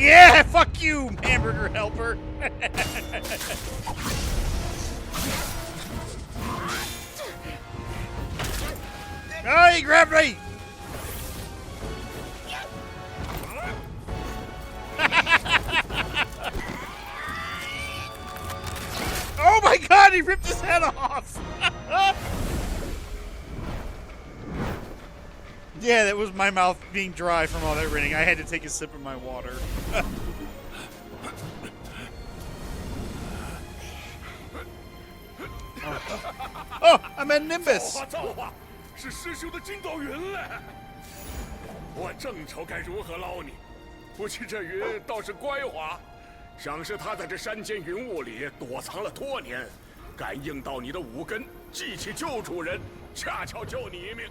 A: Yeah, fuck you, hamburger helper. Oh, he grabbed me. Oh my god, he ripped his head off. Yeah, that was my mouth being dry from all that raining. I had to take a sip of my water. Oh, I'm at Nimbus.
B: 造化，是师兄的筋斗云嘞！我正愁该如何捞你，不知这云倒是乖滑，想是他在这山间云雾里躲藏了多年，感应到你的五根，记起救主人，恰巧救你一命。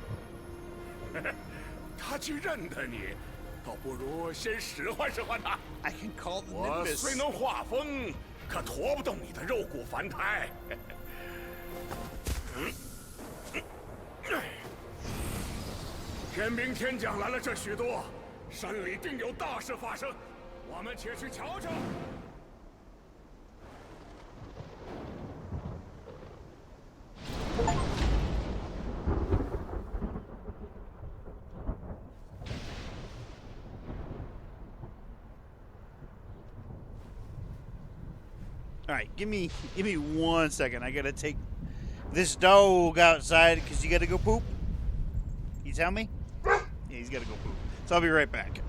B: 他既认得你，倒不如先使唤使唤他。
A: I can call the
B: 我
A: Nimbus.
B: 虽能化风，可驮不动你的肉骨凡胎。天兵天将来了这许多，山里定有大事发生，我们且去瞧瞧。
A: All right, give me 1 second. I gotta take this dog outside because you gotta go poop. You tell me? Yeah, he's gotta go poop. So I'll be right back.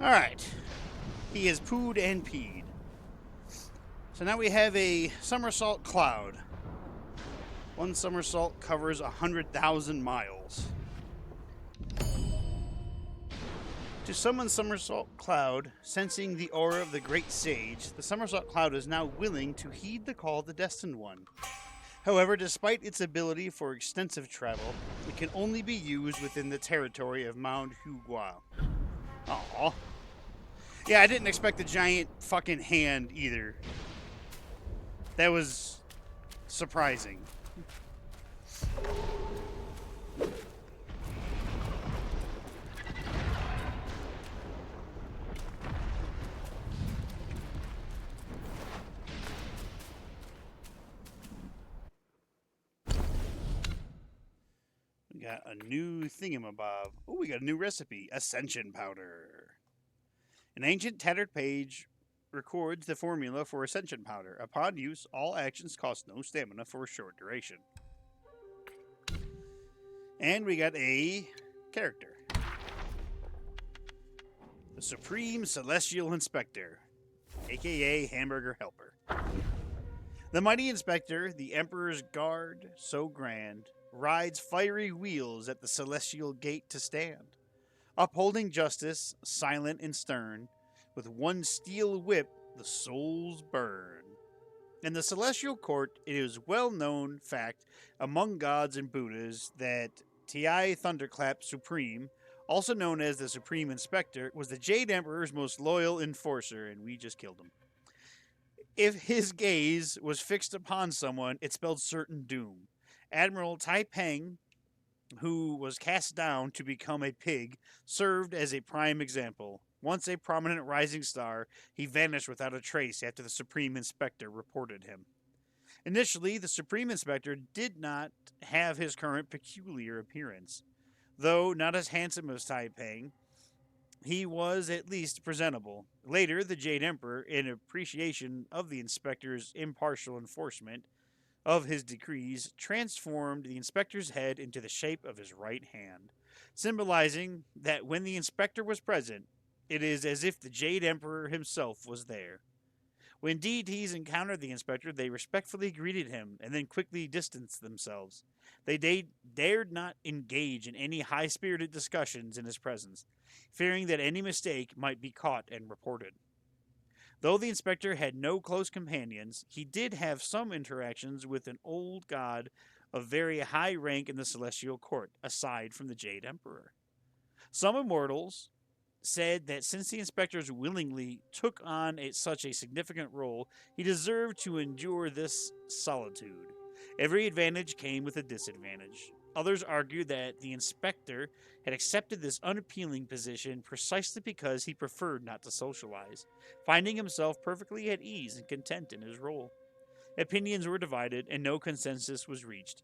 A: Alright. He has pooed and peed. So now we have a somersault cloud. One somersault covers 100,000 miles. To summon Somersault Cloud, sensing the aura of the Great Sage, the Somersault Cloud is now willing to heed the call of the Destined One. However, despite its ability for extensive travel, it can only be used within the territory of Mount Hugua. Aww. Yeah, I didn't expect the giant fucking hand either. That was surprising. We got a new thingamabob. Oh, we got a new recipe. Ascension Powder. An ancient tattered page records the formula for Ascension Powder. Upon use, all actions cost no stamina for a short duration. And we got a character. The Supreme Celestial Inspector, aka Hamburger Helper. The mighty inspector, the Emperor's guard, so grand, rides fiery wheels at the celestial gate to stand. Upholding justice, silent and stern, with one steel whip the souls burn. In the celestial court, it is well-known fact among gods and Buddhas that Ti Thunderclap Supreme, also known as the Supreme Inspector, was the Jade Emperor's most loyal enforcer, and we just killed him. If his gaze was fixed upon someone, it spelled certain doom. Admiral Tai Peng, who was cast down to become a pig, served as a prime example. Once a prominent rising star, he vanished without a trace after the Supreme Inspector reported him. Initially, the Supreme Inspector did not have his current peculiar appearance. Though not as handsome as Tai Peng, he was at least presentable. Later, the Jade Emperor, in appreciation of the Inspector's impartial enforcement of his decrees, transformed the Inspector's head into the shape of his right hand, symbolizing that when the Inspector was present, it is as if the Jade Emperor himself was there. When deities encountered the Inspector, they respectfully greeted him and then quickly distanced themselves. They dared not engage in any high-spirited discussions in his presence, fearing that any mistake might be caught and reported. Though the Inspector had no close companions, he did have some interactions with an old god of very high rank in the Celestial Court, aside from the Jade Emperor. Some immortals said that since the Inspectors willingly took on such a significant role, he deserved to endure this solitude. Every advantage came with a disadvantage. Others argued that the Inspector had accepted this unappealing position precisely because he preferred not to socialize, finding himself perfectly at ease and content in his role. Opinions were divided, and no consensus was reached.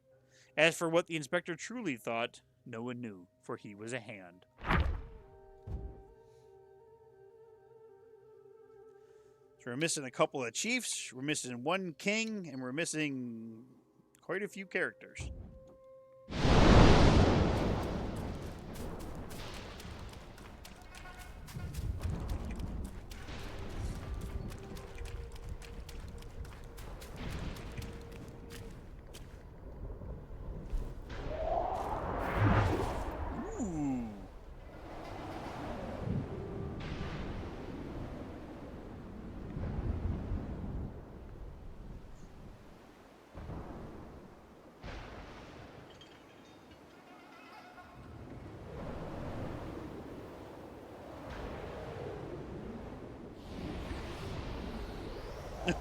A: As for what the Inspector truly thought, no one knew, for he was a hand. So we're missing a couple of chiefs, we're missing one king, and we're missing quite a few characters.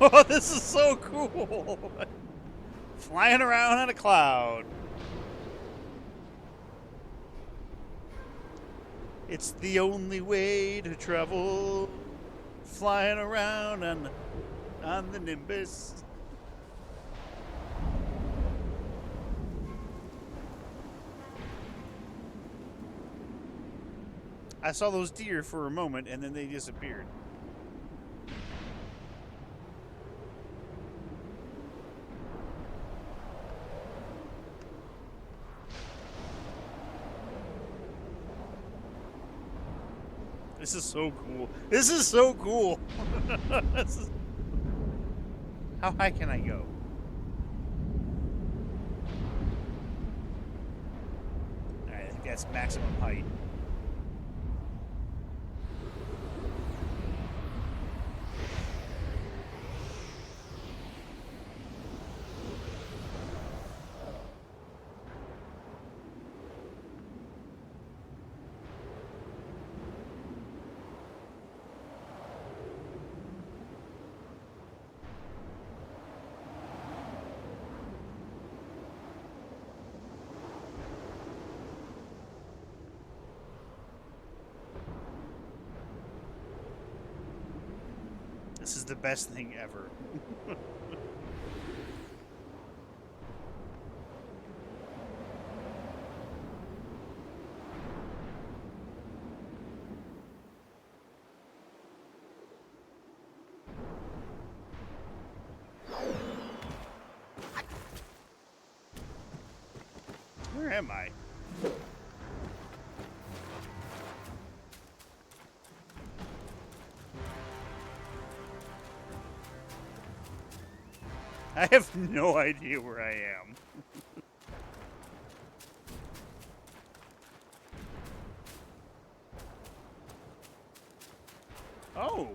A: Oh, this is so cool! Flying around on a cloud. It's the only way to travel. Flying around on the Nimbus. I saw those deer for a moment and then they disappeared. This is so cool. This is so cool. How high can I go? Alright, I think that's maximum height. This is the best thing ever. Where am I? I have no idea where I am. Oh.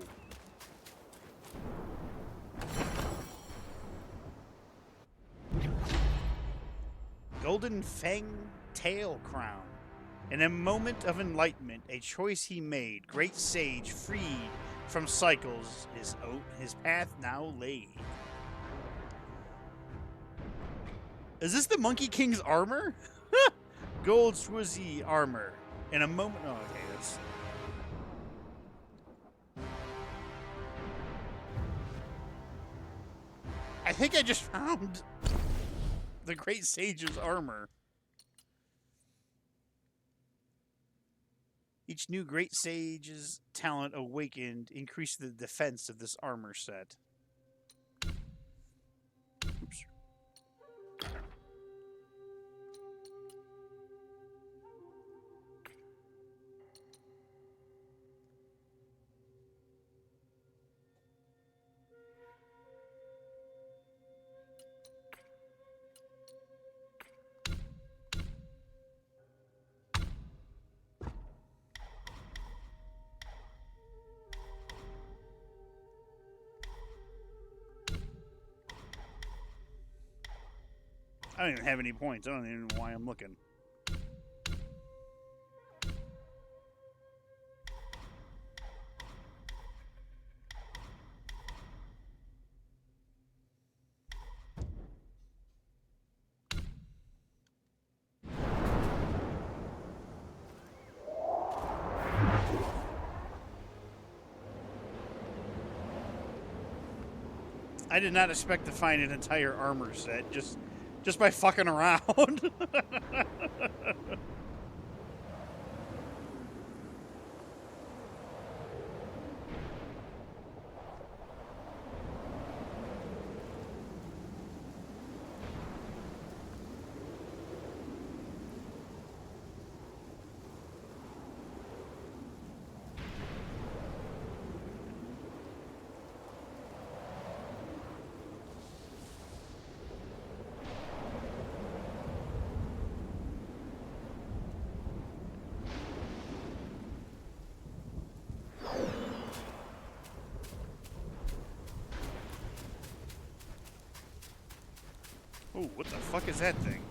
A: Golden Fang Tail Crown. In a moment of enlightenment, a choice he made, great sage freed from cycles, his path now laid. Is this the Monkey King's armor? Gold Swizzy armor. In a moment. Oh, okay. That's. I think I just found the Great Sage's armor. Each new Great Sage's talent awakened increased the defense of this armor set. Oops. I don't even have any points. I don't even know why I'm looking. I did not expect to find an entire armor set just by fucking around. Oh, what the fuck is that thing?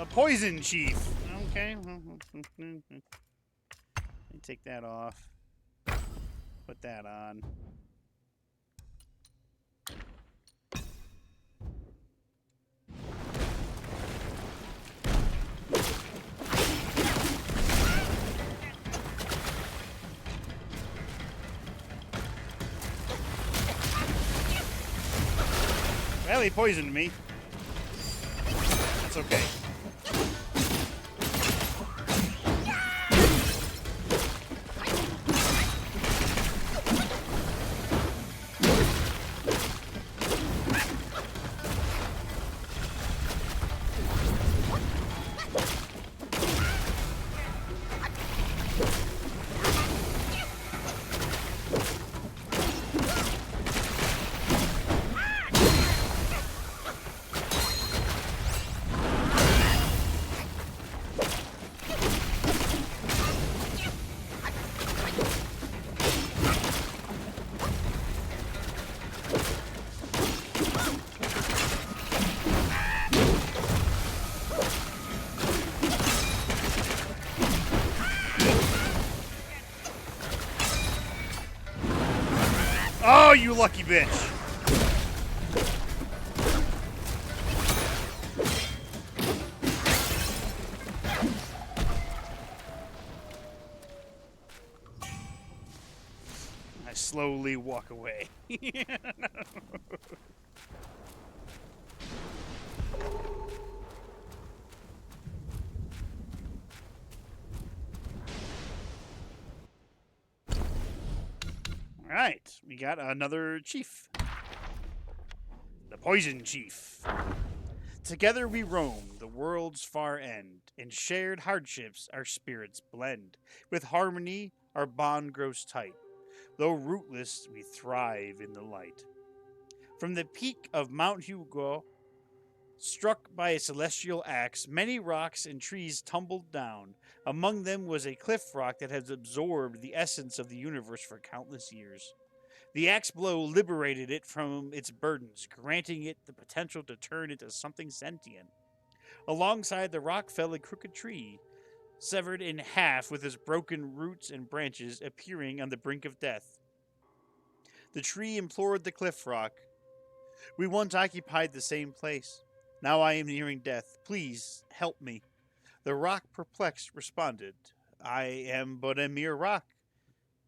A: A poison chief. Okay. Let me take that off. Put that on. Well, he poisoned me. That's okay. Oh, you lucky bitch. I slowly walk away. Alright, we got another chief. The Poison Chief. Together we roam the world's far end. In shared hardships our spirits blend. With harmony our bond grows tight. Though rootless, we thrive in the light. From the peak of Mount Hugo, struck by a celestial axe, many rocks and trees tumbled down. Among them was a cliff rock that has absorbed the essence of the universe for countless years. The axe blow liberated it from its burdens, granting it the potential to turn into something sentient. Alongside the rock fell a crooked tree, severed in half with its broken roots and branches appearing on the brink of death. The tree implored the cliff rock, "We once occupied the same place. Now I am nearing death. Please help me." The rock, perplexed, responded, "I am but a mere rock.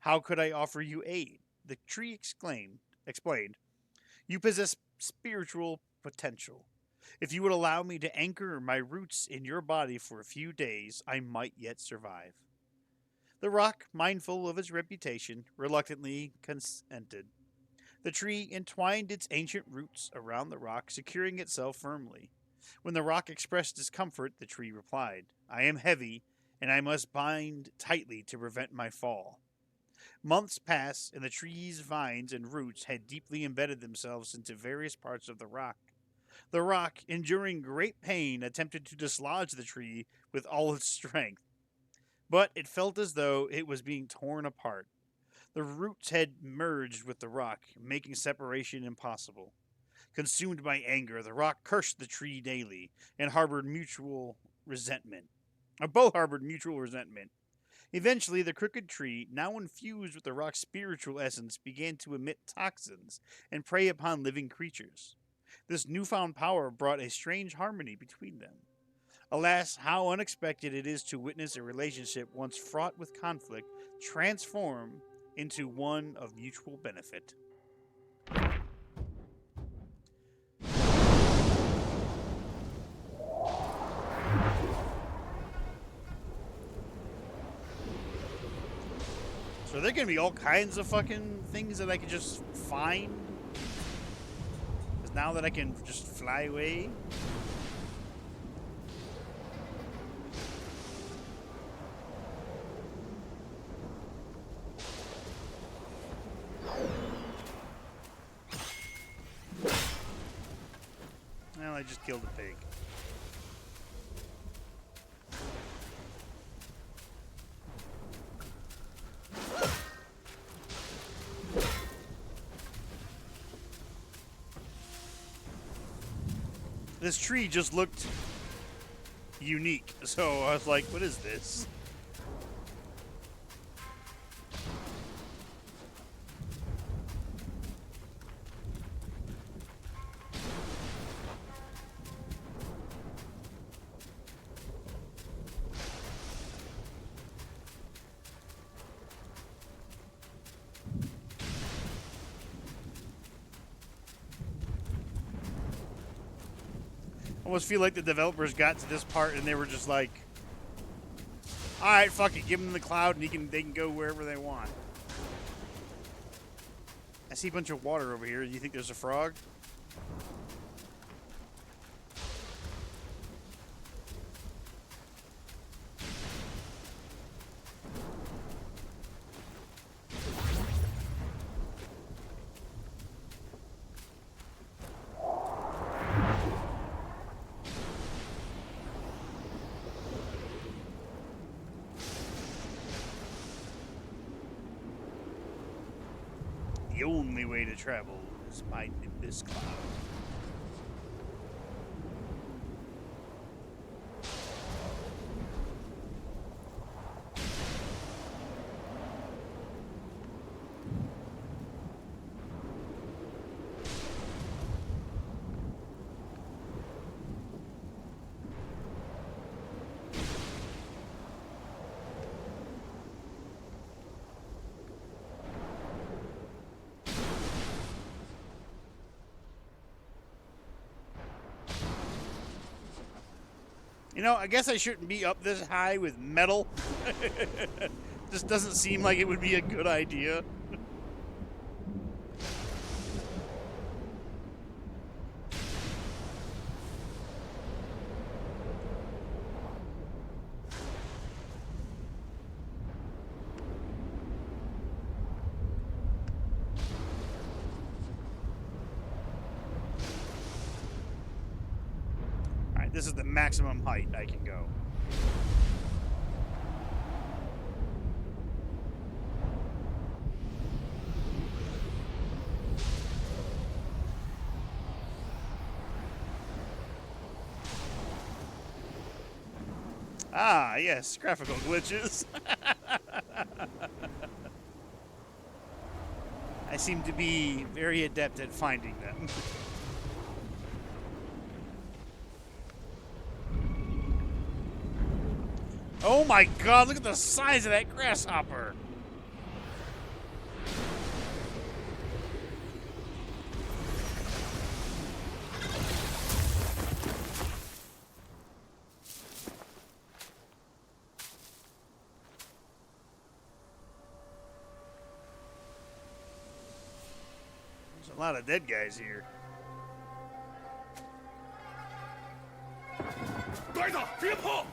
A: How could I offer you aid?" The tree explained, "You possess spiritual potential. If you would allow me to anchor my roots in your body for a few days, I might yet survive." The rock, mindful of its reputation, reluctantly consented. The tree entwined its ancient roots around the rock, securing itself firmly. When the rock expressed discomfort, the tree replied, "I am heavy, and I must bind tightly to prevent my fall." Months passed, and the tree's vines and roots had deeply embedded themselves into various parts of the rock. The rock, enduring great pain, attempted to dislodge the tree with all its strength, but it felt as though it was being torn apart. The roots had merged with the rock, making separation impossible. Consumed by anger, the rock cursed the tree daily and harbored mutual resentment. Both harbored mutual resentment. Eventually, the crooked tree, now infused with the rock's spiritual essence, began to emit toxins and prey upon living creatures. This newfound power brought a strange harmony between them. Alas, how unexpected it is to witness a relationship once fraught with conflict transform into one of mutual benefit. So there are going to be all kinds of fucking things that I could just find. Because now that I can just fly away. Well, I just killed a pig. This tree just looked unique, so I was like, what is this? I almost feel like the developers got to this part and they were just like, all right, fuck it, give them the cloud and they can go wherever they want. I see a bunch of water over here. Do you think there's a frog? The only way to travel is by Nimbus Cloud. You know, I guess I shouldn't be up this high with metal. Just doesn't seem like it would be a good idea. Alright, this is the maximum height I can go. Ah, yes, graphical glitches. I seem to be very adept at finding them. Oh my god, look at the size of that grasshopper! There's a lot of dead guys here.
B: 呆着，别跑！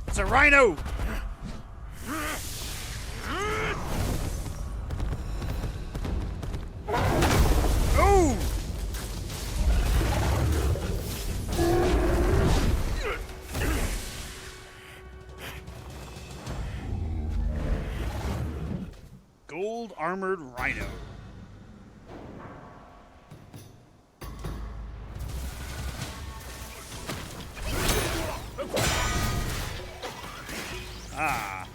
A: It's a rhino! Oh! Gold armored rhino. Ah.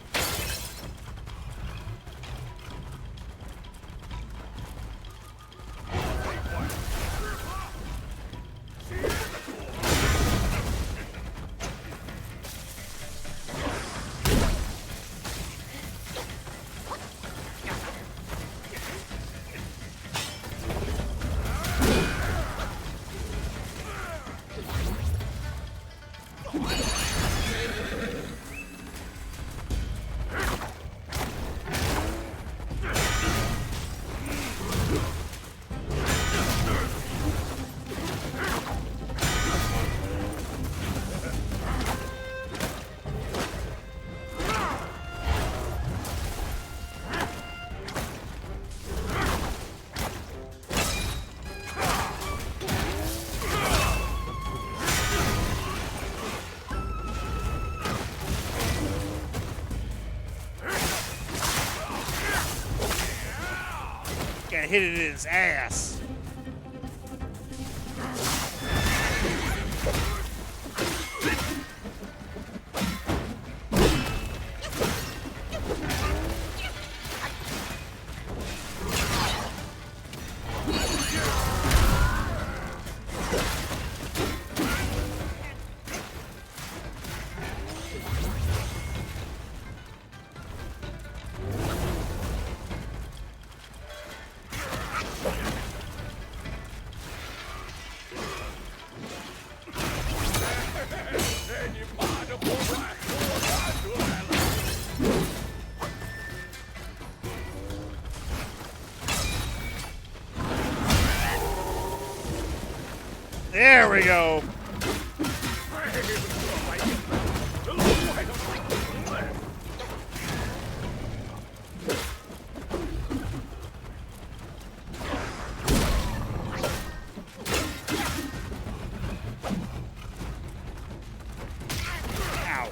A: Gotta hit it in his ass. There we go. Ow.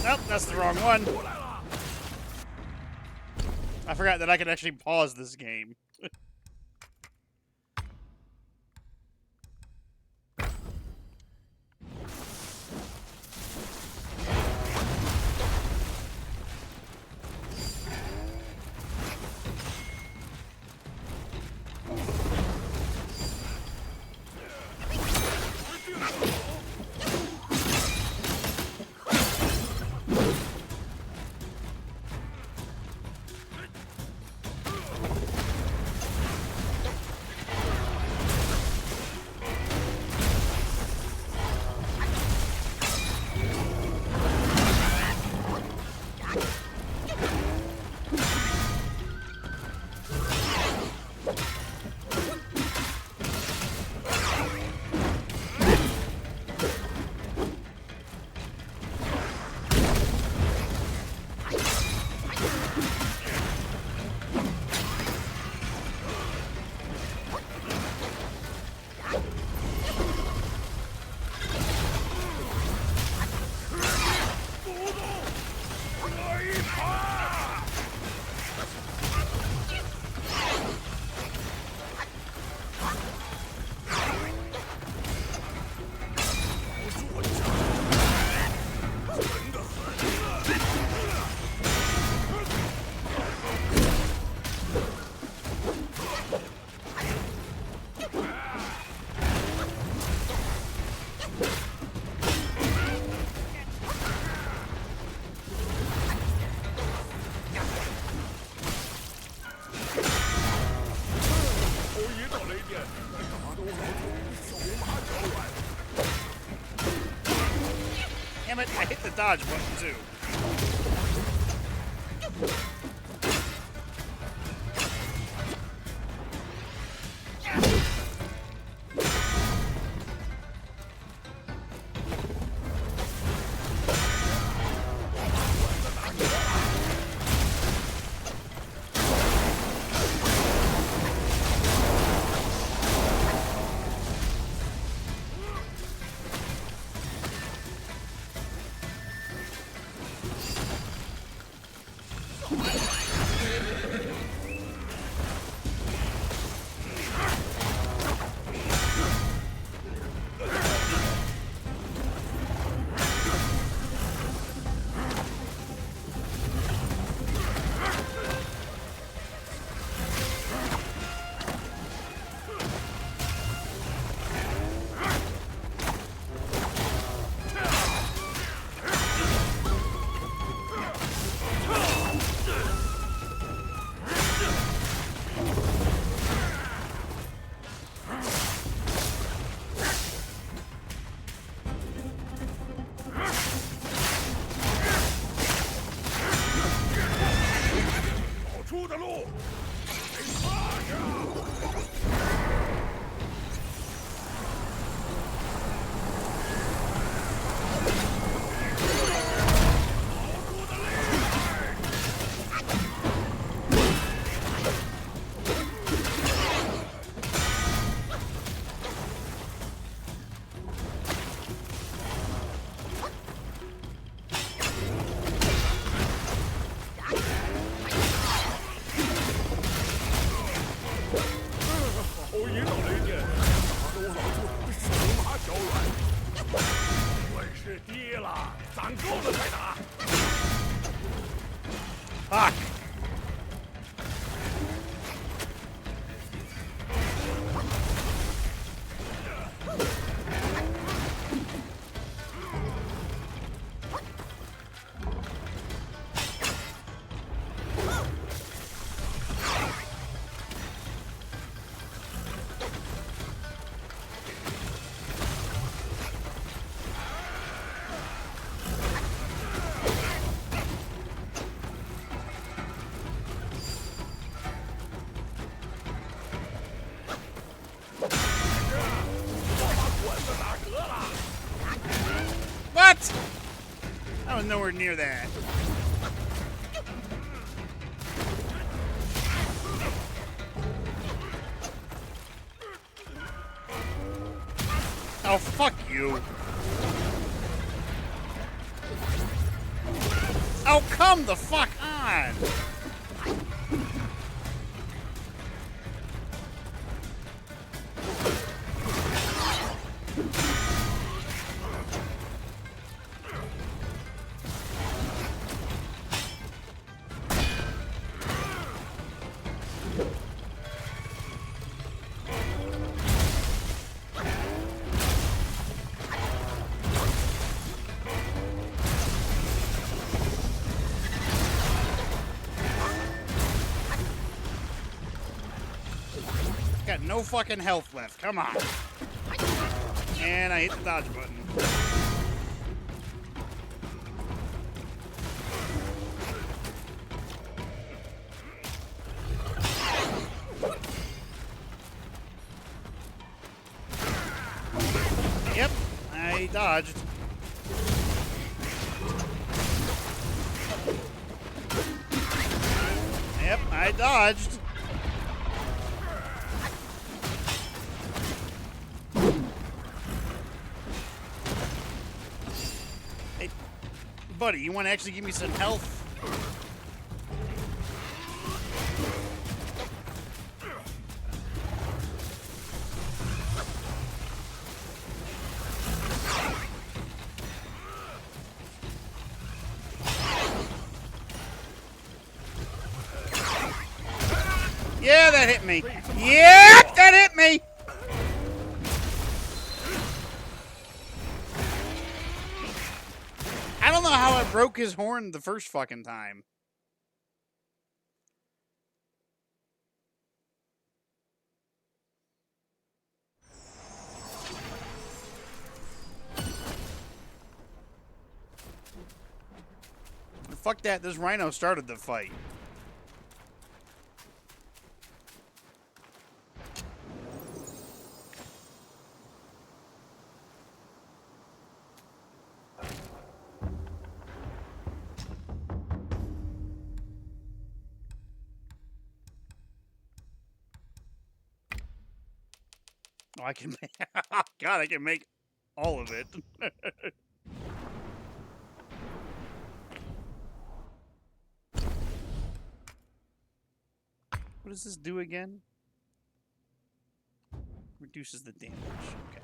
A: Nope, that's the wrong one. I forgot that I could actually pause this game. Damn it, I hit the dodge button too. Fuck! What? I was nowhere near that. Oh, fuck you. Oh, come the fuck on. Got no fucking health left. Come on. And I hit the dodge button. Yep, I dodged. Yep, I dodged. Hey, buddy, you want to actually give me some health? Yeah, that hit me. Yeah, that hit me. I don't know how I broke his horn the first fucking time. fuck that. This rhino started the fight. Oh, I can make... God, I can make all of it. What does this do again? Reduces the damage. Okay.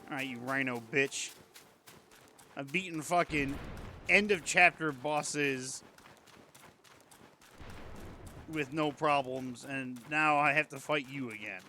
A: Alright, you rhino bitch. I've beaten fucking end of chapter bosses with no problems, and now I have to fight you again.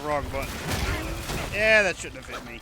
A: Wrong button. Yeah, that shouldn't have hit me.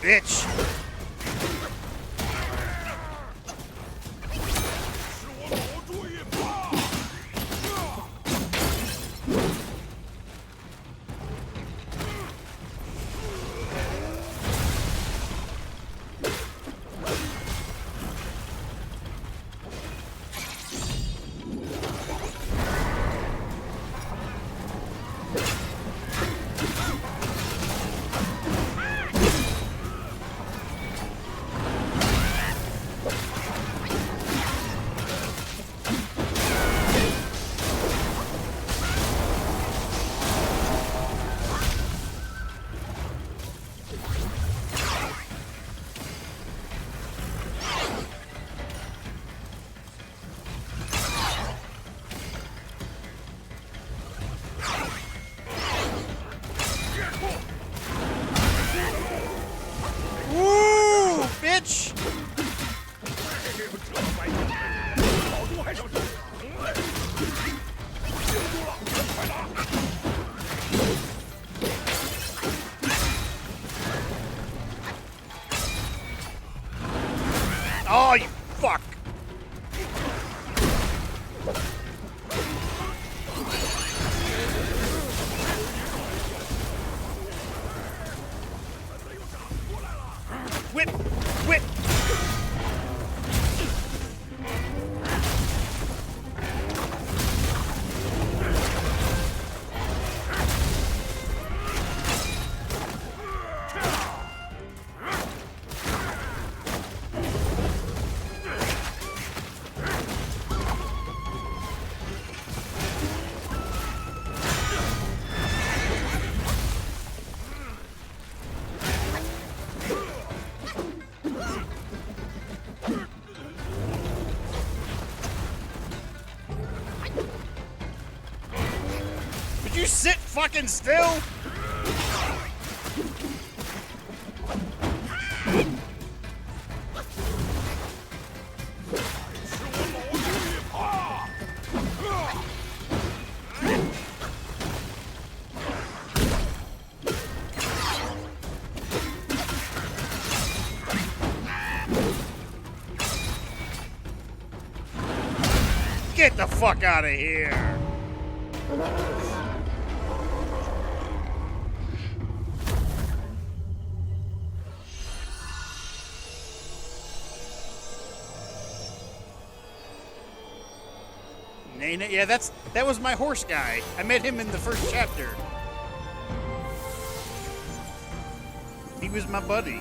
A: Bitch! sit fucking still? Get the fuck out of here! Yeah, that was my horse guy. I met him in the first chapter. He was my buddy.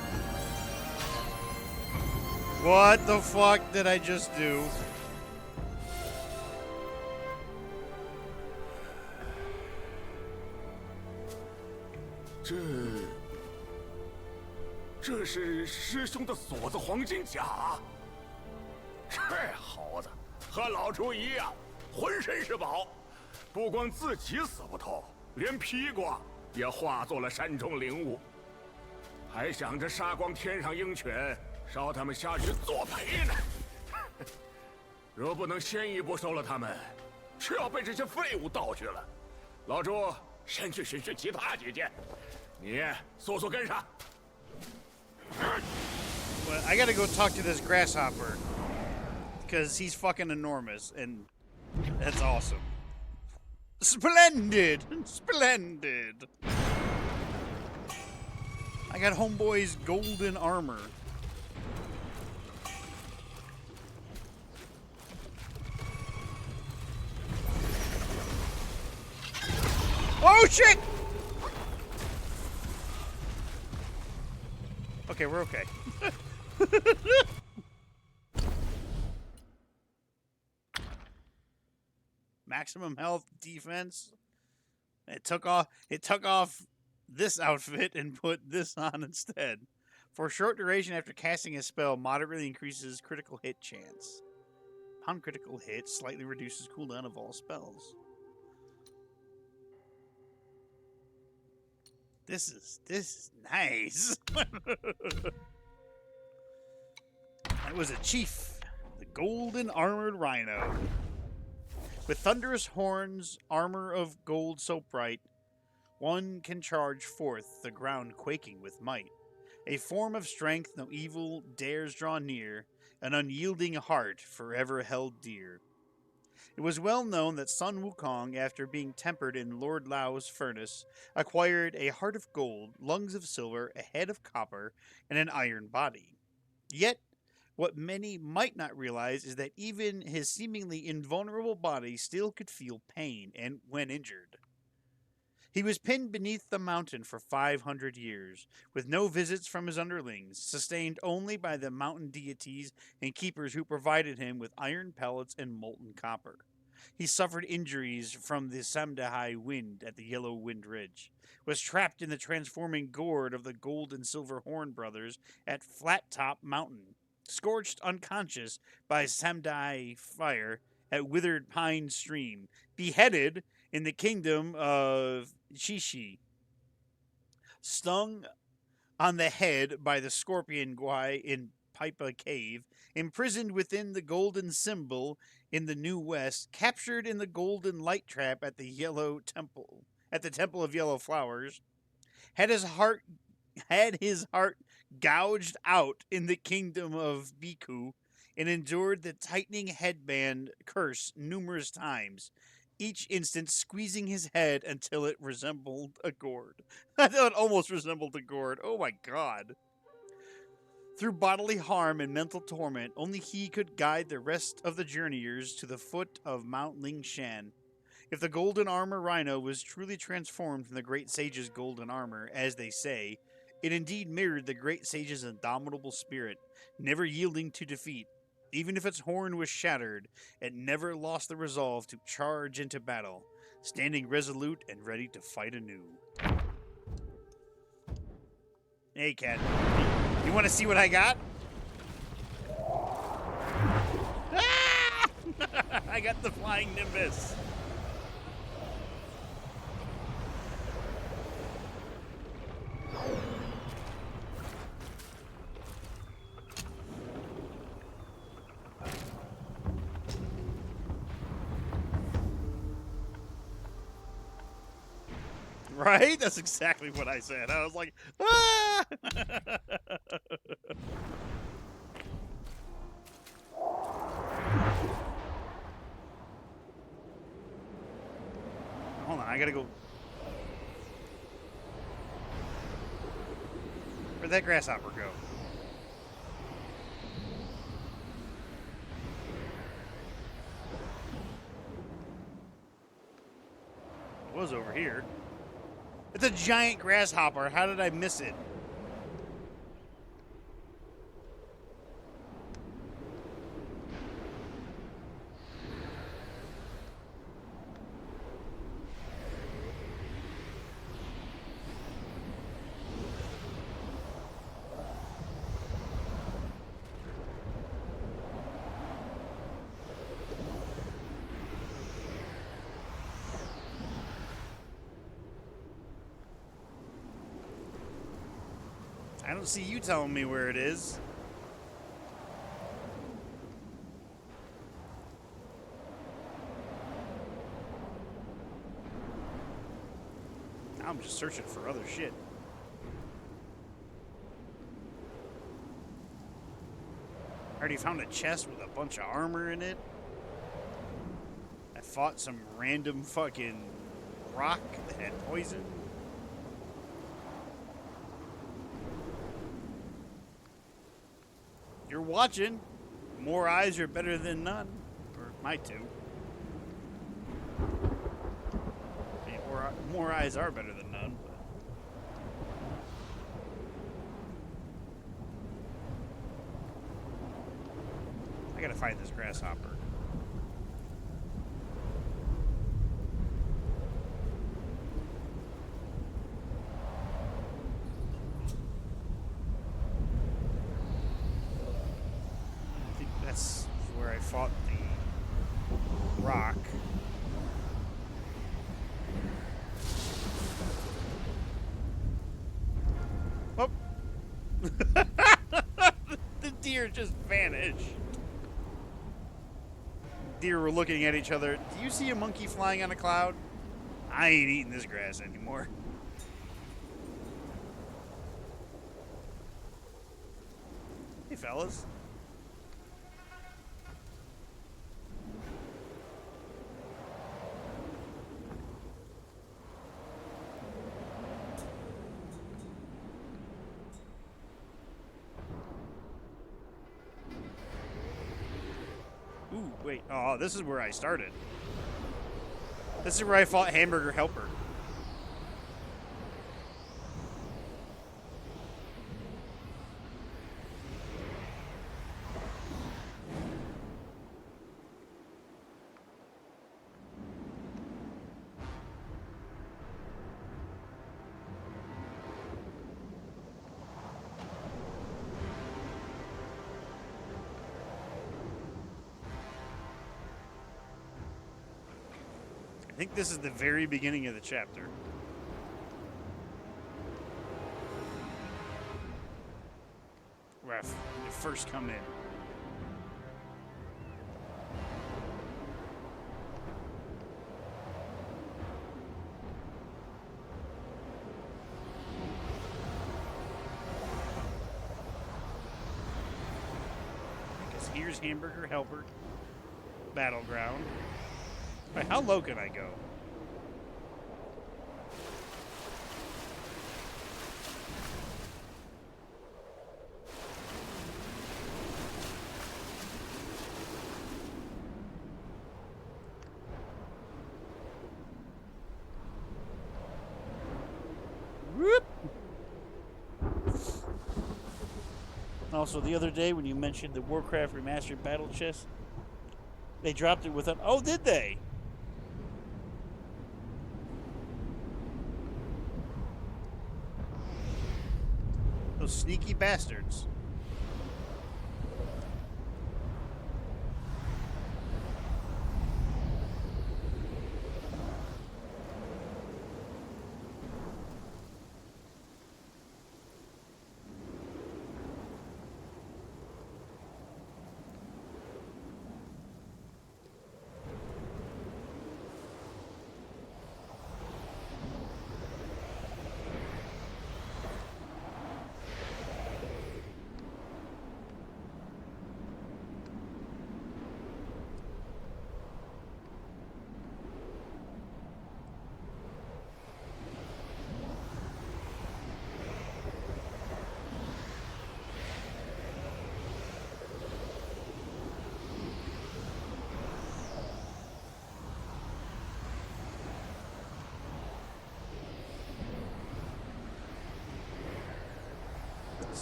A: What the fuck did I just do?
B: 这是师兄的锁子黄金甲。这猴子和老朱一样，浑身是宝，不光自己死不透，连披挂也化作了山中灵物，还想着杀光天上鹰犬，烧他们下去作陪呢。若不能先一步收了他们，却要被这些废物盗去了。老朱，先去巡视其他几件，你速速跟上。
A: Well, I gotta go talk to this grasshopper because he's fucking enormous, and that's awesome. Splendid! Splendid! I got homeboy's golden armor. Oh shit! Okay, we're okay. Maximum health, defense. It took off this outfit and put this on instead. For a short duration after casting a spell, moderately increases critical hit chance. Upon critical hit, slightly reduces cooldown of all spells. This is nice. That was a chief, the golden armored rhino. With thunderous horns, armor of gold so bright, one can charge forth, the ground quaking with might. A form of strength no evil dares draw near, an unyielding heart forever held dear. It was well known that Sun Wukong, after being tempered in Lord Lao's furnace, acquired a heart of gold, lungs of silver, a head of copper, and an iron body. Yet, what many might not realize is that even his seemingly invulnerable body still could feel pain and when injured. He was pinned beneath the mountain for 500 years, with no visits from his underlings, sustained only by the mountain deities and keepers who provided him with iron pellets and molten copper. He suffered injuries from the Samdahai wind at the Yellow Wind Ridge, was trapped in the transforming gourd of the Gold and Silver Horn brothers at Flat Top Mountain, scorched unconscious by Samdai fire at Withered Pine Stream, beheaded in the kingdom of Shishi, stung on the head by the scorpion Guai in Pipa Cave, imprisoned within the golden symbol in the New West, captured in the golden light trap at the Temple of Yellow Flowers, had his heart gouged out in the kingdom of Biku, and endured the tightening headband curse numerous times, each instant squeezing his head until it resembled a gourd. I thought it almost resembled a gourd. Oh my god. Through bodily harm and mental torment, only he could guide the rest of the journeyers to the foot of Mount Lingshan. If the golden armor rhino was truly transformed from the great sage's golden armor, as they say, it indeed mirrored the great sage's indomitable spirit, never yielding to defeat. Even if its horn was shattered, it never lost the resolve to charge into battle, standing resolute and ready to fight anew. Hey, cat. You want to see what I got? Ah! I got the flying Nimbus. Right? That's exactly what I said. I was like, ah! Hold on, I gotta go. Where'd that grasshopper go? It was over here. It's a giant grasshopper. How did I miss it? I don't see you telling me where it is. Now I'm just searching for other shit. I already found a chest with a bunch of armor in it. I fought some random fucking rock that had poison. You're watching. More eyes are better than none. Or my two. I mean, more eyes are better than none. But. I gotta find this grasshopper. I fought the rock. Oh. The deer just vanished. Deer were looking at each other. Do you see a monkey flying on a cloud? I ain't eating this grass anymore. Hey, fellas. Ooh, wait. Oh, this is where I started. This is where I fought Hamburger Helper. I think this is the very beginning of the chapter. Where I first come in. Because here's Hamburger Helper Battleground. Wait, how low can I go? Whoop. Also, the other day when you mentioned the Warcraft Remastered Battle Chest, they dropped it with an... Oh, did they? Those sneaky bastards.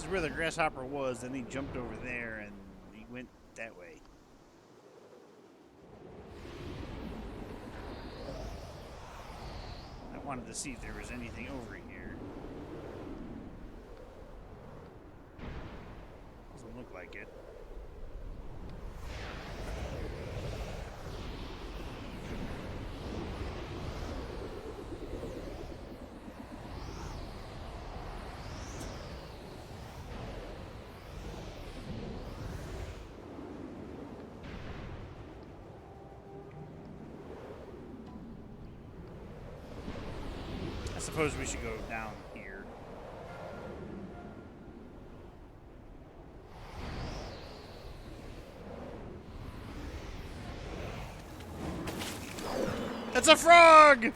A: is where the grasshopper was, and he jumped over there, and he went that way. I wanted to see if there was anything over here. Doesn't look like it. I suppose we should go down here. That's a frog!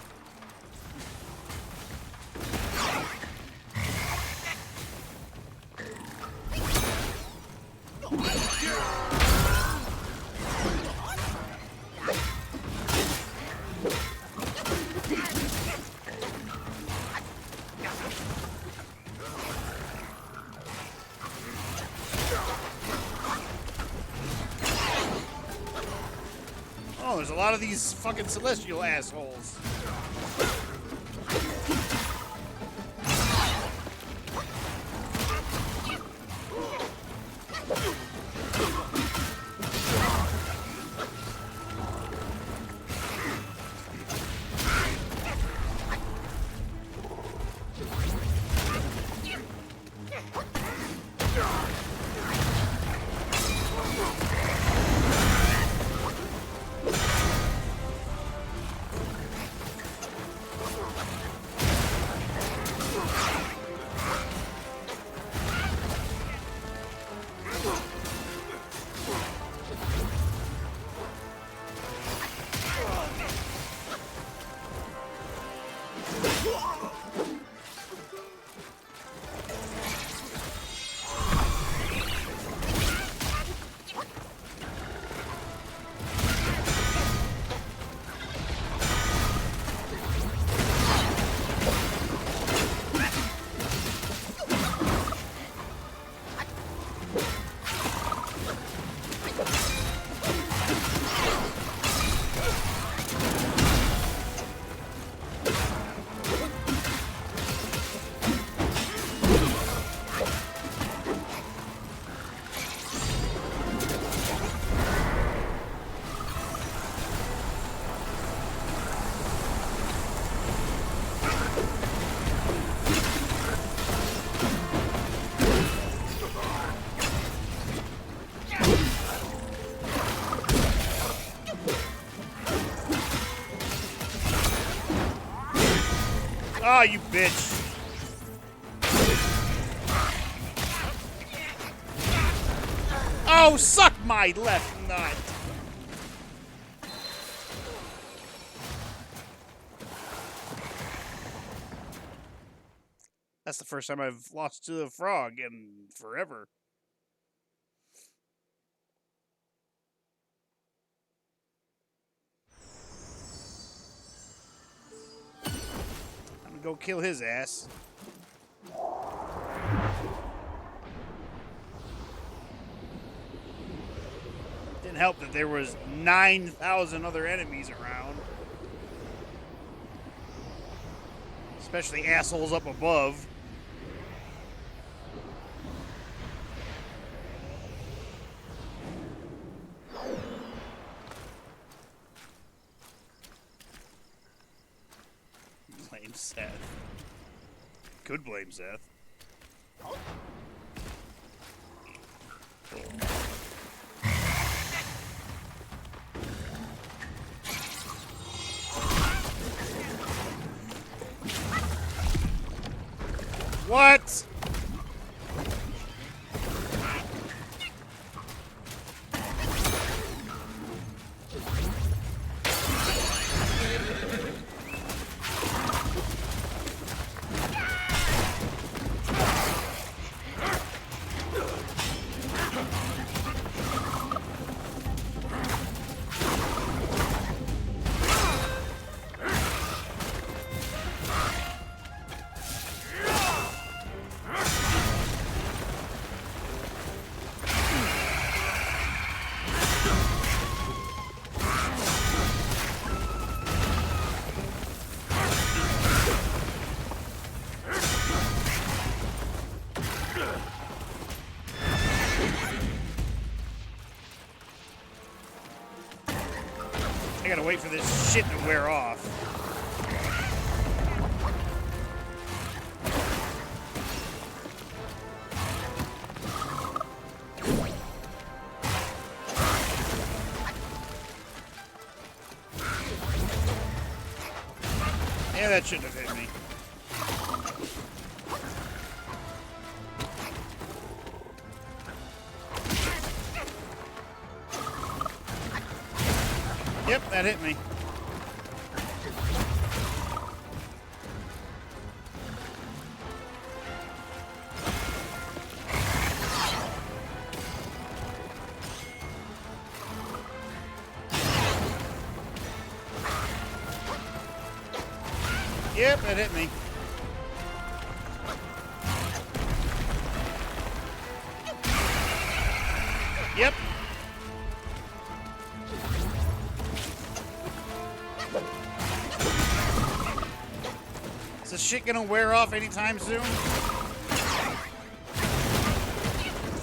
A: Oh, there's a lot of these fucking celestial assholes. Oh, you bitch. Oh, suck my left nut. That's the first time I've lost to a frog in forever. I'm gonna go kill his ass. Didn't help that there was 9,000 other enemies around. Especially assholes up above. Blame Seth. Could blame Seth. What? wait for this shit to wear off. Yeah, that shouldn't have hit me. Yep, that hit me. Yep, that hit me. Yep. Is this shit gonna wear off anytime soon?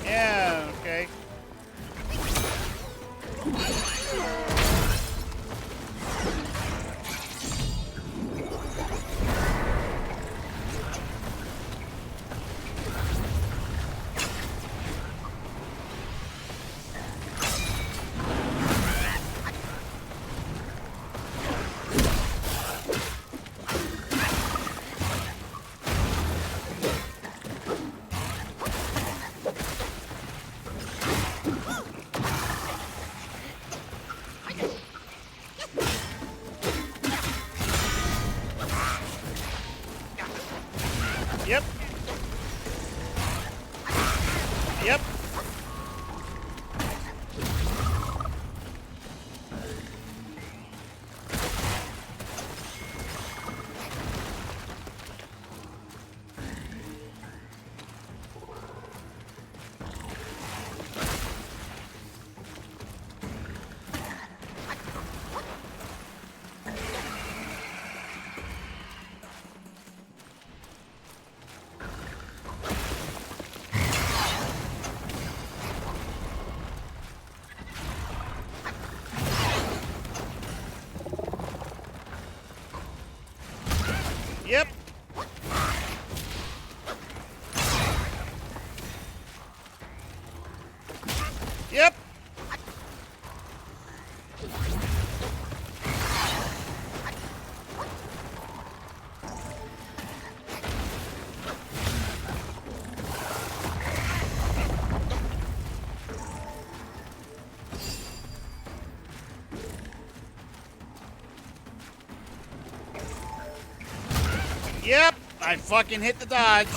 A: Yeah, okay. Yep. Yep. Yep. Yep. Yep, I fucking hit the dodge.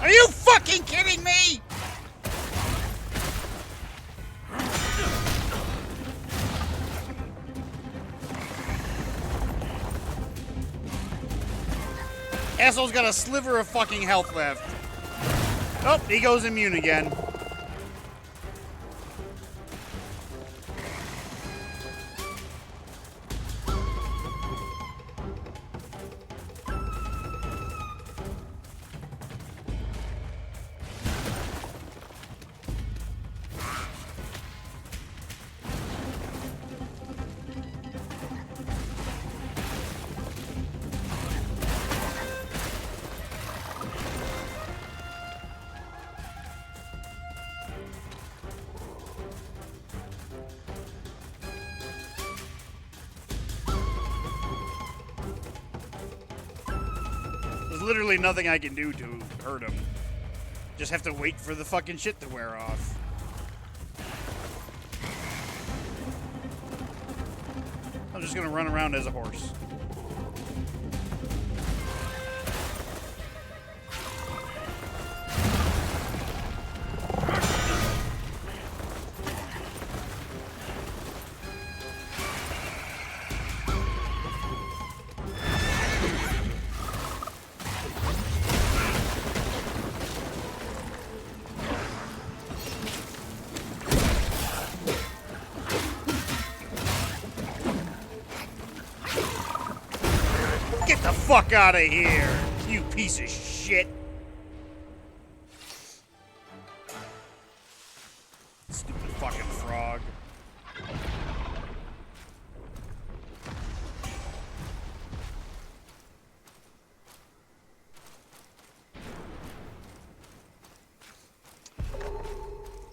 A: Are you fucking kidding me? Asshole's got a sliver of fucking health left. Oh, he goes immune again. There's literally nothing I can do to hurt him. Just have to wait for the fucking shit to wear off. I'm just gonna run around as a horse. Get the fuck out of here, you piece of shit. Stupid fucking frog.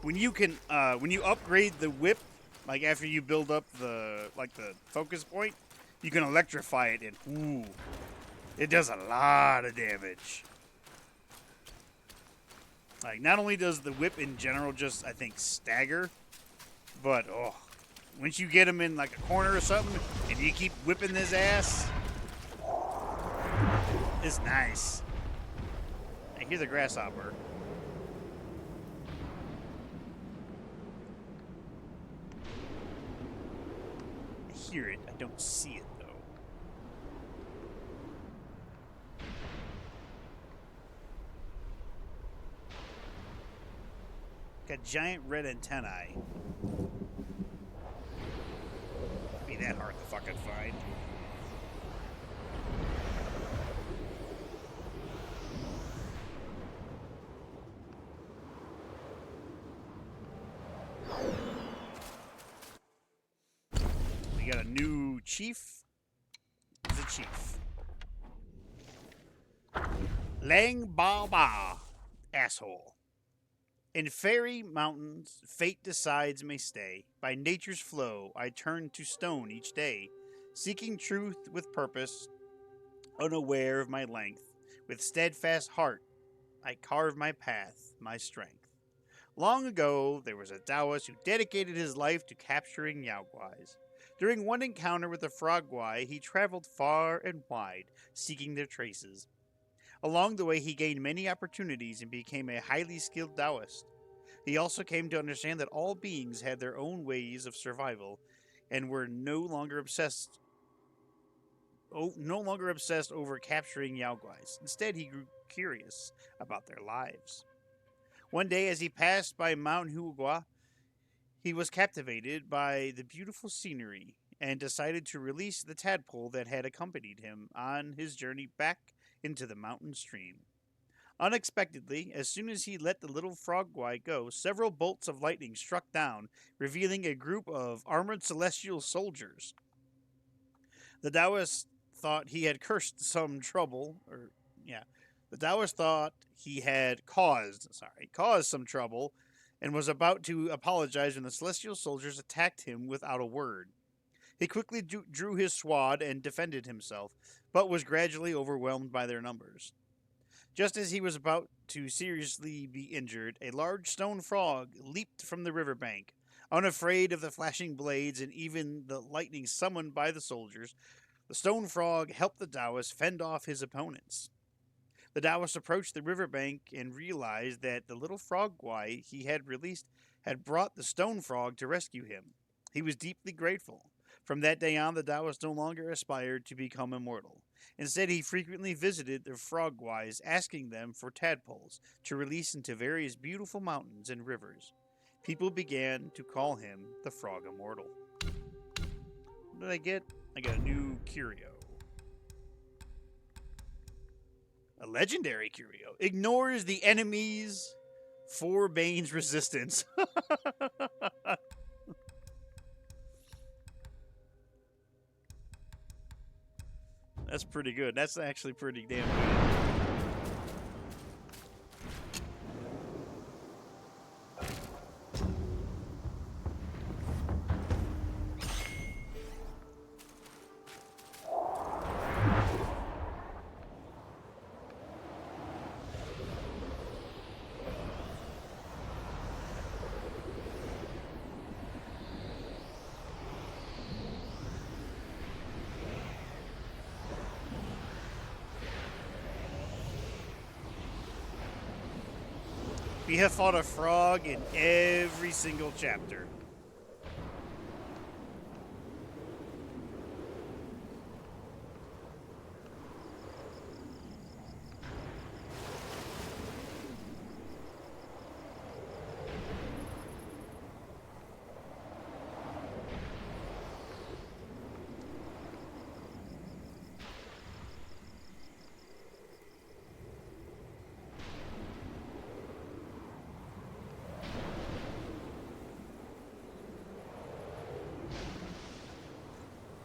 A: When you upgrade the whip, like after you build up the focus point, you can electrify it, and ooh, it does a lot of damage. Like, not only does the whip in general just, I think, stagger, but oh, once you get him in like a corner or something, and you keep whipping his ass, it's nice. I hear the grasshopper. I hear it, I don't see it though. Got giant red antennae. Be that hard to fucking find. We got a new chief. Who's the chief? Lang Ba Ba. Asshole. In fairy mountains, fate decides may stay. By nature's flow, I turn to stone each day, seeking truth with purpose, unaware of my length. With steadfast heart, I carve my path, my strength. Long ago, there was a Taoist who dedicated his life to capturing Yaoguais. During one encounter with a Frogguai, he traveled far and wide, seeking their traces. Along the way, he gained many opportunities and became a highly skilled Taoist. He also came to understand that all beings had their own ways of survival and were no longer obsessed over capturing Yaoguais. Instead, he grew curious about their lives. One day, as he passed by Mount Huogua, he was captivated by the beautiful scenery and decided to release the tadpole that had accompanied him on his journey back into the mountain stream. Unexpectedly, as soon as he let the little Frogguai go, several bolts of lightning struck down, revealing a group of armored celestial soldiers. The Taoist thought he had caused some trouble, and was about to apologize when the celestial soldiers attacked him without a word. He quickly drew his sword and defended himself, but was gradually overwhelmed by their numbers. Just as he was about to seriously be injured, a large stone frog leaped from the riverbank. Unafraid of the flashing blades and even the lightning summoned by the soldiers, the stone frog helped the Taoist fend off his opponents. The Taoist approached the riverbank and realized that the little Frogguai he had released had brought the stone frog to rescue him. He was deeply grateful. From that day on, the Taoist no longer aspired to become immortal. Instead, he frequently visited the Frogguais, asking them for tadpoles to release into various beautiful mountains and rivers. People began to call him the Frog Immortal. What did I get? I got a new curio. A legendary curio. Ignores the enemy's 4 Bane's resistance. That's pretty good. That's actually pretty damn good. We have fought a frog in every single chapter.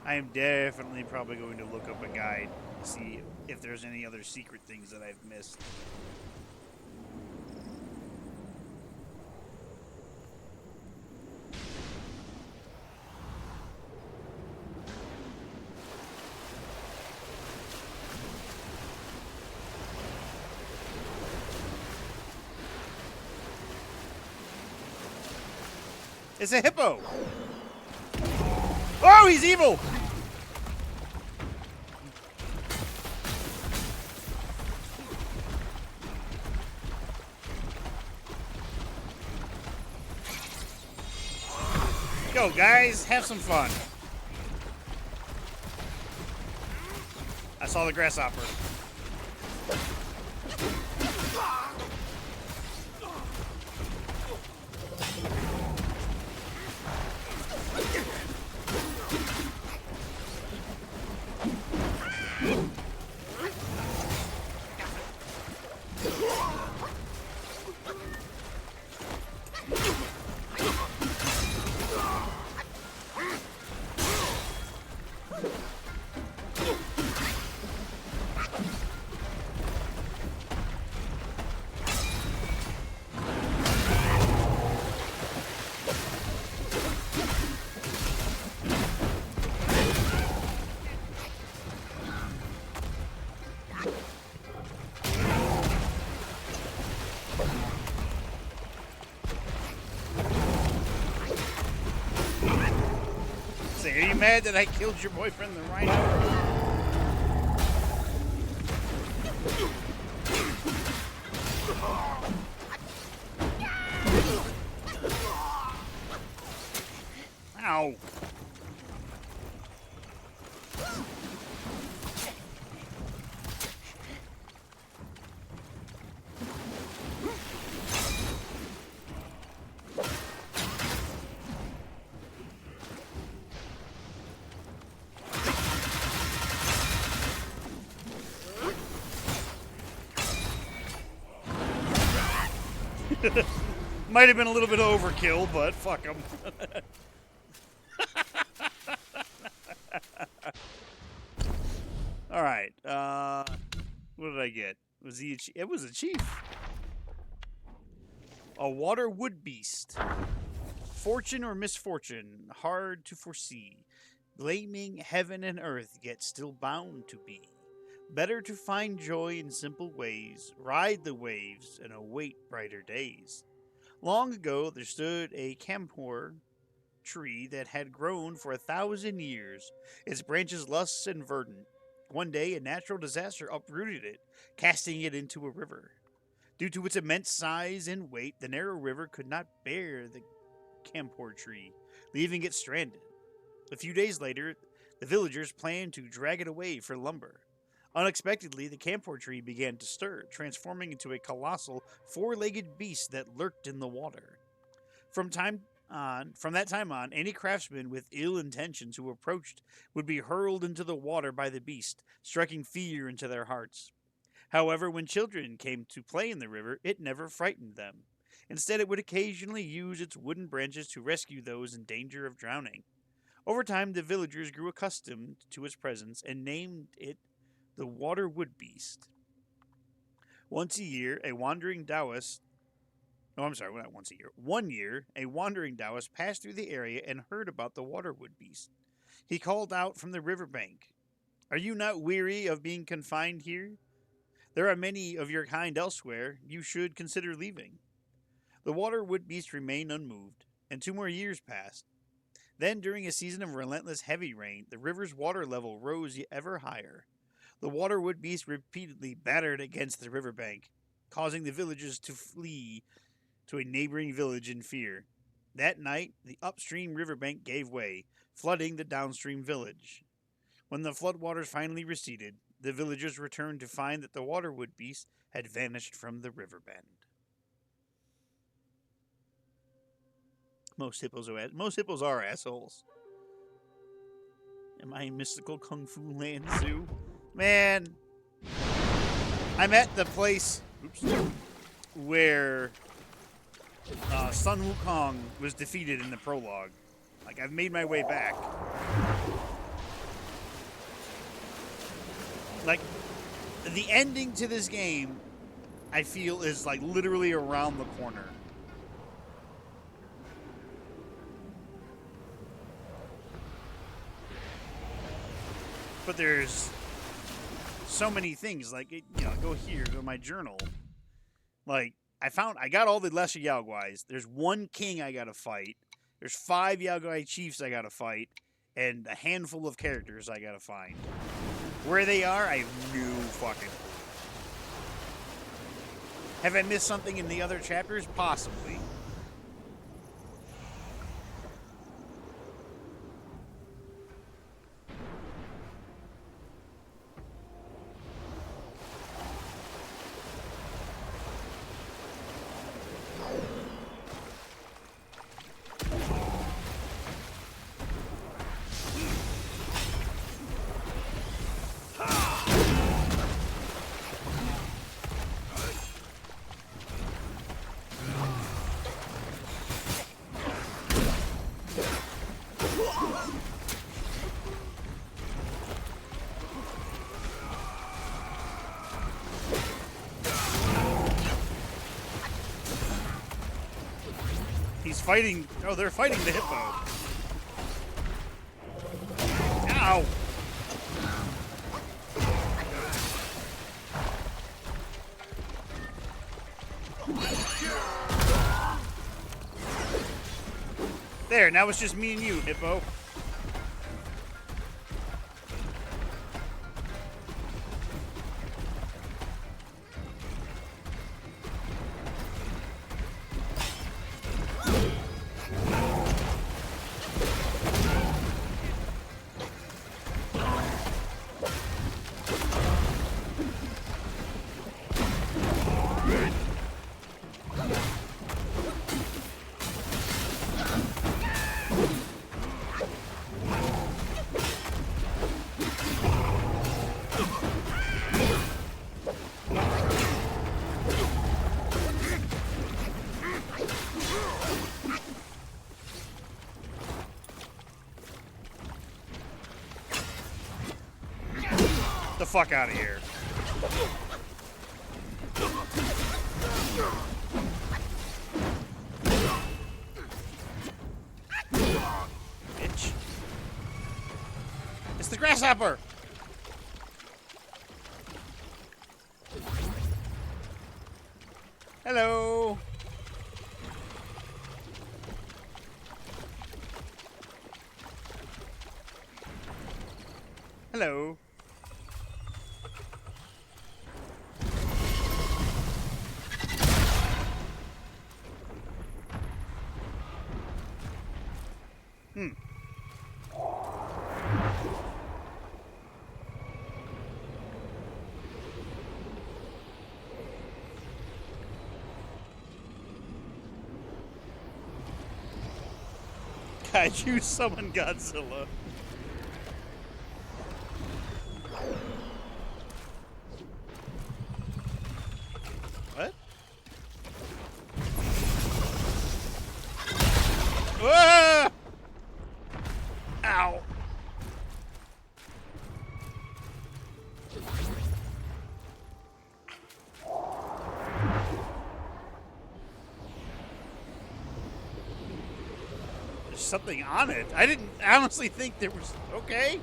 A: I am definitely probably going to look up a guide to see if there's any other secret things that I've missed. It's a hippo! Oh, he's evil! Go, guys. Have some fun. I saw the grasshopper. Are you mad that I killed your boyfriend, the rhino? Ow. Might have been a little bit of overkill, but fuck him. All right. What did I get? It was a chief. A water wood beast. Fortune or misfortune, hard to foresee. Blaming heaven and earth, yet still bound to be. Better to find joy in simple ways, ride the waves, and await brighter days. Long ago there stood a camphor tree that had grown for 1,000 years, its branches lush and verdant. One day a natural disaster uprooted it, casting it into a river. Due to its immense size and weight, the narrow river could not bear the camphor tree, leaving it stranded. A few days later, the villagers planned to drag it away for lumber. Unexpectedly, the camphor tree began to stir, transforming into a colossal four-legged beast that lurked in the water. From that time on, any craftsman with ill intentions who approached would be hurled into the water by the beast, striking fear into their hearts. However, when children came to play in the river, it never frightened them. Instead, it would occasionally use its wooden branches to rescue those in danger of drowning. Over time, the villagers grew accustomed to its presence and named it the Water Wood Beast. Once a year, a wandering Taoist. Oh, I'm sorry, not once a year. One year, a wandering Taoist passed through the area and heard about the Water Wood Beast. He called out from the riverbank, "Are you not weary of being confined here? There are many of your kind elsewhere. You should consider leaving." The Water Wood Beast remained unmoved, and 2 more years passed. Then, during a season of relentless heavy rain, the river's water level rose ever higher. The Water Wood Beast repeatedly battered against the riverbank, causing the villagers to flee to a neighboring village in fear. That night, the upstream riverbank gave way, flooding the downstream village. When the floodwaters finally receded, the villagers returned to find that the waterwood beast had vanished from the river bend. Most hippos are assholes. Am I in mystical Kung Fu Land Zoo? Man, I'm at the place where Sun Wukong was defeated in the prologue. Like, I've made my way back. Like, the ending to this game, I feel, is like literally around the corner. But there's so many things. Like, go here, go to my journal. Like, I got all the lesser Yao Guais. There's one king I gotta fight. There's 5 Yao Guai chiefs I gotta fight. And a handful of characters I gotta find. Where they are, I have no fucking clue. Have I missed something in the other chapters? Possibly. He's fighting. Oh, they're fighting the hippo. Ow! There, now it's just me and you, hippo. The fuck out of here. Bitch. It's the grasshopper! Hello! Hello. Kaiju summon Godzilla. What? Ah! Ow. There's something on it. I didn't honestly think there was... Okay.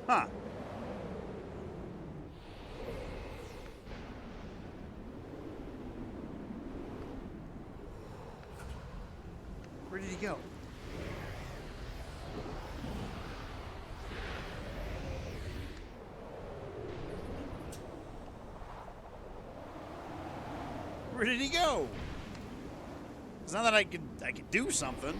A: Huh. Where did he go? Where did he go? It's not that I could do something.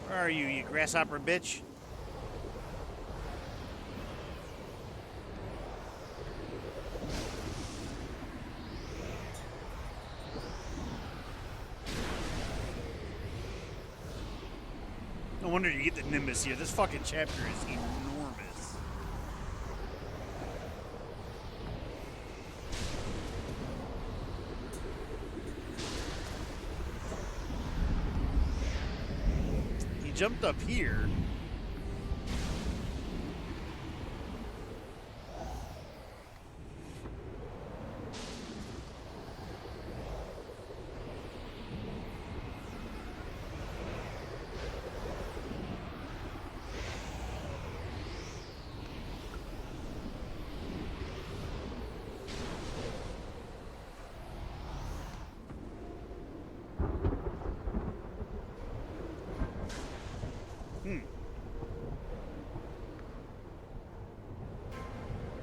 A: Where are you, you grasshopper bitch? No wonder you get the Nimbus here. This fucking chapter is enormous. He jumped up here.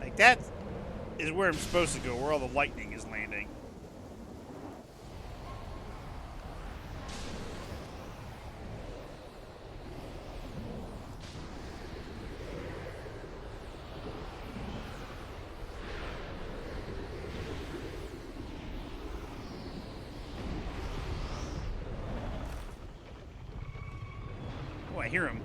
A: Like, that is where I'm supposed to go, where all the lightning is landing. Oh, I hear him.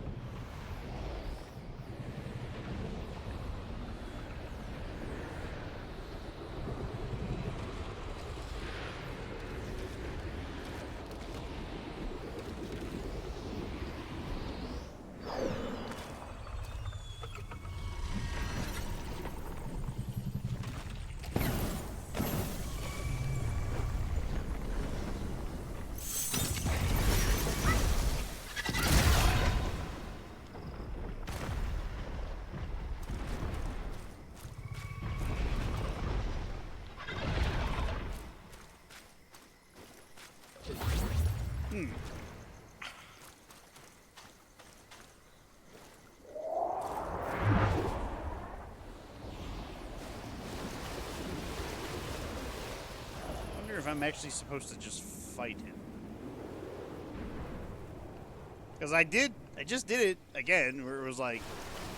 A: If I'm actually supposed to just fight him. Because I just did it again, where it was like,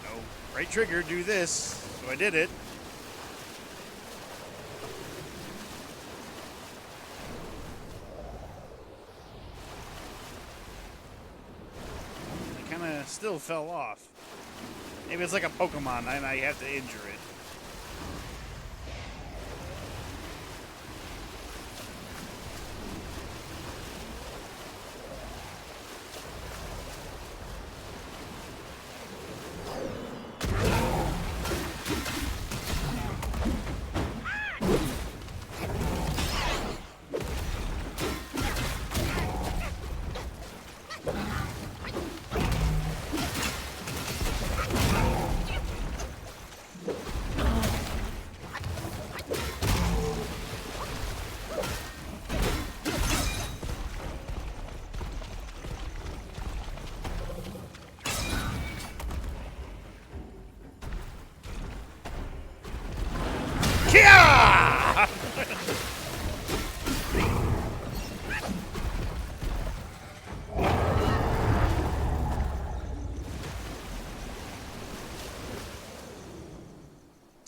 A: you know, right trigger, do this. So I did it. I kind of still fell off. Maybe it's like a Pokemon and I have to injure it.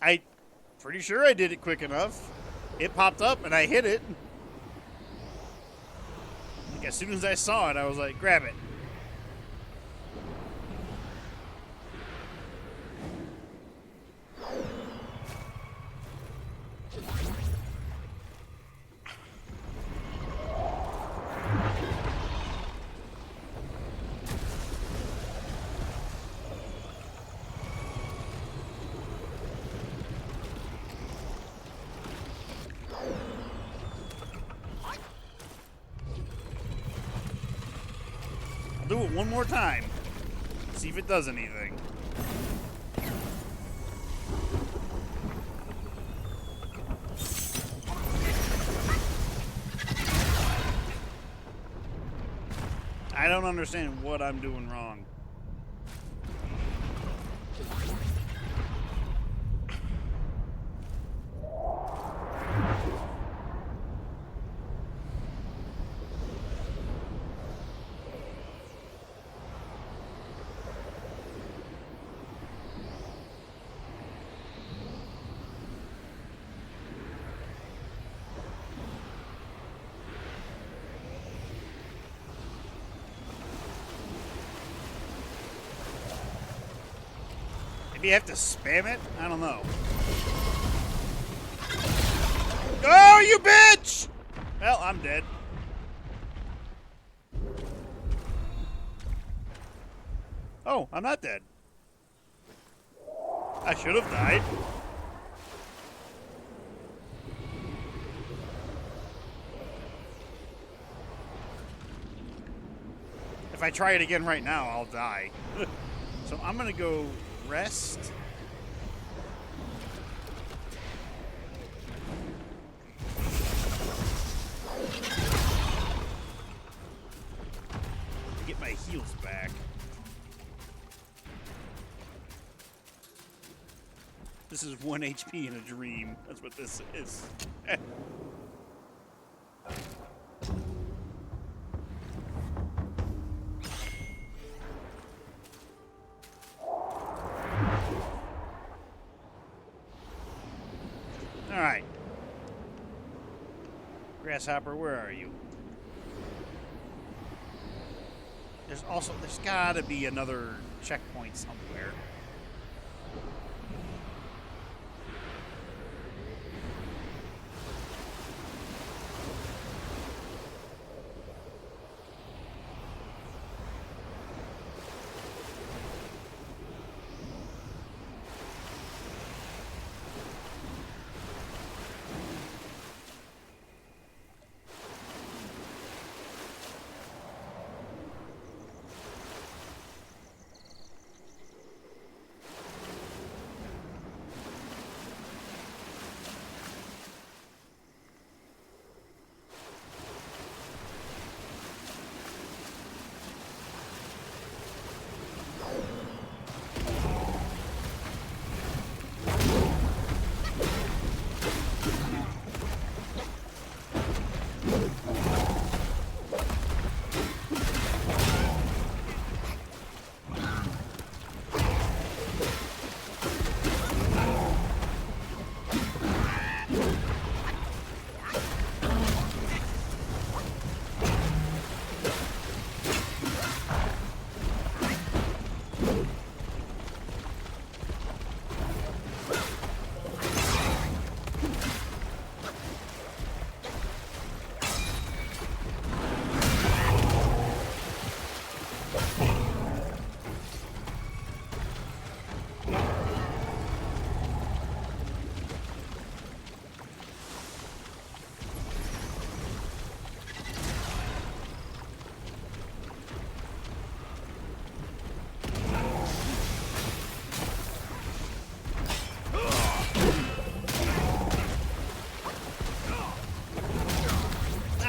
A: I'm pretty sure I did it quick enough. It popped up and I hit it. Like, as soon as I saw it, I was like, grab it. do it one more time. See if it does anything. I don't understand what I'm doing wrong. Maybe you have to spam it? I don't know. Oh, you bitch! Well, I'm dead. Oh, I'm not dead. I should have died. If I try it again right now, I'll die. So I'm gonna go rest. Get my heals back. This is 1 HP in a dream. That's what this is. Alright. Grasshopper, where are you? There's gotta be another checkpoint somewhere.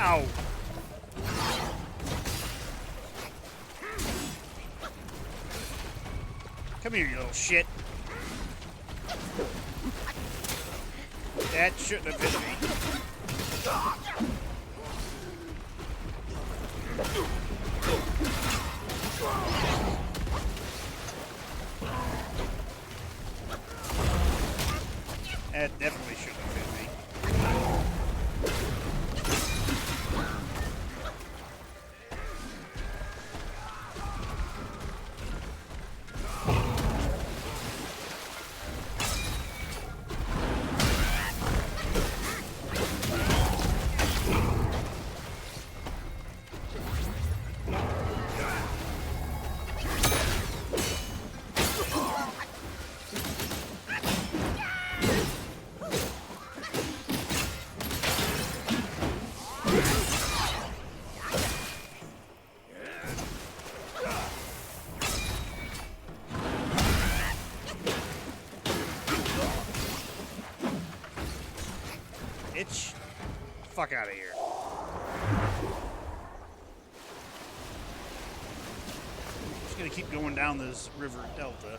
A: Ow! Come here, you little shit. That shouldn't have hit me. That definitely shouldn't have hit me. bitch. Fuck out of here. Just gonna keep going down this river delta.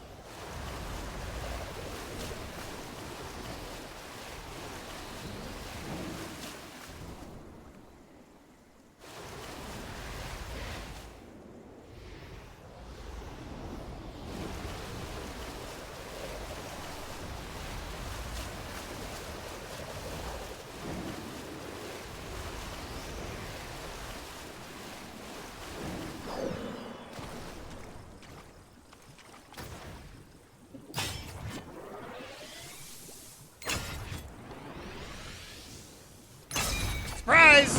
A: Surprise!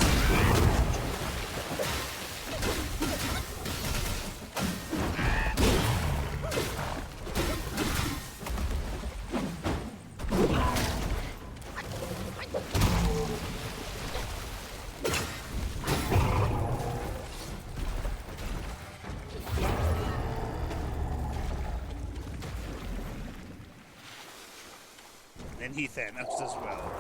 A: And he Thanos as well.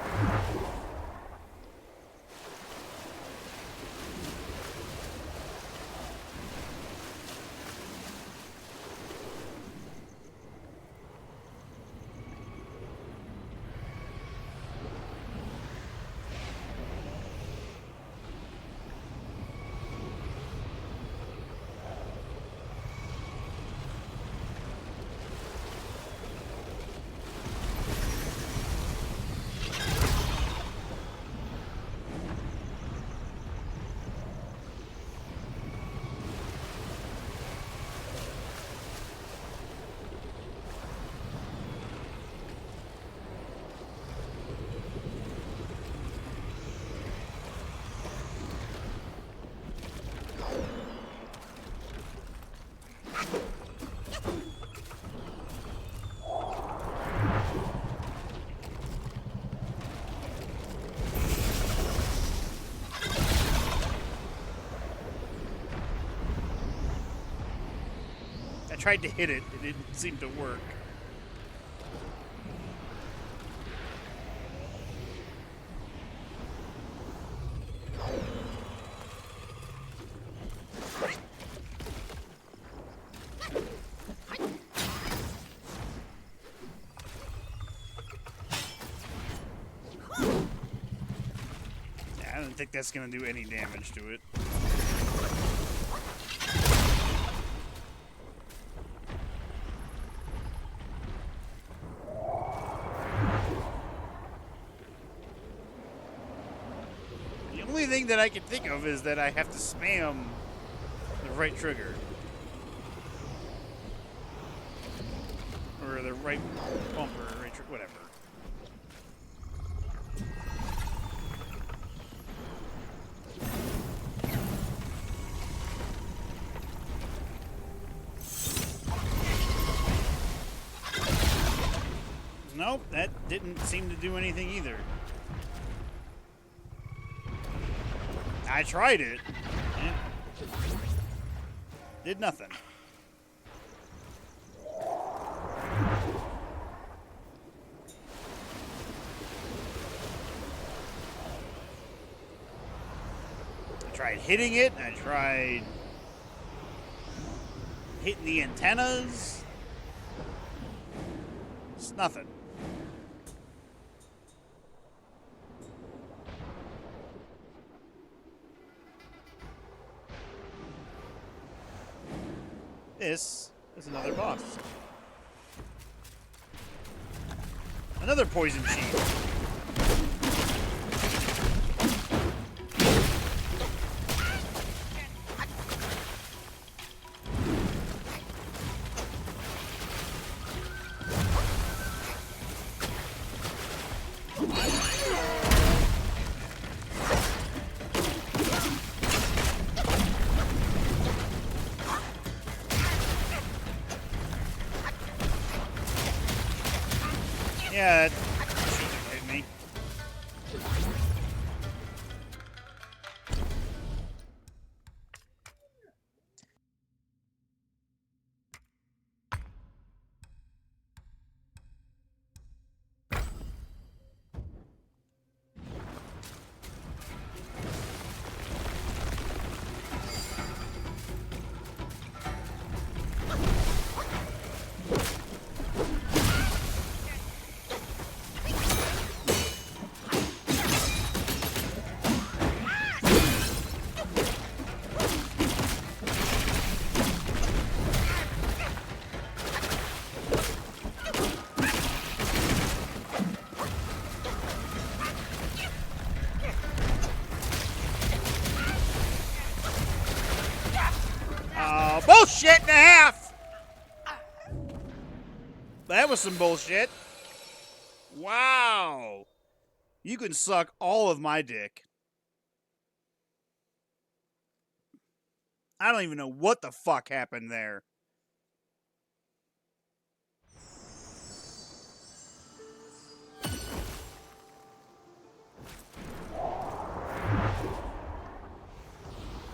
A: I tried to hit it. It didn't seem to work. I don't think that's going to do any damage to it. The only thing that I can think of is that I have to spam the right trigger. Or the right bumper, right trigger, whatever. Nope, that didn't seem to do anything either. I tried it. Yeah. Did nothing. I tried hitting it. I tried hitting the antennas. It's nothing. This is another boss. Another poison sheet. Yeah, that shouldn't have hit me. bullshit and a half! That was some bullshit. Wow. You can suck all of my dick. I don't even know what the fuck happened there.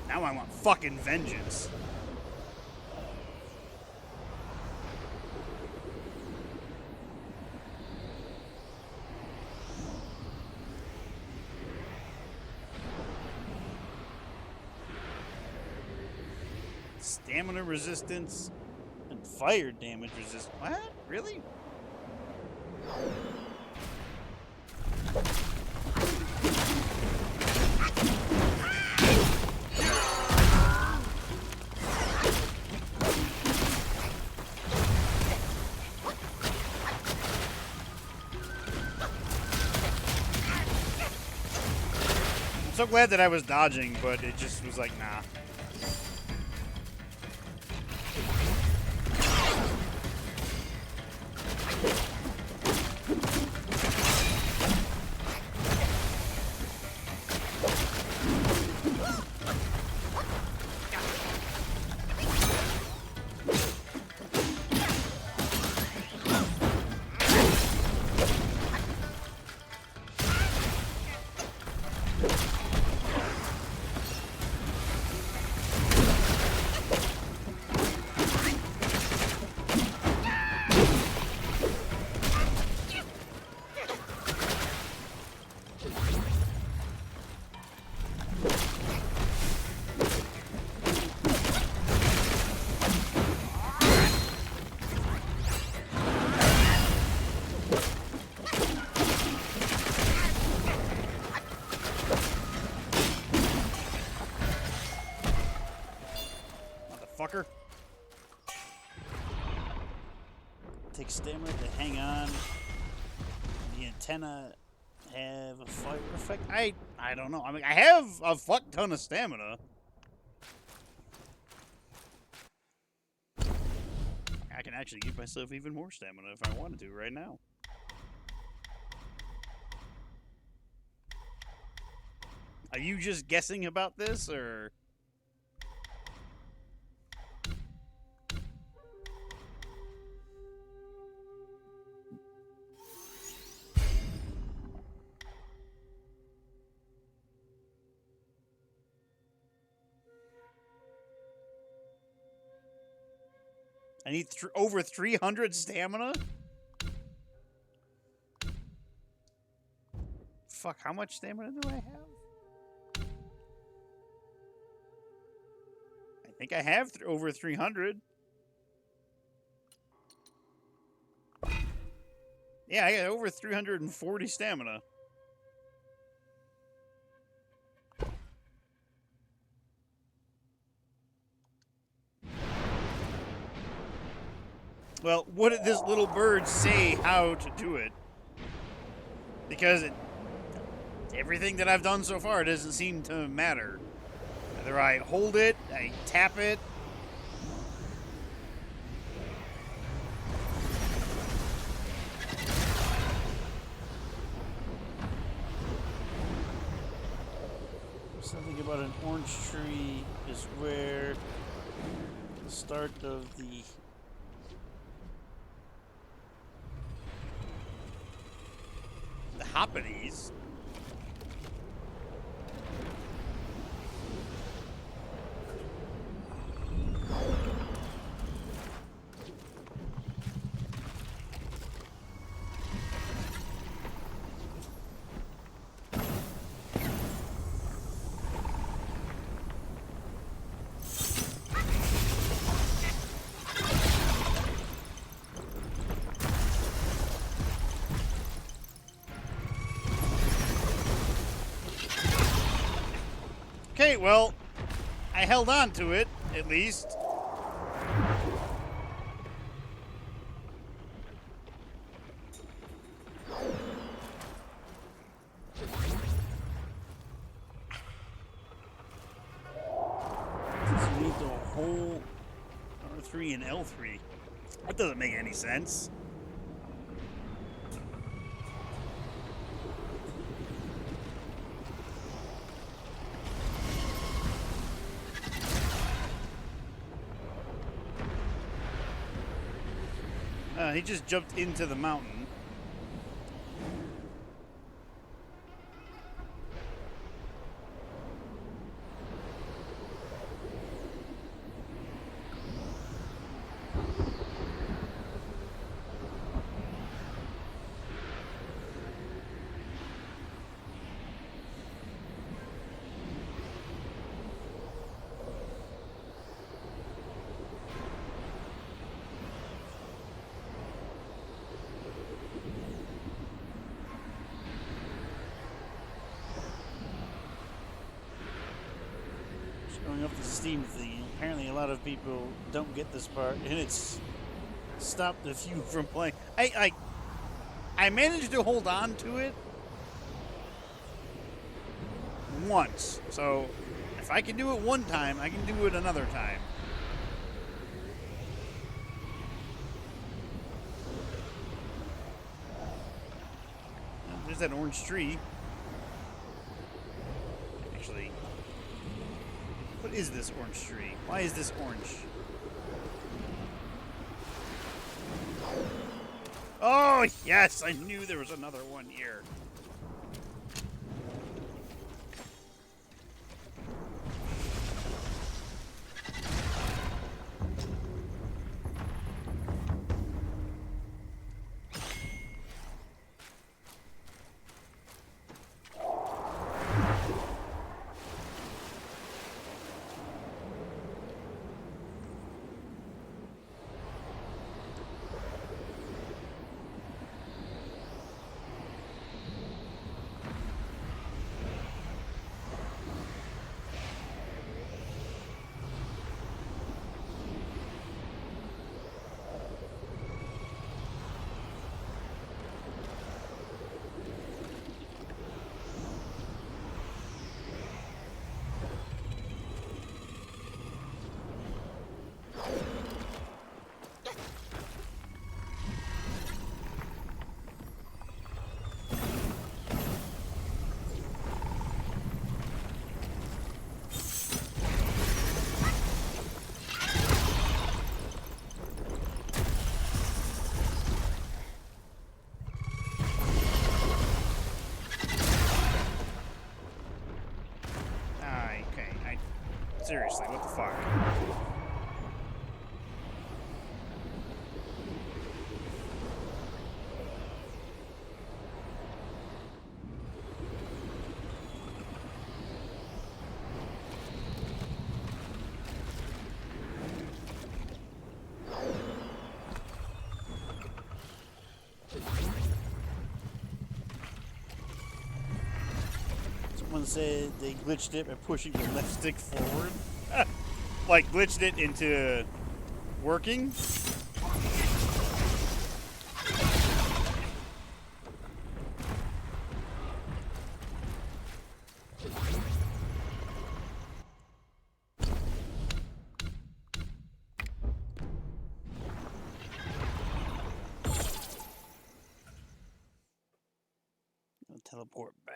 A: Now I want fucking vengeance. Stamina resistance and fire damage resistance. What? Really? I'm so glad that I was dodging, but it just was like, nah. Fucker. Take stamina to hang on. The antenna have a fire effect? I don't know. I mean, I have a fuck ton of stamina. I can actually give myself even more stamina if I wanted to right now. Are you just guessing about this, or...? I need over 300 stamina? Fuck, how much stamina do I have? I think I have over 300. Yeah, I got over 340 stamina. Well, what did this little bird say how to do it? Because everything that I've done so far doesn't seem to matter. Either I hold it, I tap it. Something about an orange tree is where the start of the hoppities. Okay, well, I held on to it, at least. So you need the whole L3 and L3. That doesn't make any sense. He just jumped into the mountain. Going up the Steam thing. Apparently, a lot of people don't get this part, and it's stopped a few from playing. I managed to hold on to it once, so if I can do it one time, I can do it another time. There's that orange tree. Actually, what is this orange tree? Why is this orange? Oh, yes! I knew there was another one here. Seriously, what the fuck? Someone said they glitched it by pushing the left stick forward. Like, glitched it into working. I'll teleport back.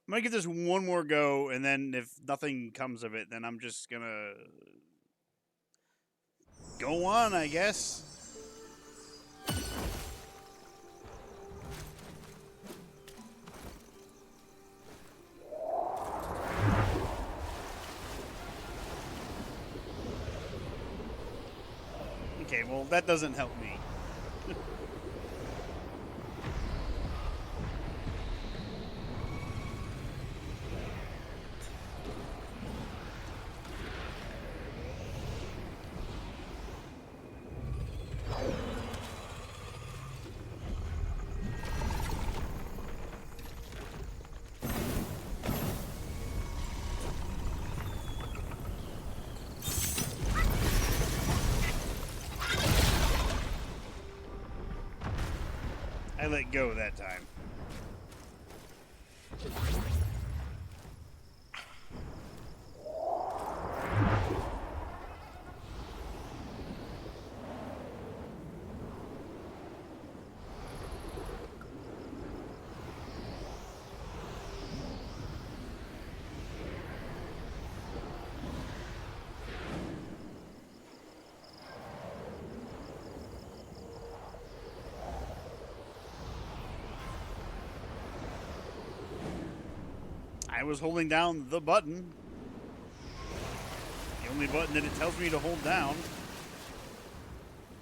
A: I'm gonna give this one more go, and then if nothing comes of it, then I'm just gonna go on, I guess. Okay, well, that doesn't help me. I let go that time. I was holding down the button. The only button that it tells me to hold down.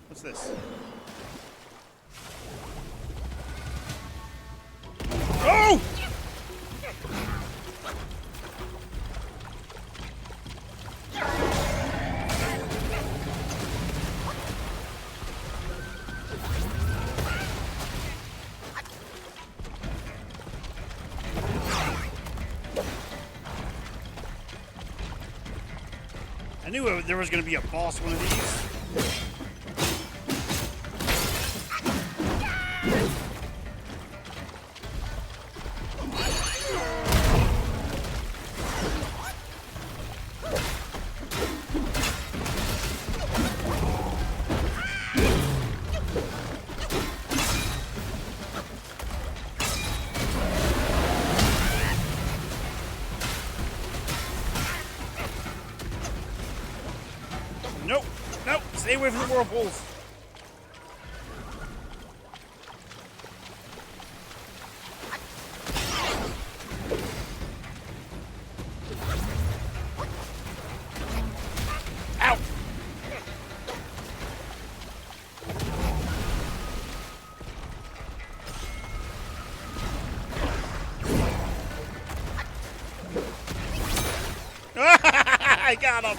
A: What's this? Oh! I knew there was going to be a boss one of these. Nope. Nope. Stay away from the whirlpools. Ow! I got him!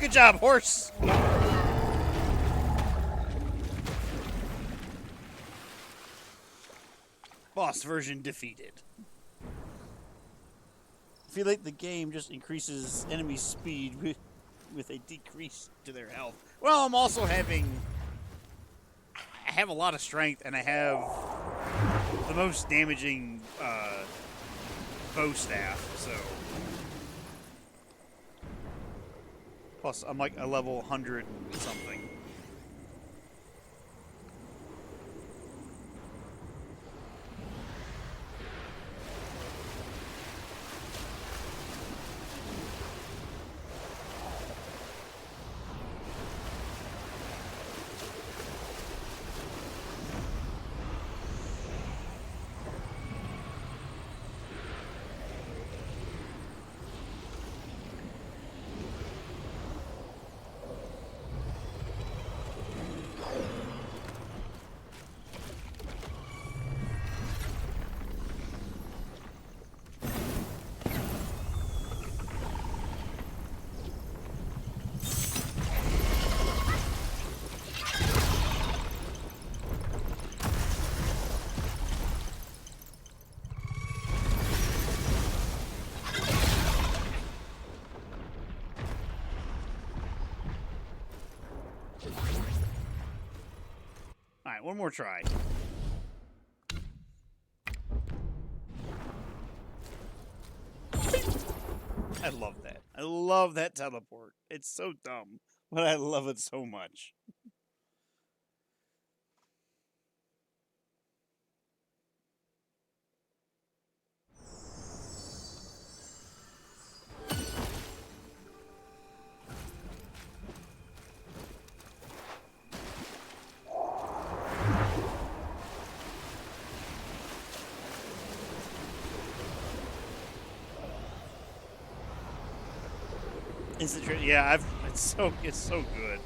A: Good job, horse. Boss version defeated. I feel like the game just increases enemy speed with a decrease to their health. Well, I'm also I have a lot of strength, and I have the most damaging bow staff, so. Plus, I'm like a level 100 something. Alright, one more try. I love that. I love that teleport. It's so dumb, but I love it so much. Yeah, it's so good.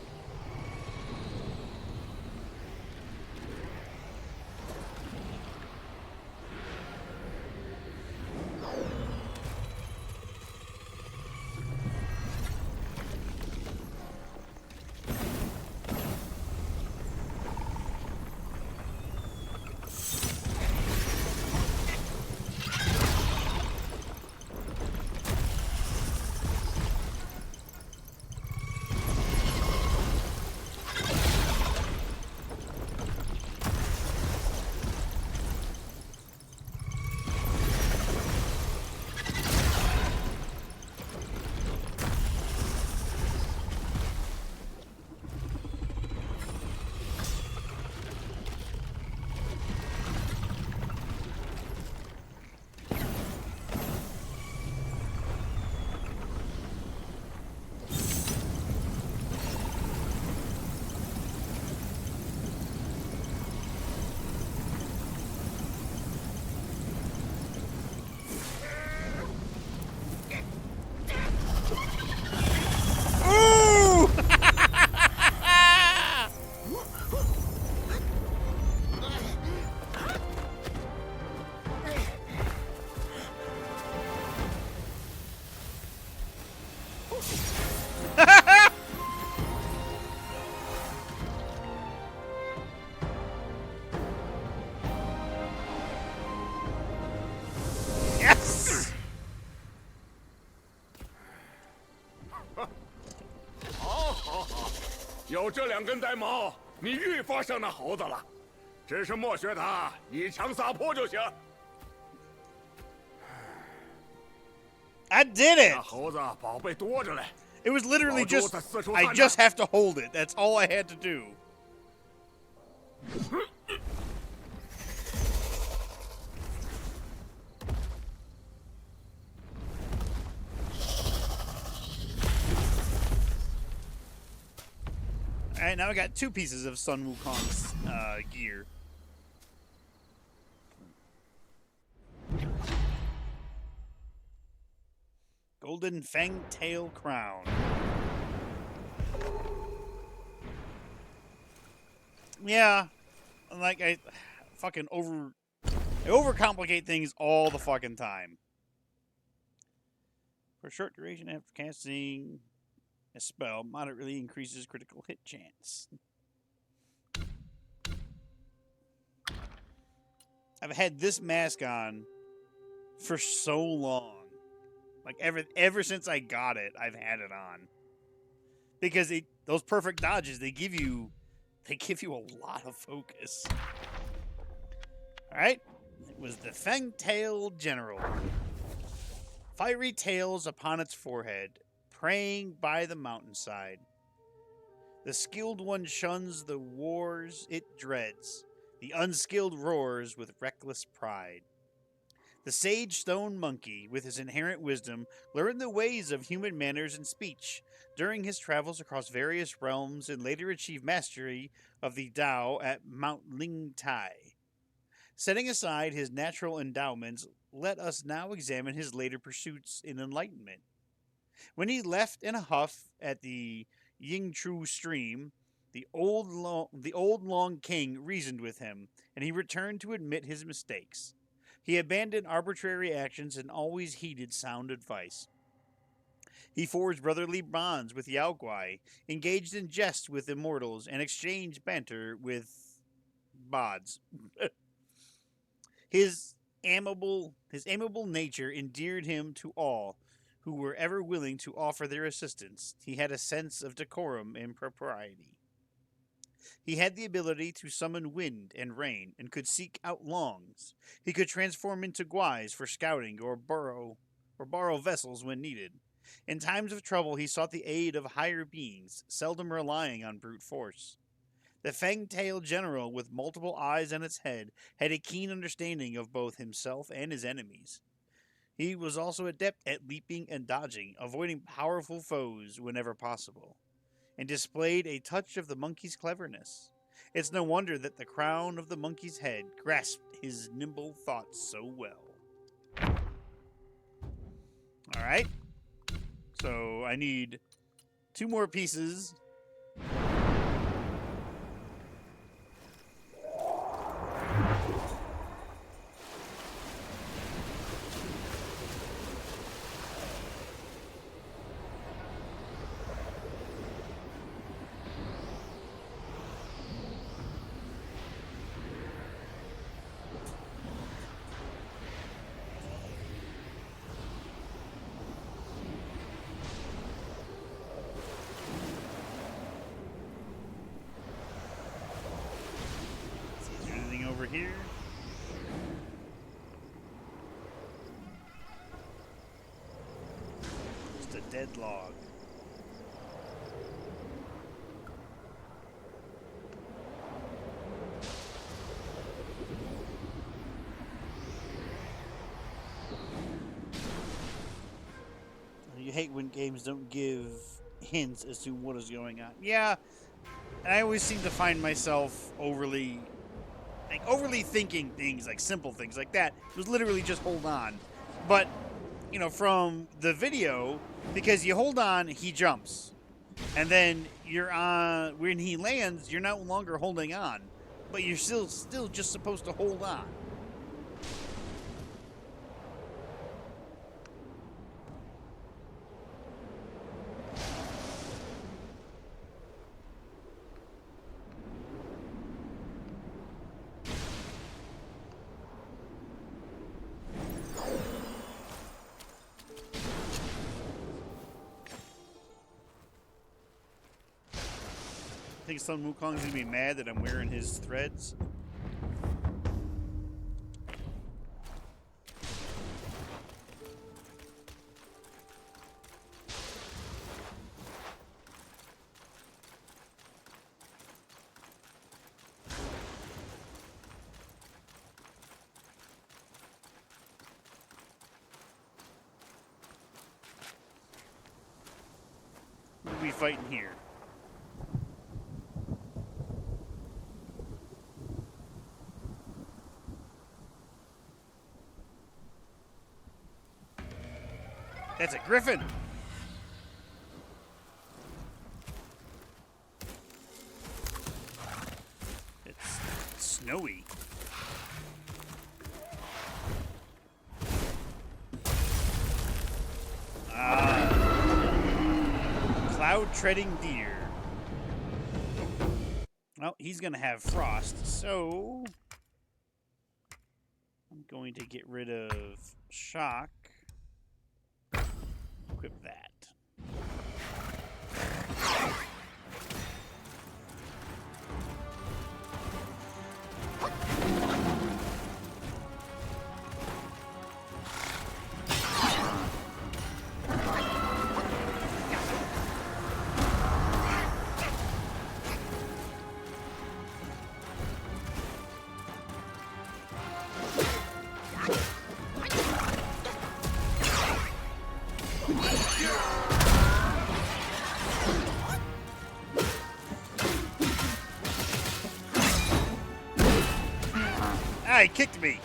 G: 有这2根呆毛，你愈发像那猴子了。只是莫学他一枪撒泼就行。
A: I did it.
G: 那猴子宝贝多着嘞。
A: It was literally just, I just have to hold it. That's all I had to do. Alright, now I got 2 pieces of Sun Wukong's gear. Golden Fangtail Crown. Yeah, like I overcomplicate things all the fucking time. For a short duration after casting a spell, moderately increases critical hit chance. I've had this mask on for so long. Like ever since I got it, I've had it on. Because those perfect dodges, they give you a lot of focus. Alright. It was the Fangtail General. Fiery tails upon its forehead, praying by the mountainside. The skilled one shuns the wars it dreads. The unskilled roars with reckless pride. The sage stone monkey, with his inherent wisdom, learned the ways of human manners and speech during his travels across various realms and later achieved mastery of the Tao at Mount Lingtai. Setting aside his natural endowments, let us now examine his later pursuits in enlightenment. When he left in a huff at the Yingtru stream, the old long king reasoned with him, and he returned to admit his mistakes. He abandoned arbitrary actions and always heeded sound advice. He forged brotherly bonds with Yao Guai, engaged in jest with immortals, and exchanged banter with bods. His amiable nature endeared him to all who were ever willing to offer their assistance. He had a sense of decorum and propriety. He had the ability to summon wind and rain, and could seek out longs. He could transform into guais for scouting or borrow vessels when needed. In times of trouble, he sought the aid of higher beings, seldom relying on brute force. The Fangtail General, with multiple eyes on its head, had a keen understanding of both himself and his enemies. He was also adept at leaping and dodging, avoiding powerful foes whenever possible, and displayed a touch of the monkey's cleverness. It's no wonder that the crown of the monkey's head grasped his nimble thoughts so well. Alright. So I need 2 more pieces. Here. Just a dead log. You hate when games don't give hints as to what is going on. Yeah, and I always seem to find myself overly thinking things, like simple things like that. It was literally just hold on. But, you know, from the video, because you hold on, he jumps. And then when he lands, you're no longer holding on. But you're still just supposed to hold on. think Sun Wukong's gonna be mad that I'm wearing his threads. Who are we fighting here? That's a griffin. It's snowy. Cloud treading deer. Well, he's gonna have frost, so I'm going to get rid of shock. Equip that. Ah, he kicked me.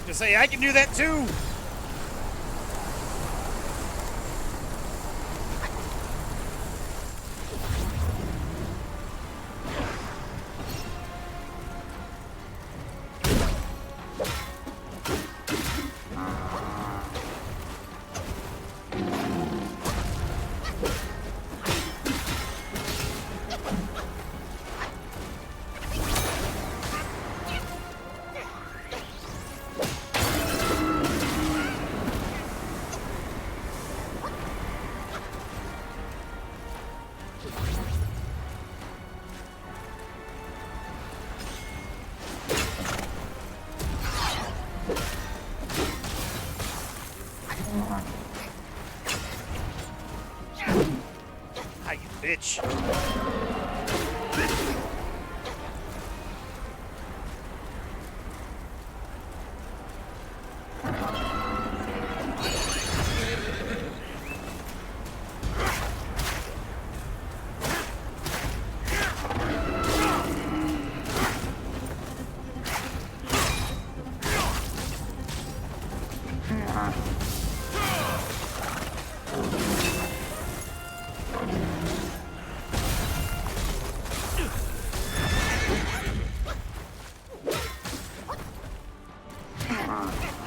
A: To say I can do that too. Ah, you bitch.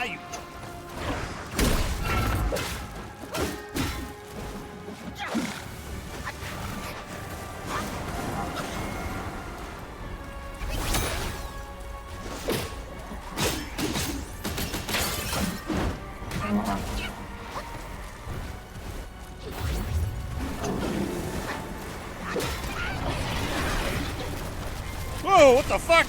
A: Ah, you. Whoa, what the fuck?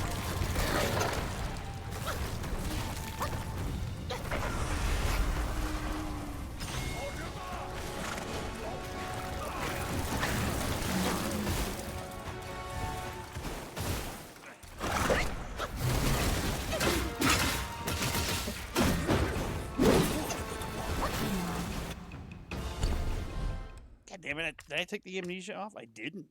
A: God damn it, did I take the amnesia off? I didn't.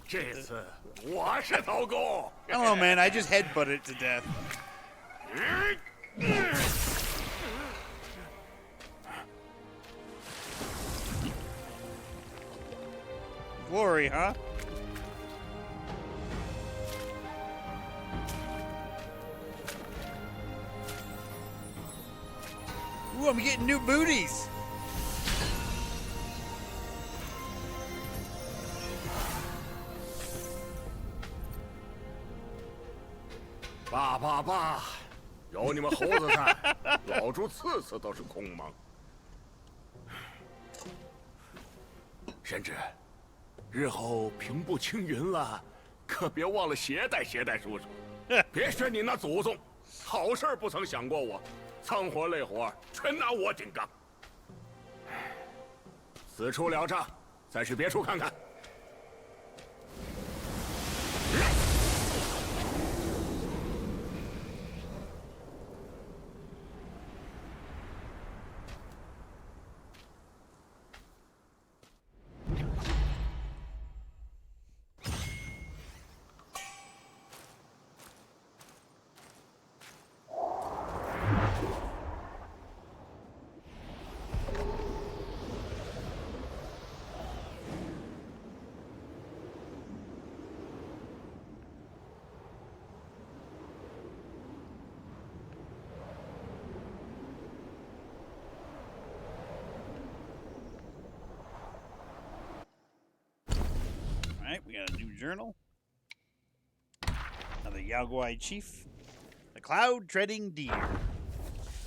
G: 这次我是头功。
A: I don't know, man. I just headbutted it to death. Glory, huh? Ooh, I'm getting new booties.
G: 爸，有你们猴子在，老猪次次都是空忙。甚至，日后平步青云了，可别忘了携带叔叔。别学你那祖宗，好事不曾想过我，脏活累活全拿我顶缸。此处了账，再去别处看看。
A: Alright, we got a new journal. Another Yaoguai chief. The cloud-treading deer.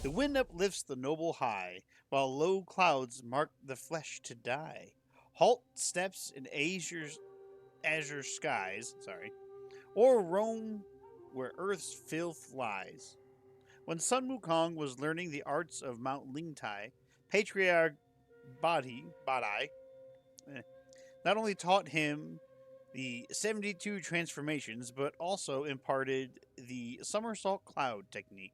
A: The wind uplifts the noble high, while low clouds mark the flesh to die. Halt steps in azure skies, or roam where earth's filth lies. When Sun Wukong was learning the arts of Mount Lingtai, Patriarch Badai not only taught him the 72 transformations, but also imparted the somersault cloud technique.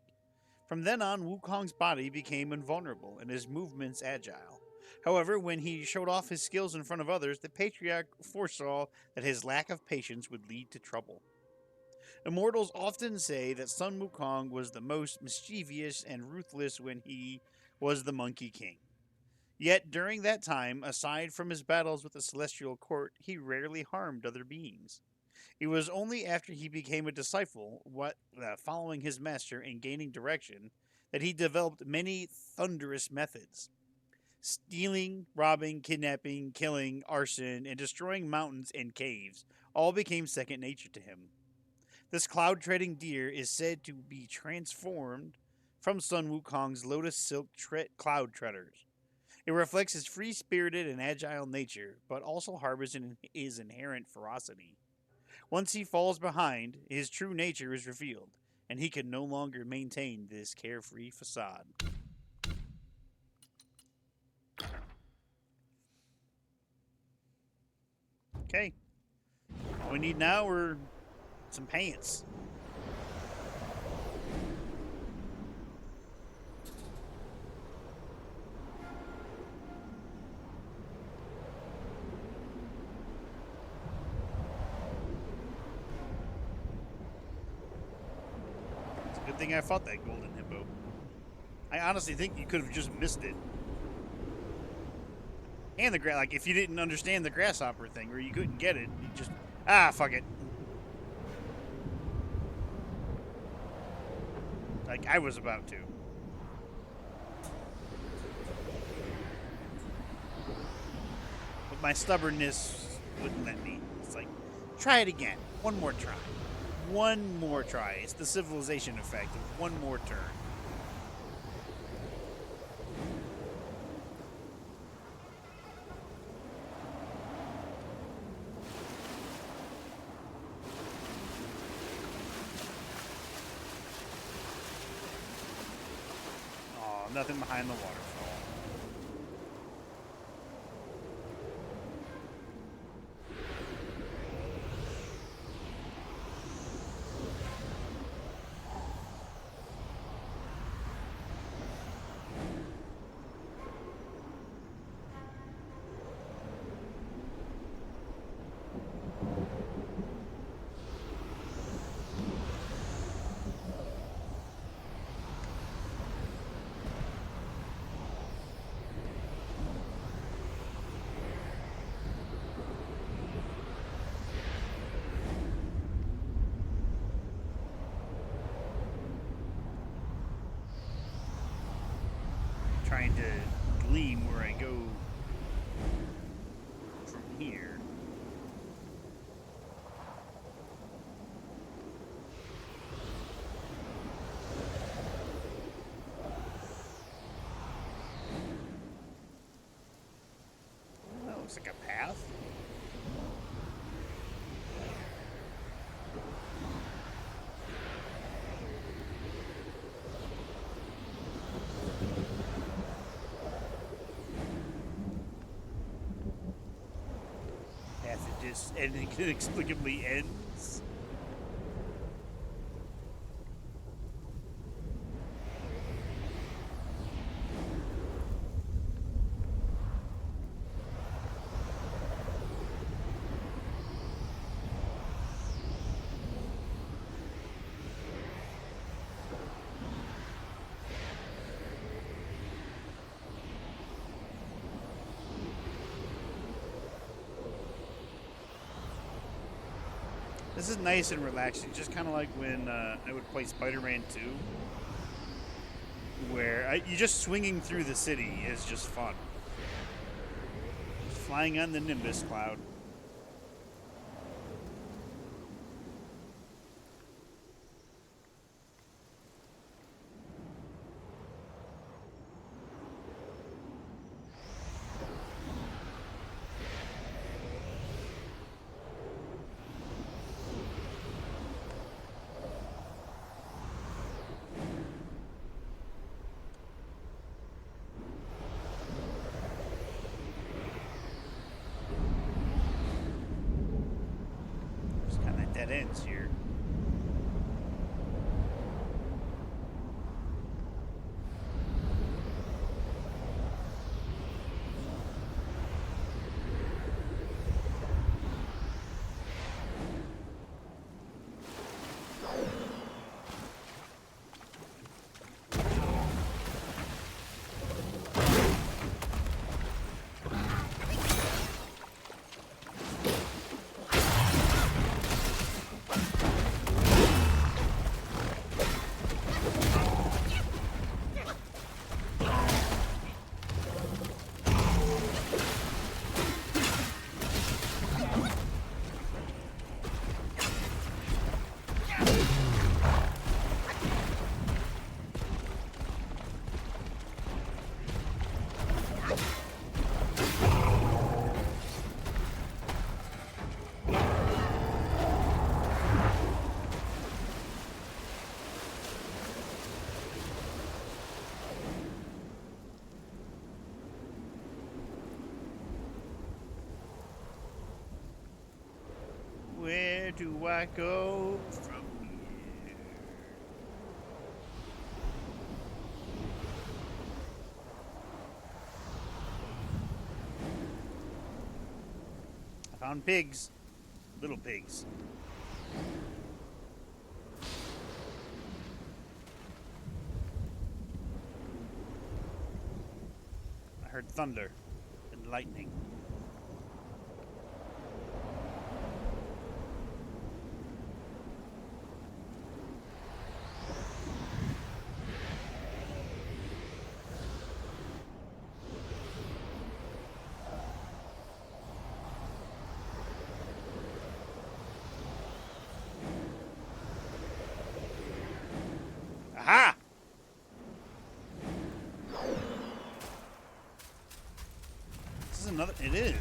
A: From then on, Wukong's body became invulnerable and his movements agile. However, when he showed off his skills in front of others, the Patriarch foresaw that his lack of patience would lead to trouble. Immortals often say that Sun Wukong was the most mischievous and ruthless when he was the Monkey King. Yet during that time, aside from his battles with the Celestial Court, he rarely harmed other beings. It was only after he became a disciple, following his master and gaining direction, that he developed many thunderous methods. Stealing, robbing, kidnapping, killing, arson, and destroying mountains and caves all became second nature to him. This cloud-treading deer is said to be transformed from Sun Wukong's lotus silk cloud treaders. It reflects his free-spirited and agile nature, but also harbors his inherent ferocity. Once he falls behind, his true nature is revealed, and he can no longer maintain this carefree facade. Okay. All we need now are some pants. Good thing I fought that golden hippo. I honestly think you could have just missed it. And the like, if you didn't understand the grasshopper thing, or you couldn't get it, you just fuck it. Like I was about to. But my stubbornness wouldn't let me. It's like, try it again. One more try. One more try. It's the civilization effect of one more turn. Oh, nothing behind the waterfall. go from here. That looks like a path. And it inexplicably ends. This is nice and relaxing, just kind of like when I would play Spider-Man 2, where you just swinging through the city is just fun. Flying on the Nimbus cloud. Dead ends here. Where do I go from here? I found pigs. Little pigs. I heard thunder and lightning. Aha! This is another. It is.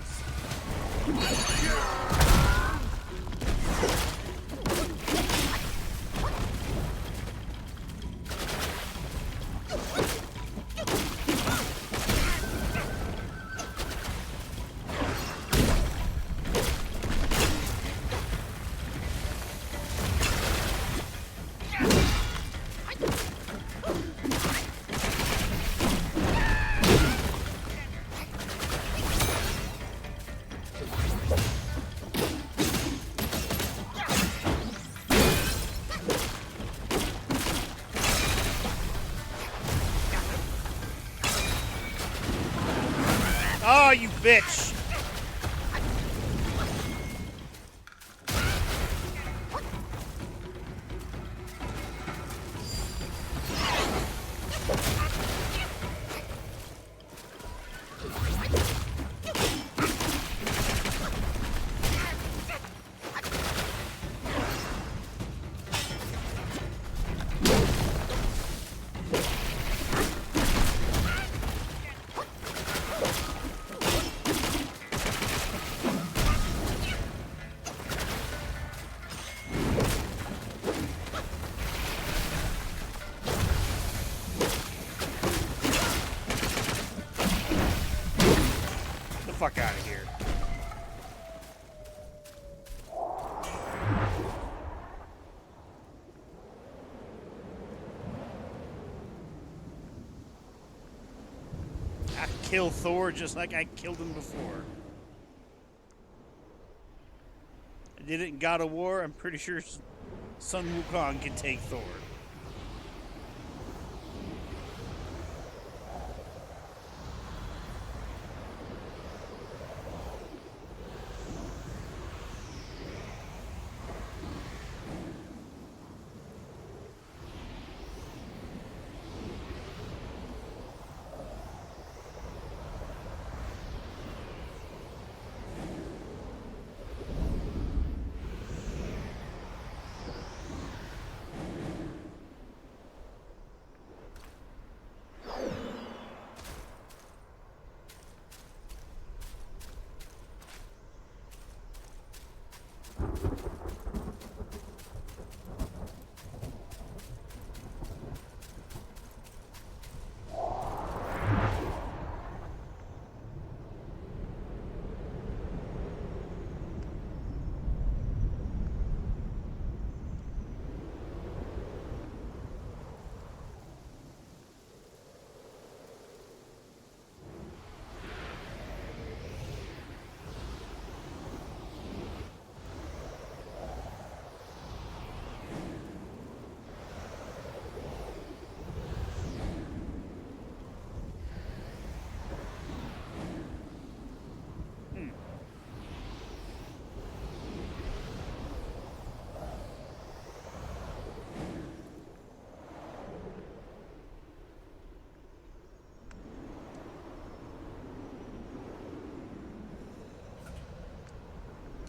A: Oh, you bitch! fuck out of here. I kill Thor just like I killed him before. I did it in God of War. I'm pretty sure Sun Wukong can take Thor.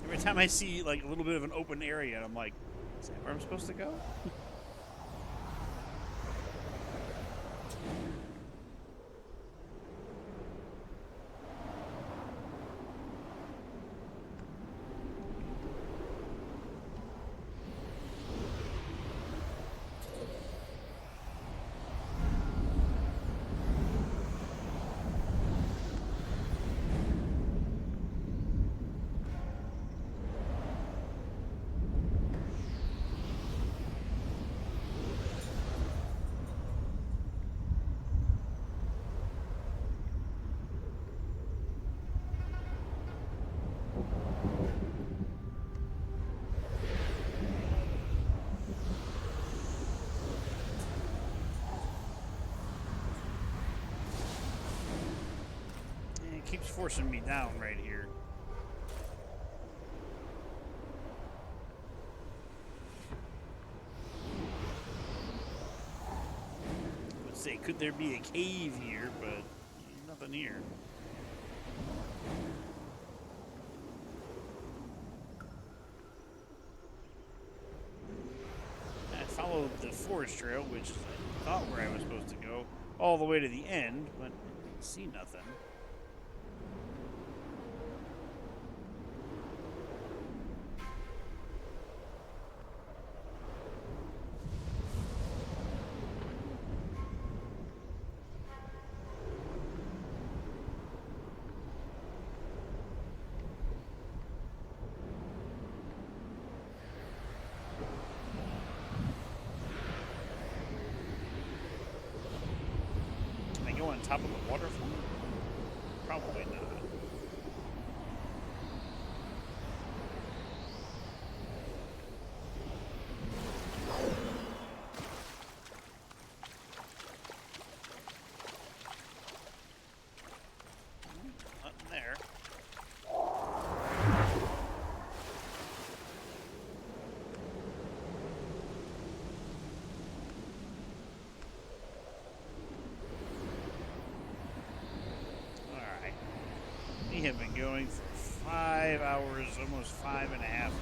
A: Every time I see like a little bit of an open area, I'm like, is that where I'm supposed to go? Keeps forcing me down right here. I would say, could there be a cave here? But nothing here. I followed the forest trail, which I thought where I was supposed to go, all the way to the end, but I didn't see nothing. On top of the waterfall? Probably not. Nothing there. We have been going for 5 hours, almost 5.5 hours.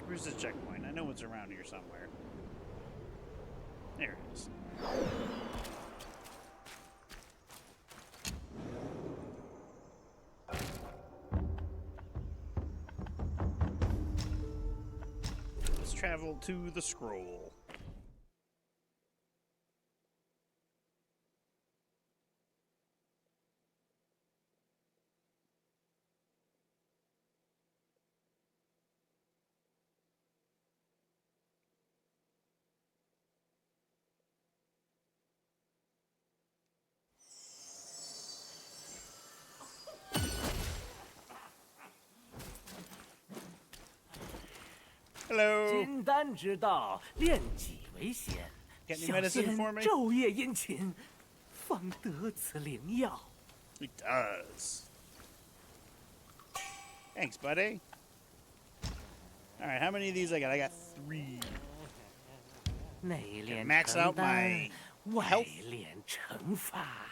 A: Where's the checkpoint? I know it's around here somewhere. There it is. Let's travel to the scroll. Hello.
E: 金丹之道，炼己为先。
A: Got any
E: 小
A: medicine for
E: 仙
A: me?
E: 昼夜殷勤，方得此灵药。
A: It does. Thanks, buddy. All right, how many of these I got? I got 3.
E: 内炼
A: Max
E: 成
A: out
E: 丹
A: my，
E: 外
A: health
E: 炼成法。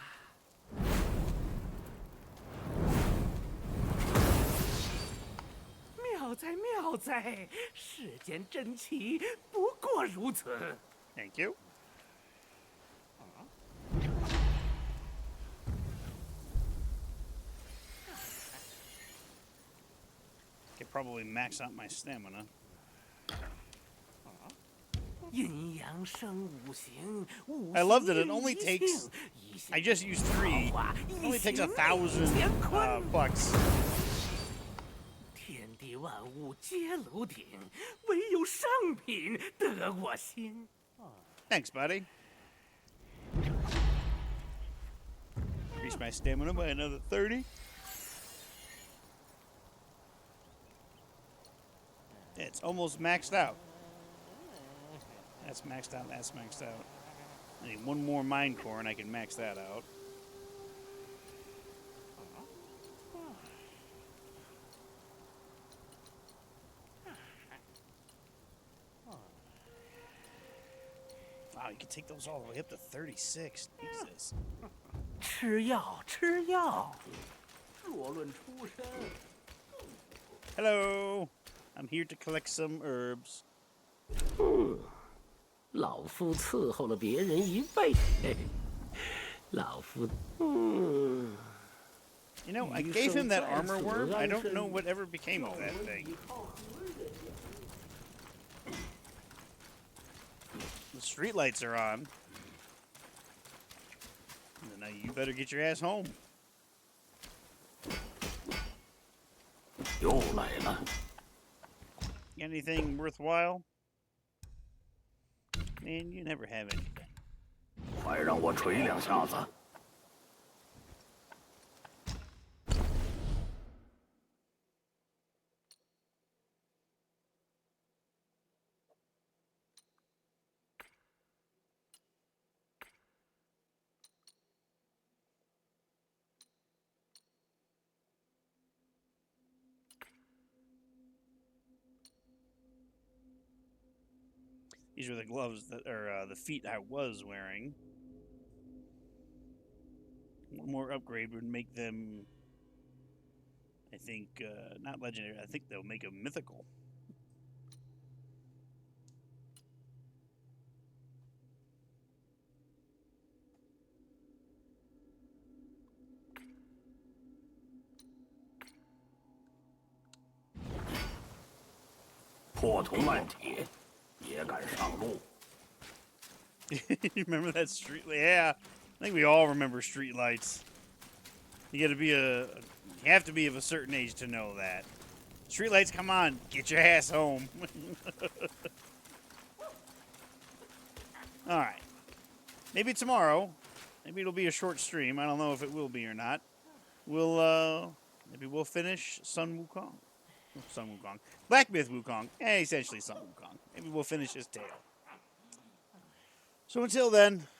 E: 妙哉妙哉，世间珍奇不过如此。
A: Thank you. Could probably max out my stamina.
E: 阴阳生五行，五
A: I love that it
E: 行
A: only
E: 一
A: takes.
E: 性一性
A: I just used 3.
E: 化
A: It only
E: 一
A: takes
E: 行
A: 1,000
E: 乾坤
A: bucks.
E: 天地万物皆楼顶，唯有上品得我心。
A: Thanks, buddy. Increase my stamina by another 30. It's almost maxed out. That's maxed out. That's maxed out. I need 1 more mind core and I can max that out. Wow, you can take those all the way up to 36. Jesus.
E: 吃药，吃药。若论出身，
A: Hello. I'm here to collect some herbs.
E: 老夫伺候了别人一辈，老夫，
A: You know, I gave him that armor worm. I don't know whatever became of that thing. The streetlights are on. Now you better get your ass home.
F: 又来了。
A: Got anything worthwhile? Man, you never have anything.
F: 快让我捶2下子！These
A: were the gloves that, or the feet I was wearing. One more upgrade would make them, I think, not legendary. I think they'll make them mythical. You remember that street? Yeah, I think we all remember street lights. You got to be you have to be of a certain age to know that. Street lights, come on, get your ass home. All right, maybe tomorrow. Maybe it'll be a short stream. I don't know if it will be or not. Maybe we'll finish Sun Wukong. Black Myth Wukong. Essentially Sun Wukong. Maybe we'll finish his tale. So until then,